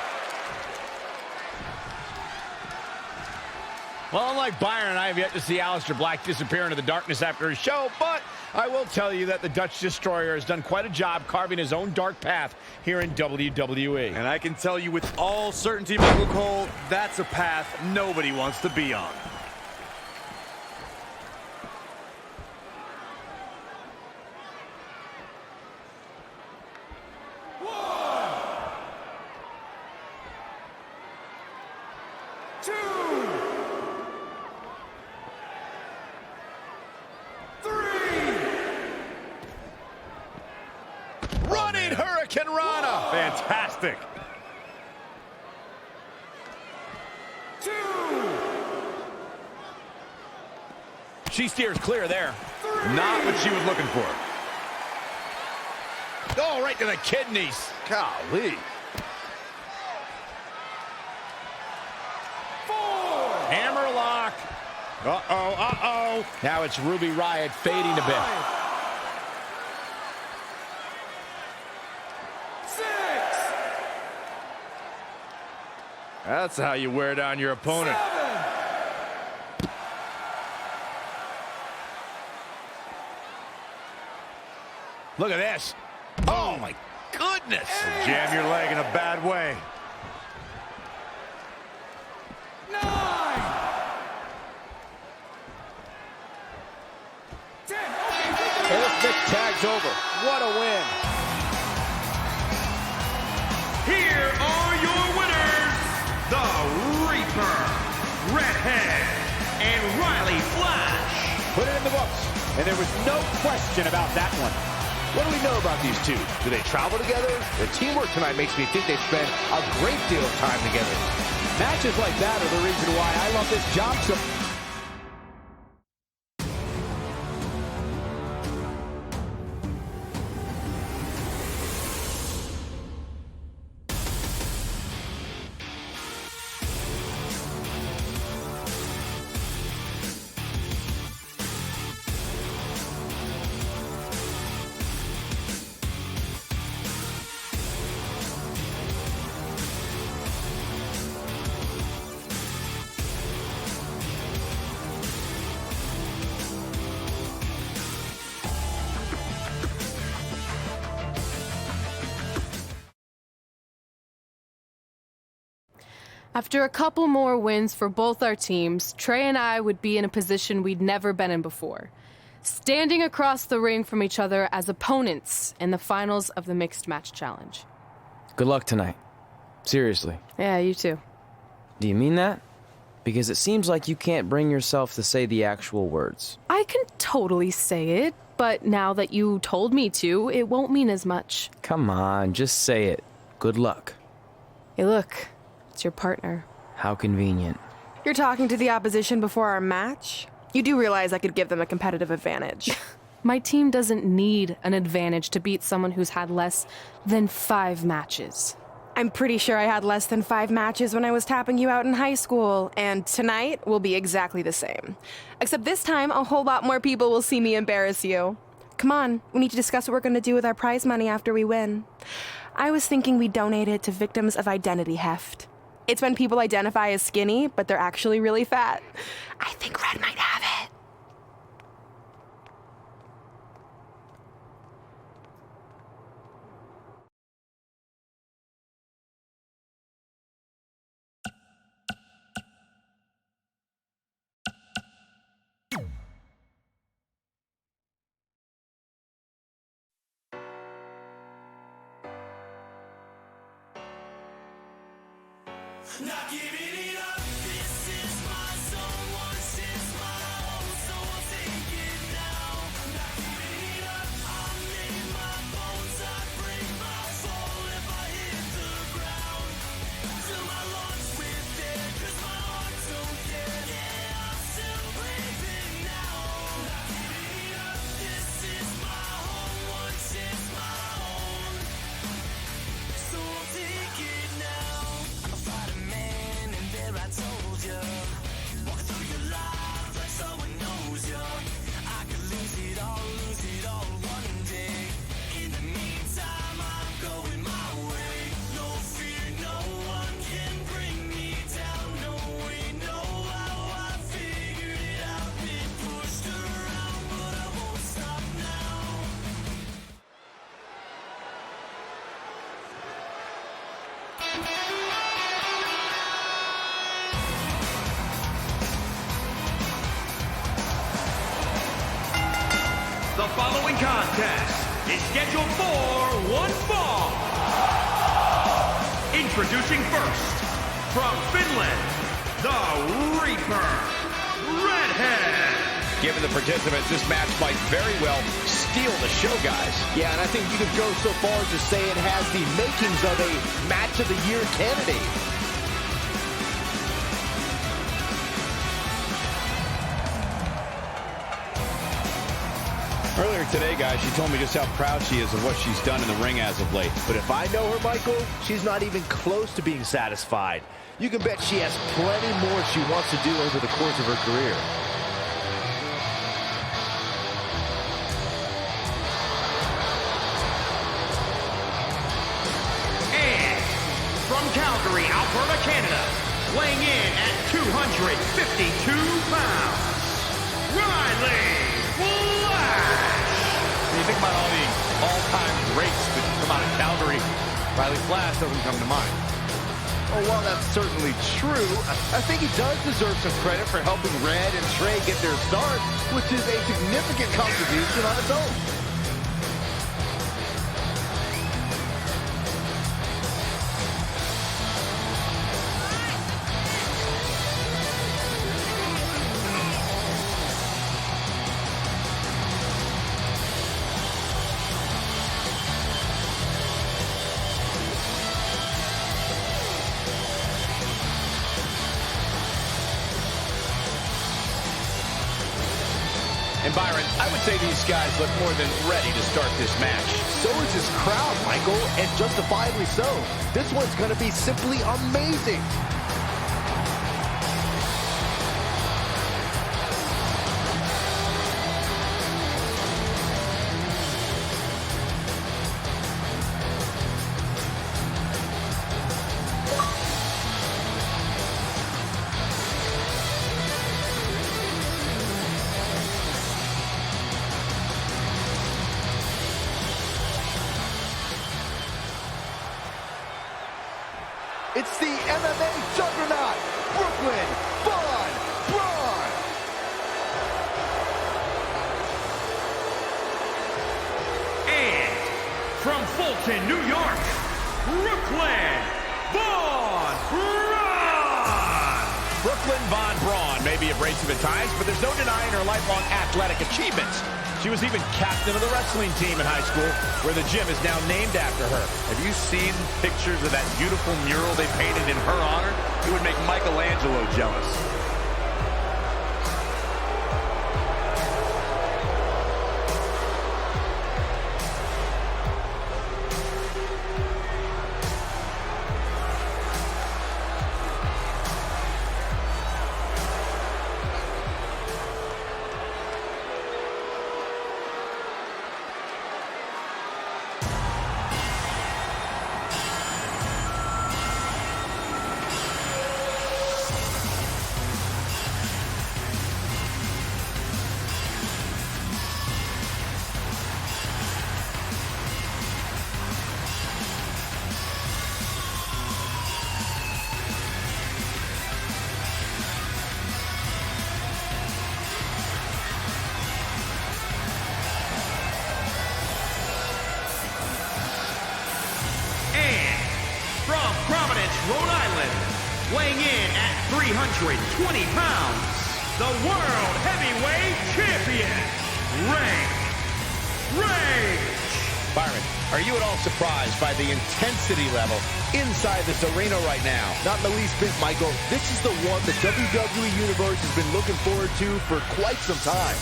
Well, unlike Byron, I have yet to see Aleister Black disappear into the darkness after his show, but I will tell you that the Dutch Destroyer has done quite a job carving his own dark path here in WWE. And I can tell you with all certainty, Michael Cole, that's a path nobody wants to be on. Hurricane Rana. Fantastic. 2. She steers clear there. 3. Not what she was looking for. Oh, right to the kidneys. Golly. 4. Hammerlock. Uh-oh, uh-oh. Now it's Ruby Riott fading a bit. 6. That's how you wear down your opponent. 7. Look at this. Oh, my goodness. Jam your leg in a bad way. 9, 10. And this Mick tags over. What a win. Here are your winners, the Reaper, Redhead, and Riley Flash. Put it in the books. And there was no question about that one. What do we know about these two? Do they travel together? Their teamwork tonight makes me think they spend a great deal of time together. Matches like that are the reason why I love this job so After a couple more wins for both our teams, Trey and I would be in a position we'd never been in before, standing across the ring from each other as opponents in the finals of the Mixed Match Challenge. Good luck tonight. Seriously. Yeah, you too. Do you mean that? Because it seems like you can't bring yourself to say the actual words. I can totally say it, but now that you told me to, it won't mean as much. Come on, just say it. Good luck. Hey, look. It's your partner. How convenient. You're talking to the opposition before our match? You do realize I could give them a competitive advantage. My team doesn't need an advantage to beat someone who's had less than 5 matches. I'm pretty sure I had less than 5 matches when I was tapping you out in high school, and tonight will be exactly the same. Except this time, a whole lot more people will see me embarrass you. Come on, we need to discuss what we're going to do with our prize money after we win. I was thinking we'd donate it to victims of identity heft. It's when people identify as skinny, but they're actually really fat. I think Red might have it. Not giving it up, this is my zone. Once it's my home, so I'll take it now. Not giving it up, I'm in my bones. I break my fall if I hit the ground. Fill my lungs with air, 'cause my heart don't care. Yeah, I'm still breathing now. Not giving it up, this is my home. Once it's my own, so I'll take it now. I told you, walk through your life like someone knows you. I could lose it all one day. In the meantime, I'm going my way. No fear, no one can bring me down. No way, no how I figured it out. Been pushed around, but I won't stop now. The following contest is scheduled for one fall. Introducing first, from Finland, the Reaper, Redhead. Given the participants, this match might very well steal the show, guys. Yeah, and I think you could go so far as to say it has the makings of a Match of the Year candidate. Earlier today, guys, she told me just how proud she is of what she's done in the ring as of late. But if I know her, Michael, she's not even close to being satisfied. You can bet she has plenty more she wants to do over the course of her career. And from Calgary, Alberta, Canada, weighing in at 252 pounds, Riley Flash. When you think about all the all-time greats that Riley Flash doesn't come to mind. Oh, while that's certainly true, I think he does deserve some credit for helping Red and Trey get their start, which is a significant contribution on its own. And Byron, I would say these guys look more than ready to start this match. So is this crowd, Michael, and justifiably so. This one's going to be simply amazing. It's the MMA juggernaut, Brooklyn Von Braun. And from Fulton, New York, Brooklyn Von Braun. Brooklyn Von Braun may be abrasive at times, but there's no denying her lifelong athletic achievements. She was even captain of the wrestling team in high school, where the gym is now named after her. Have you seen pictures of that beautiful mural they painted in her honor? It would make Michelangelo jealous. Rhode Island, weighing in at 320 pounds, the World Heavyweight Champion, Rage. Byron, are you at all surprised by the intensity level inside this arena right now? Not in the least bit, Michael. This is the one the WWE Universe has been looking forward to for quite some time.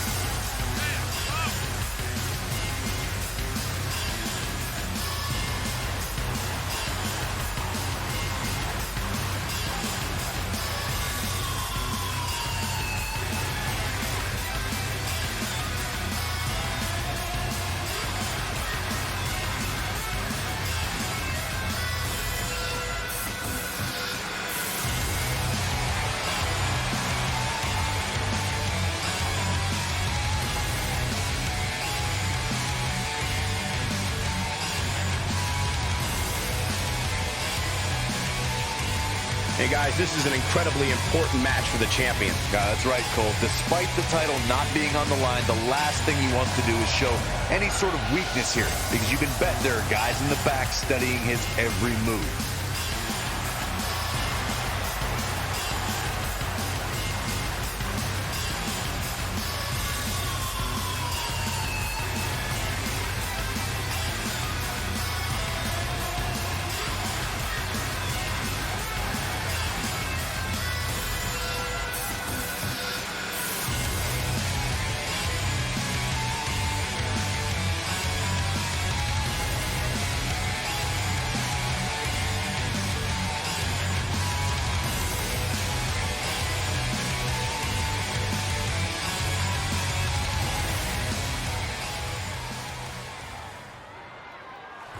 Hey guys, this is an incredibly important match for the champion. Yeah, that's right, Cole. Despite the title not being on the line, the last thing he wants to do is show any sort of weakness here, because you can bet there are guys in the back studying his every move.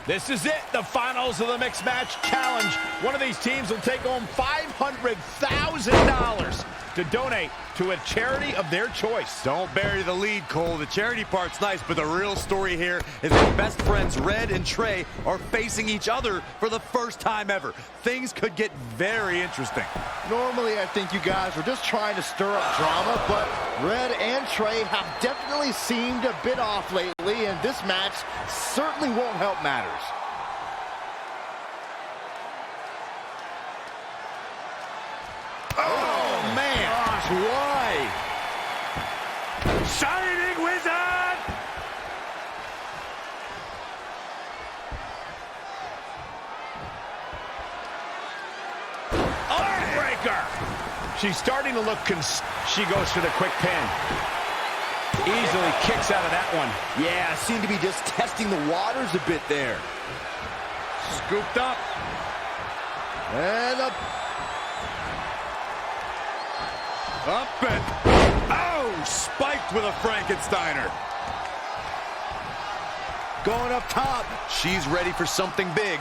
This is it, the finals of the Mixed Match Challenge. One of these teams will take home $500,000. to donate to a charity of their choice. Don't bury the lead, Cole. The charity part's nice, but the real story here is that best friends Red and Trey are facing each other for the first time ever. Things could get very interesting. Normally, I think you guys were just trying to stir up drama, but Red and Trey have definitely seemed a bit off lately, and this match certainly won't help matters. Oh, man. Gosh, why? Shining Wizard! Armbreaker! She's starting to look she goes for the quick pin. Easily kicks out of that one. Yeah, seemed to be just testing the waters a bit there. Scooped up. And up. Up and, oh, spiked with a Frankensteiner. Going up top. She's ready for something big.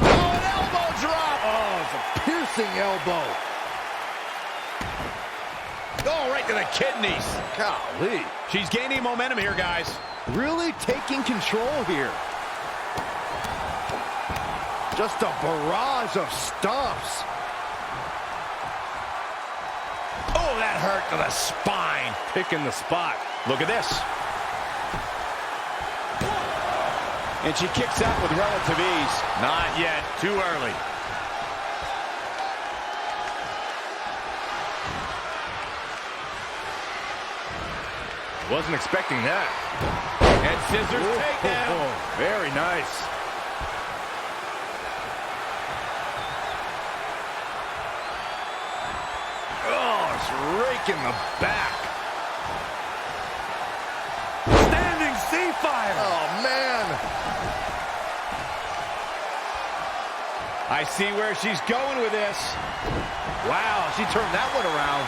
Oh, an elbow drop. Oh, it's a piercing elbow. Oh, right to the kidneys. Golly. She's gaining momentum here, guys. Really taking control here. Just a barrage of stomps. Oh, that hurt to the spine. Picking the spot. Look at this. And she kicks out with relative ease. Not yet. Too early. Wasn't expecting that. And scissors takedown. Very nice. Oh, it's raking the back. Standing sea fire. Oh, man. I see where she's going with this. Wow, she turned that one around.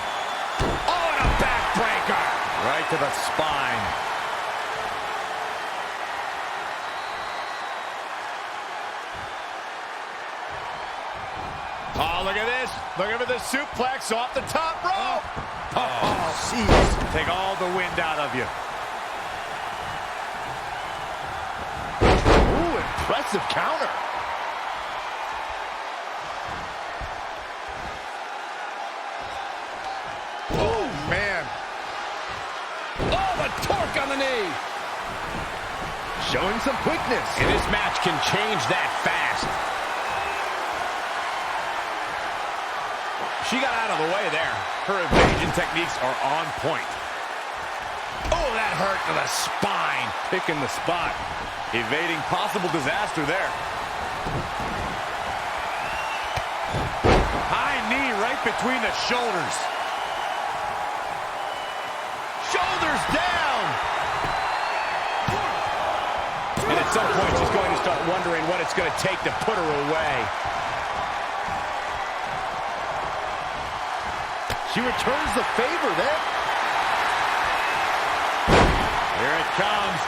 Oh, and a backbreaker. Right to the spine. Oh, look at this. Looking for the suplex off the top rope. Oh, jeez. Take all the wind out of you. Ooh, impressive counter. Oh, man. Oh, the torque on the knee. Showing some quickness. And this match can change that fast. She got out of the way there. Her evasion techniques are on point. Oh, that hurt to the spine. Picking the spot. Evading possible disaster there. High knee right between the shoulders. Shoulders down. And at some point, she's going to start wondering what it's going to take to put her away. She returns the favor there. Here it comes.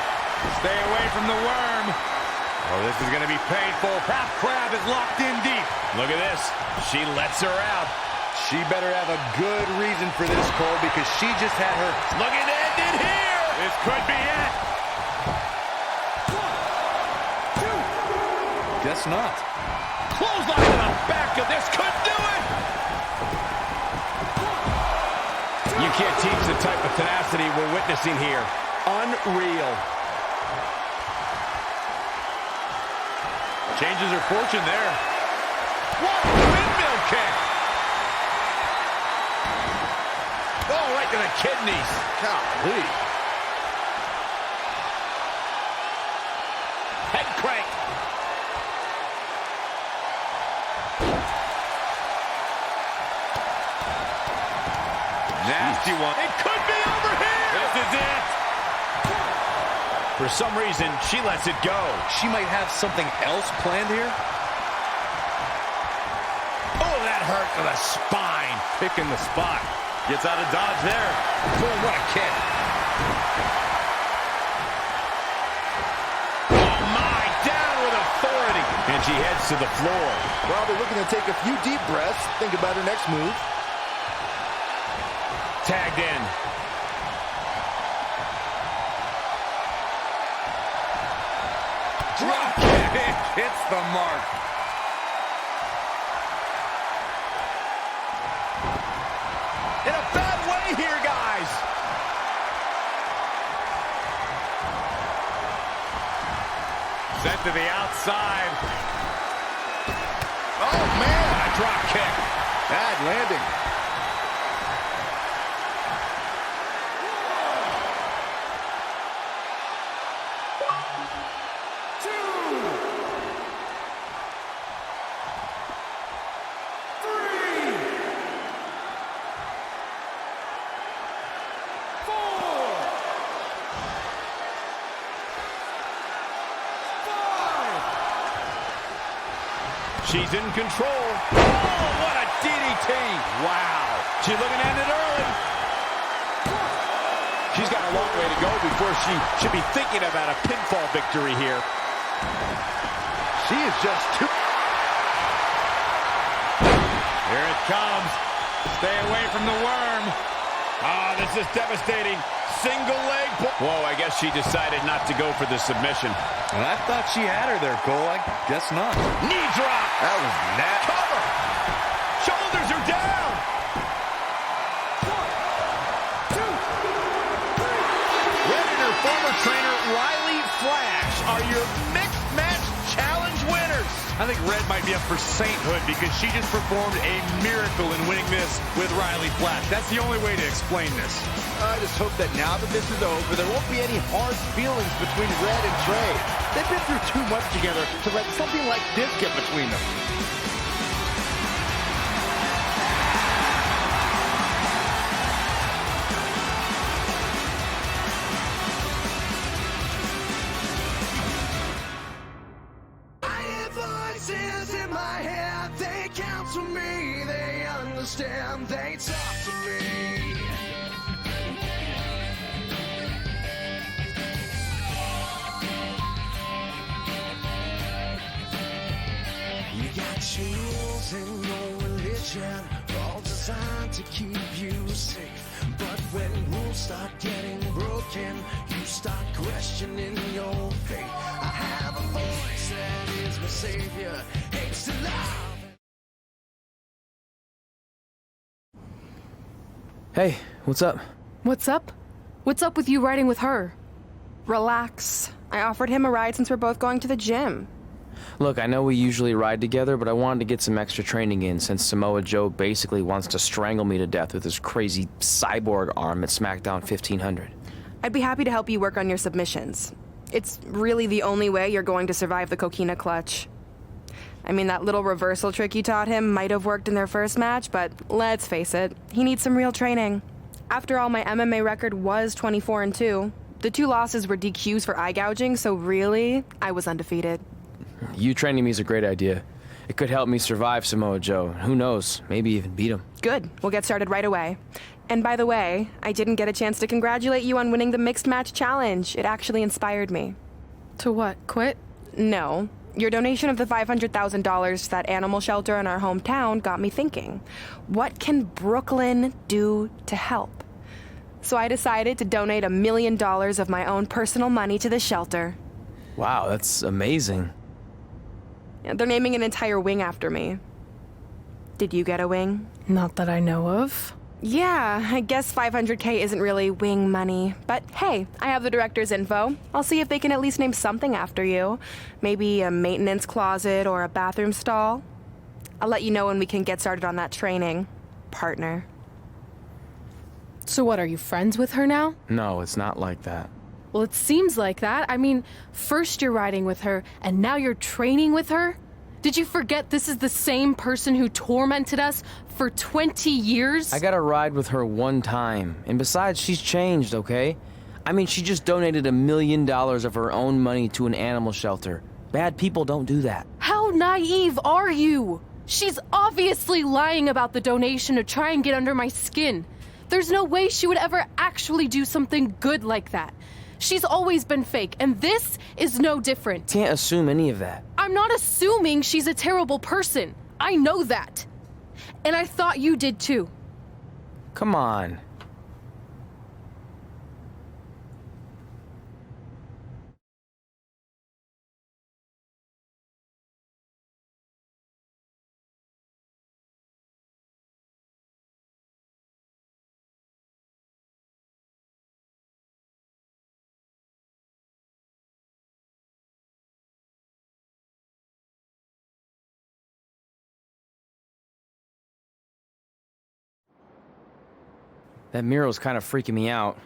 Stay away from the worm. Oh, this is going to be painful. Half crab is locked in deep. Look at this. She lets her out. She better have a good reason for this, Cole, because she just had her. Looking to end it here. This could be it. 1, 2. Guess not. Clothesline to the back of this could do it. You can't teach the type of tenacity we're witnessing here. Unreal. Changes her fortune there. What windmill kick. Oh, right to the kidneys. Golly. Head crank. Nasty one. It could be over here. This is it. For some reason, she lets it go. She might have something else planned here. Oh, that hurt to the spine. Picking the spot. Gets out of dodge there. Boom, what a kick. Oh, my, down with authority. And she heads to the floor. Probably looking to take a few deep breaths. Think about her next move. tagged in. Drop kick hits the mark. In a bad way here, guys. Sent to the outside. Oh, man, a drop kick. Bad landing. She's in control. Oh, what a DDT. Wow. She's looking at it early. She's got a long way to go before she should be thinking about a pinfall victory here. She is just too... Here it comes. Stay away from the worm. Ah, this is devastating. Single leg. Whoa, I guess she decided not to go for the submission. And I thought she had her there, Cole. I guess not. Knee drop. That was nasty. Cover. Shoulders are down. 1, 2, 3. Red and her former trainer, Riley Flash, are your mixed match challenge winners. I think Red might be up for sainthood because she just performed a miracle in winning this with Riley Flash. That's the only way to explain this. I just hope that now that this is over, there won't be any hard feelings between Red and Trey. They've been through too much together to let something like this get between them. I hear voices in my head, they counsel me, they understand, they talk to me. You got tools and no religion, all designed to keep you safe. But when rules start getting broken, you start questioning your faith. I have a voice that is my savior, hates to love. Hey, what's up? What's up? What's up with you riding with her? Relax. I offered him a ride since we're both going to the gym. Look, I know we usually ride together, but I wanted to get some extra training in since Samoa Joe basically wants to strangle me to death with his crazy cyborg arm at SmackDown 1500. I'd be happy to help you work on your submissions. It's really the only way you're going to survive the coquina clutch. I mean, that little reversal trick you taught him might have worked in their first match, but let's face it, he needs some real training. After all, my MMA record was 24-2. The 2 losses were DQs for eye gouging, so really, I was undefeated. You training me is a great idea. It could help me survive Samoa Joe. Who knows, maybe even beat him. Good. We'll get started right away. And by the way, I didn't get a chance to congratulate you on winning the Mixed Match Challenge. It actually inspired me. To what, quit? No. Your donation of the $500,000 to that animal shelter in our hometown got me thinking. What can Brooklyn do to help? So I decided to donate $1 million of my own personal money to the shelter. Wow, that's amazing. They're naming an entire wing after me. Did you get a wing? Not that I know of. Yeah, I guess $500K isn't really wing money. But hey, I have the director's info. I'll see if they can at least name something after you. Maybe a maintenance closet or a bathroom stall. I'll let you know when we can get started on that training, partner. So what, are you friends with her now? No, it's not like that. Well, it seems like that. I mean, first you're riding with her, and now you're training with her? Did you forget this is the same person who tormented us for 20 years? I got to ride with her one time. And besides, she's changed, okay? I mean, she just donated $1 million of her own money to an animal shelter. Bad people don't do that. How naive are you? She's obviously lying about the donation to try and get under my skin. There's no way she would ever actually do something good like that. She's always been fake, and this is no different. Can't assume any of that. I'm not assuming she's a terrible person. I know that. And I thought you did too. Come on. That mural's kind of freaking me out.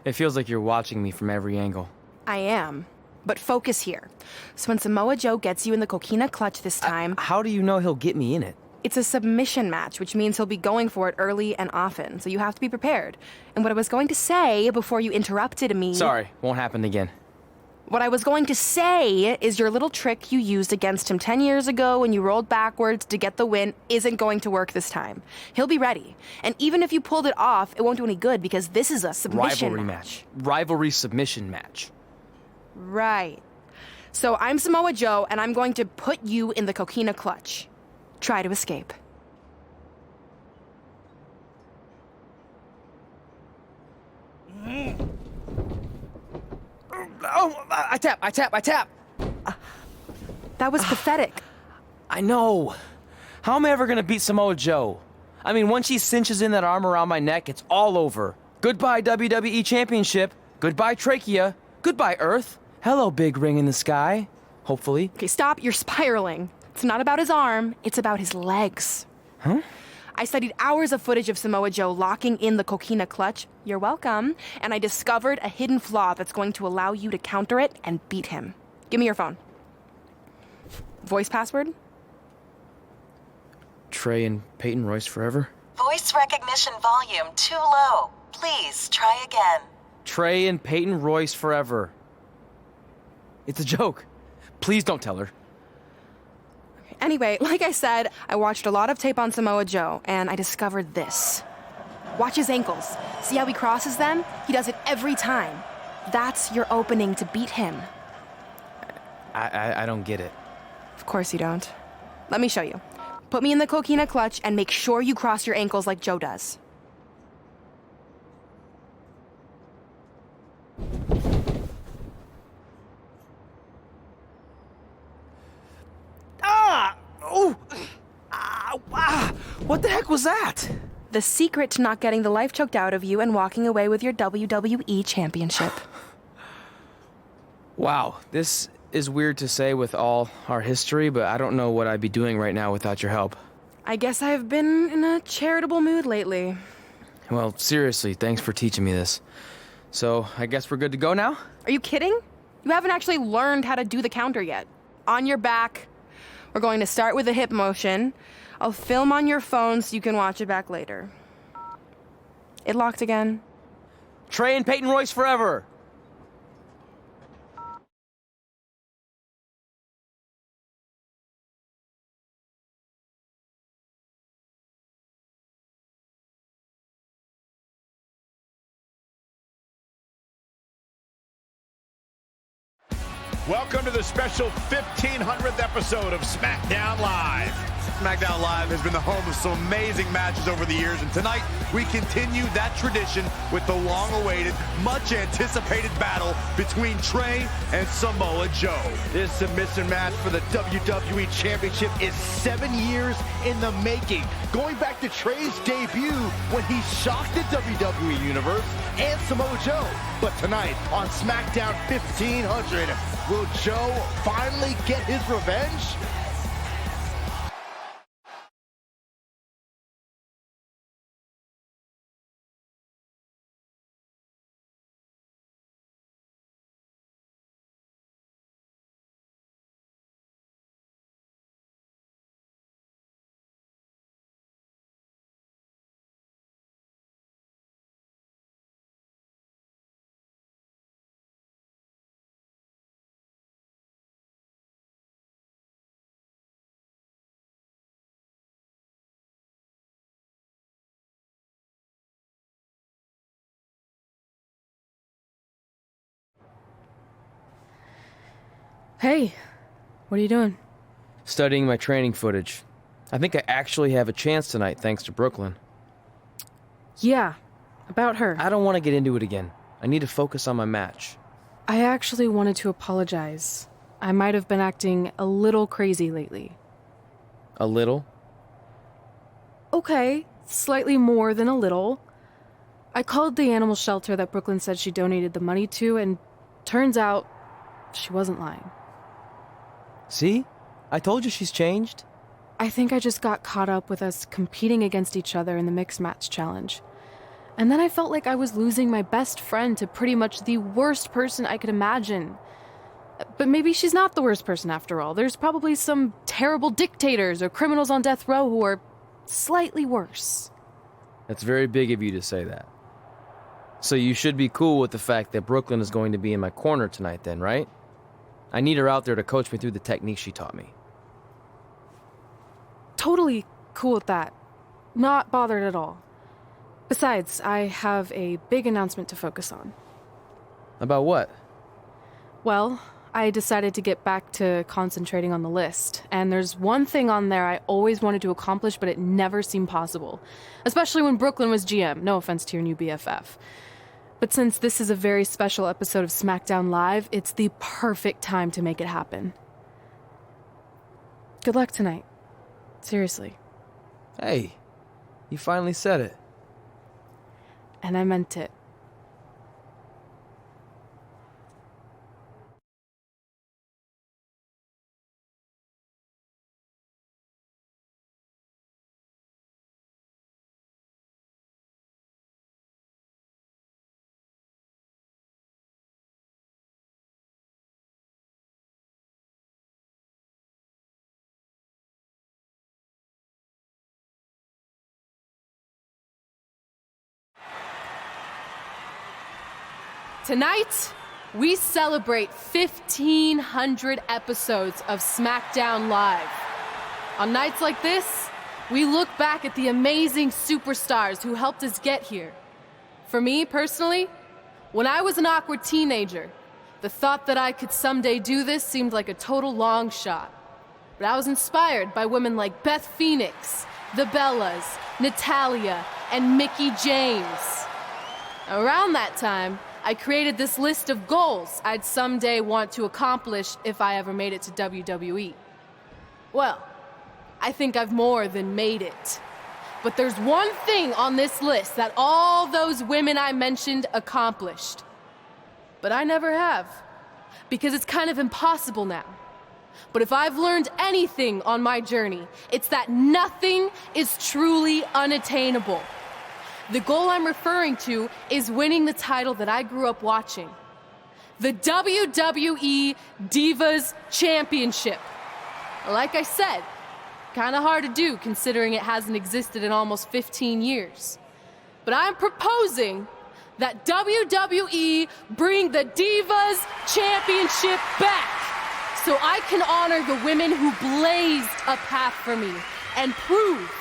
It feels like you're watching me from every angle. I am. But focus here. So when Samoa Joe gets you in the coquina clutch this time... How do you know he'll get me in it? It's a submission match, which means he'll be going for it early and often, so you have to be prepared. And what I was going to say before you interrupted me... Sorry, won't happen again. What I was going to say is your little trick you used against him 10 years ago when you rolled backwards to get the win isn't going to work this time. He'll be ready. And even if you pulled it off, it won't do any good because this is a submission match. Rivalry submission match. Right. So I'm Samoa Joe, and I'm going to put you in the coquina clutch. Try to escape. Oh, I tap. That was pathetic. I know. How am I ever gonna beat Samoa Joe? I mean, once she cinches in that arm around my neck, it's all over. Goodbye, WWE Championship. Goodbye, Trachea. Goodbye, Earth. Hello, big ring in the sky. Hopefully. Okay, stop. You're spiraling. It's not about his arm. It's about his legs. Huh? I studied hours of footage of Samoa Joe locking in the coquina clutch. You're welcome. And I discovered a hidden flaw that's going to allow you to counter it and beat him. Give me your phone. Voice password? Trey and Peyton Royce forever? Voice recognition volume too low. Please try again. Trey and Peyton Royce forever. It's a joke. Please don't tell her. Anyway, like I said, I watched a lot of tape on Samoa Joe, and I discovered this. Watch his ankles. See how he crosses them? He does it every time. That's your opening to beat him. I don't get it. Of course you don't. Let me show you. Put me in the coquina clutch and make sure you cross your ankles like Joe does. What the heck was that? The secret to not getting the life choked out of you and walking away with your WWE championship. Wow, this is weird to say with all our history, but I don't know what I'd be doing right now without your help. I guess I've been in a charitable mood lately. Well, seriously, thanks for teaching me this. So, I guess we're good to go now? Are you kidding? You haven't actually learned how to do the counter yet. On your back. We're going to start with a hip motion. I'll film on your phone so you can watch it back later. It locked again. Trey and Peyton Royce forever! Welcome to the special 1500th episode of SmackDown Live. SmackDown Live has been the home of some amazing matches over the years, and tonight we continue that tradition with the long-awaited, much-anticipated battle between Trey and Samoa Joe. This submission match for the WWE Championship is 7 years in the making, going back to Trey's debut when he shocked the WWE Universe and Samoa Joe. But tonight on SmackDown 1500, will Joe finally get his revenge? Hey, what are you doing? Studying my training footage. I think I actually have a chance tonight thanks to Brooklyn. Yeah, about her. I don't want to get into it again. I need to focus on my match. I actually wanted to apologize. I might have been acting a little crazy lately. A little? Okay, slightly more than a little. I called the animal shelter that Brooklyn said she donated the money to, and turns out she wasn't lying. See? I told you she's changed. I think I just got caught up with us competing against each other in the mixed match challenge. And then I felt like I was losing my best friend to pretty much the worst person I could imagine. But maybe she's not the worst person after all. There's probably some terrible dictators or criminals on death row who are slightly worse. That's very big of you to say that. So you should be cool with the fact that Brooklyn is going to be in my corner tonight then, right? I need her out there to coach me through the technique she taught me. Totally cool with that. Not bothered at all. Besides, I have a big announcement to focus on. About what? Well, I decided to get back to concentrating on the list, and there's one thing on there I always wanted to accomplish, but it never seemed possible. Especially when Brooklyn was GM, no offense to your new BFF. But since this is a very special episode of SmackDown Live, it's the perfect time to make it happen. Good luck tonight. Seriously. Hey, you finally said it. And I meant it. Tonight, we celebrate 1,500 episodes of SmackDown Live. On nights like this, we look back at the amazing superstars who helped us get here. For me, personally, when I was an awkward teenager, the thought that I could someday do this seemed like a total long shot. But I was inspired by women like Beth Phoenix, the Bellas, Natalia, and Mickie James. Around that time, I created this list of goals I'd someday want to accomplish if I ever made it to WWE. Well, I think I've more than made it. But there's one thing on this list that all those women I mentioned accomplished. But I never have, because it's kind of impossible now. But if I've learned anything on my journey, it's that nothing is truly unattainable. The goal I'm referring to is winning the title that I grew up watching. The WWE Divas Championship. Like I said, kind of hard to do considering it hasn't existed in almost 15 years. But I'm proposing that WWE bring the Divas Championship back so I can honor the women who blazed a path for me and prove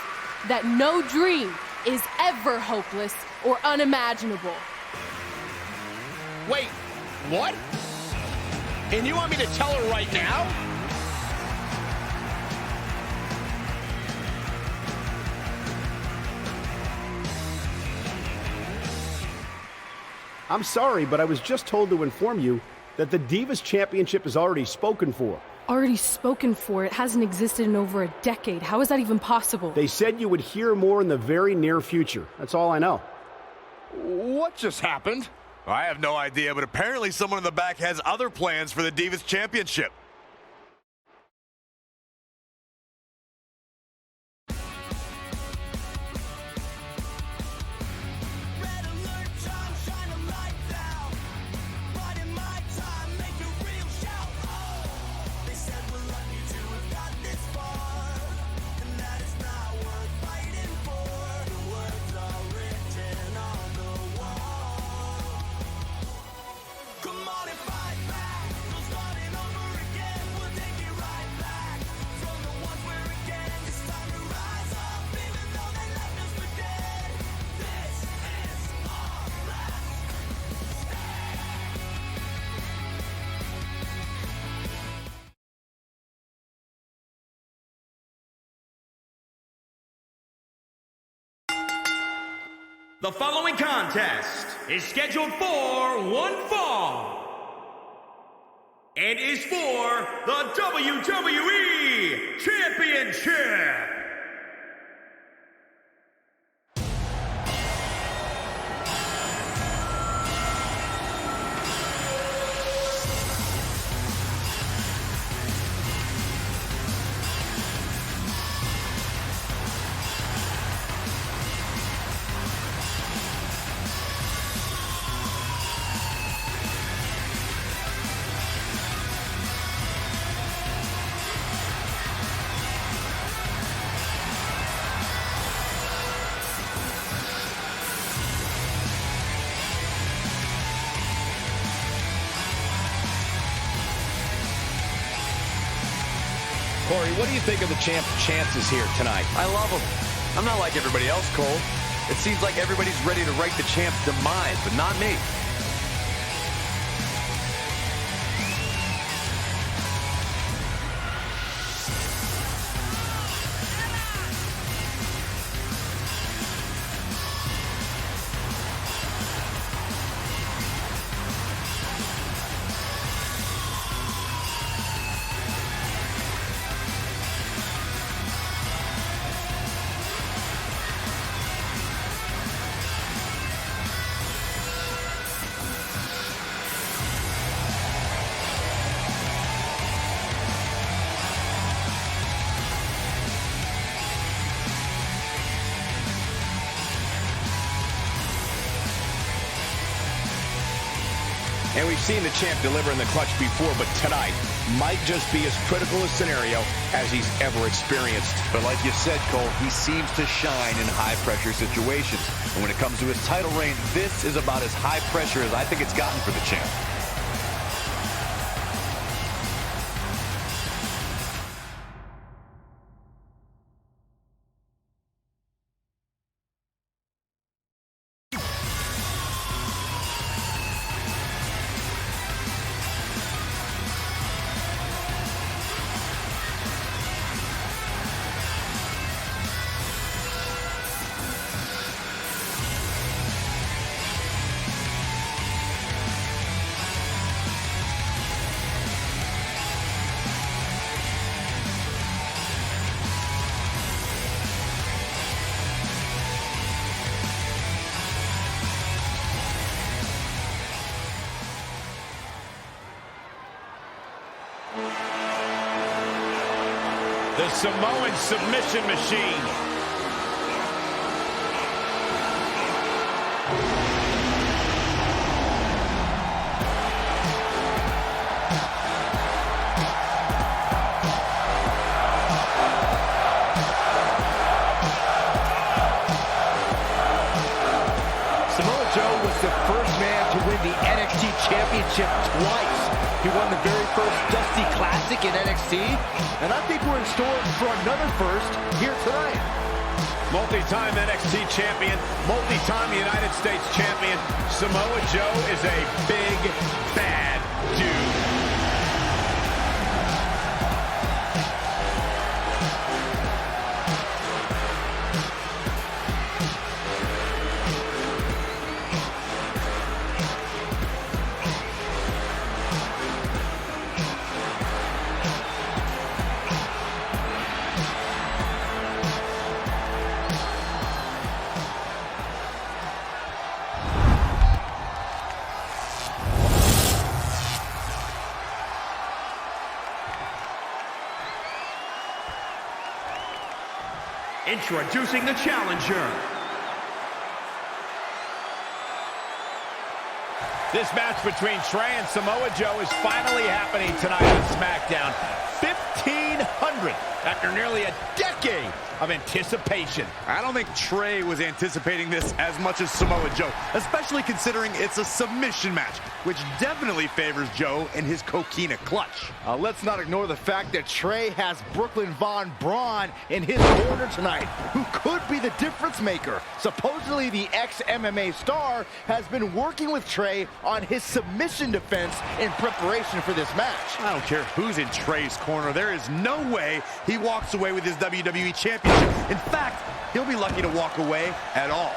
that no dream is ever hopeless or unimaginable. Wait, what? And you want me to tell her right now? I'm sorry, but I was just told to inform you that the Divas Championship is already spoken for. Already spoken for? It hasn't existed in over a decade. How is that even possible? They said you would hear more in the very near future. That's all I know. What just happened? I have no idea, but apparently someone in the back has other plans for the Divas Championship. The following contest is scheduled for one fall and is for the WWE Championship. Corey, what do you think of the champ's chances here tonight? I love him. I'm not like everybody else, Cole. It seems like everybody's ready to write the champ's demise, but not me. And we've seen the champ deliver in the clutch before, but tonight might just be as critical a scenario as he's ever experienced. But like you said, Cole, he seems to shine in high-pressure situations. And when it comes to his title reign, this is about as high pressure as I think it's gotten for the champ. The Samoan submission machine. Samoa Joe was the first man to win the NXT Championship twice. He won the very first Dusty Classic in NXT, and I think we're in store for another first here tonight. Multi-time NXT champion, multi-time United States champion, Samoa Joe is a big, bad dude. Introducing the challenger. This match between Trey and Samoa Joe is finally happening tonight on SmackDown. 1,500 after nearly a decade of anticipation. I don't think Trey was anticipating this as much as Samoa Joe, especially considering it's a submission match, which definitely favors Joe and his coquina clutch. Let's not ignore the fact that Trey has Brooklyn Von Braun in his corner tonight, who could be the difference maker. Supposedly, the ex-MMA star has been working with Trey on his submission defense in preparation for this match. I don't care who's in Trey's corner. There is no way he walks away with his WWE Championship. In fact, he'll be lucky to walk away at all.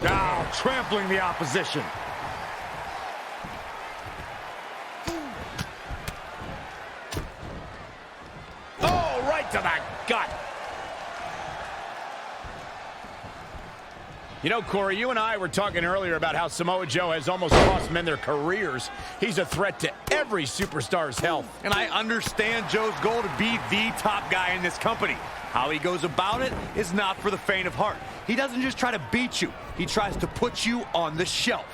Now, trampling the opposition. Oh, right to the gut. You know, Corey, you and I were talking earlier about how Samoa Joe has almost cost men their careers. He's a threat to every superstar's health. And I understand Joe's goal to be the top guy in this company. How he goes about it is not for the faint of heart. He doesn't just try to beat you. He tries to put you on the shelf.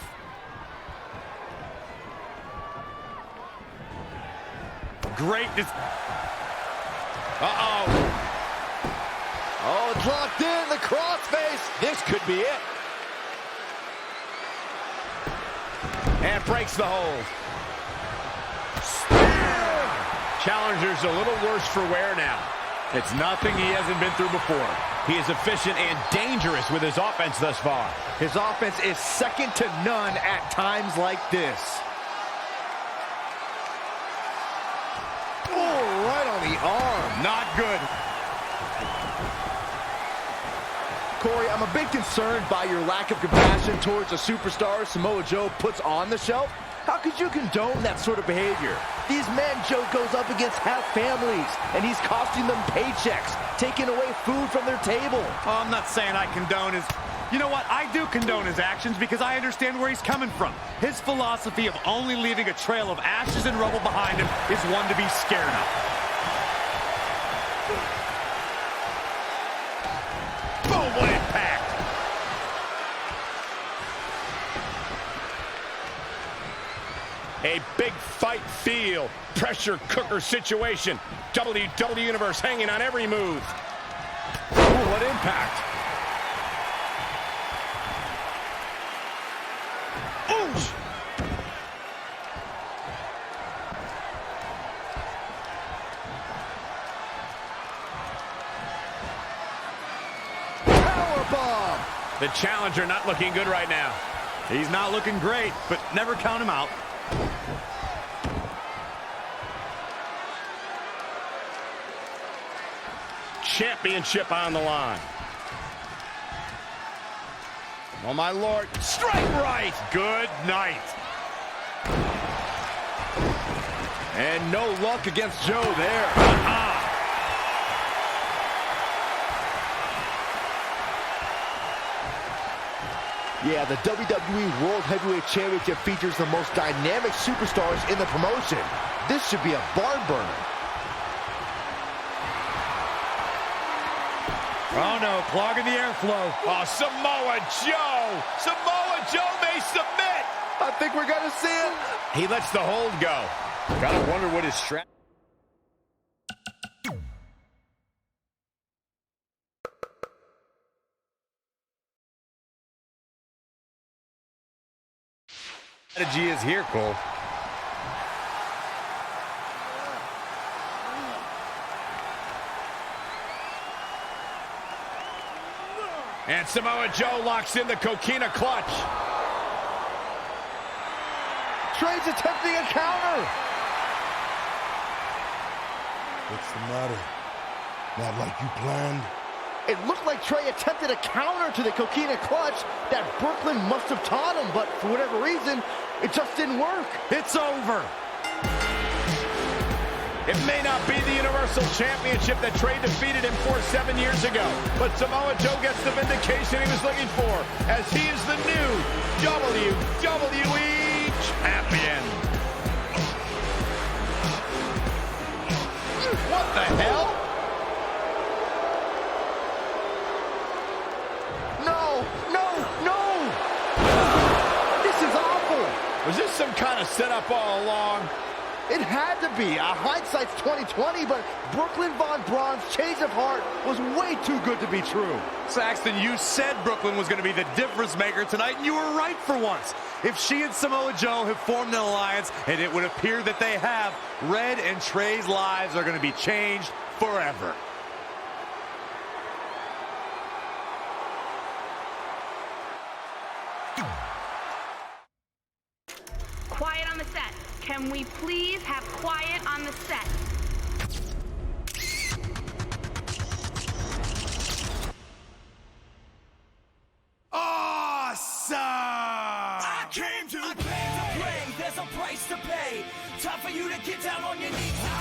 Greatness. Uh-oh. Oh, it's locked in, the crossface. This could be it. And breaks the hold. Challenger's a little worse for wear now. It's nothing he hasn't been through before. He is efficient and dangerous with his offense thus far. His offense is second to none at times like this. Oh, right on the arm. Not good. Corey, I'm a bit concerned by your lack of compassion towards a superstar Samoa Joe puts on the shelf. How could you condone that sort of behavior? These men Joe goes up against have families, and he's costing them paychecks, taking away food from their table. Oh, I'm not saying I condone his... You know what? I do condone his actions because I understand where he's coming from. His philosophy of only leaving a trail of ashes and rubble behind him is one to be scared of. Boom, what impact. A big fight feel, pressure cooker situation. WWE Universe hanging on every move. Ooh, what impact. Oosh. Powerbomb. The challenger not looking good right now. He's not looking great, but never count him out. Championship on the line. Oh, my Lord. Strike right. Good night. And no luck against Joe there. Yeah, the WWE World Heavyweight Championship features the most dynamic superstars in the promotion. This should be a barn burner. Oh, no, clogging the airflow. Oh, Samoa Joe. Samoa Joe may submit. I think we're going to see it. He lets the hold go. Gotta wonder what his strategy. Is here, Cole. And Samoa Joe locks in the coquina clutch. Trey's attempting a counter. What's the matter? Not like you planned? It looked like Trey attempted a counter to the coquina clutch that Brooklyn must have taught him, but for whatever reason, it just didn't work. It's over. It may not be the Universal Championship that Trey defeated him for 7 years ago, but Samoa Joe gets the vindication he was looking for, as he is the new WWE Champion. What the hell? No! This is awful. Was this some kind of setup all along? It had to be. Hindsight's 20/20, but Brooklyn Von Braun's change of heart was way too good to be true. Saxton, you said Brooklyn was going to be the difference maker tonight, and you were right for once. If she and Samoa Joe have formed an alliance, and it would appear that they have, Red and Trey's lives are going to be changed forever. Quiet on the set. Can we please have quiet on the set? Awesome! I came to play. There's a price to pay. Time for you to get down on your knees.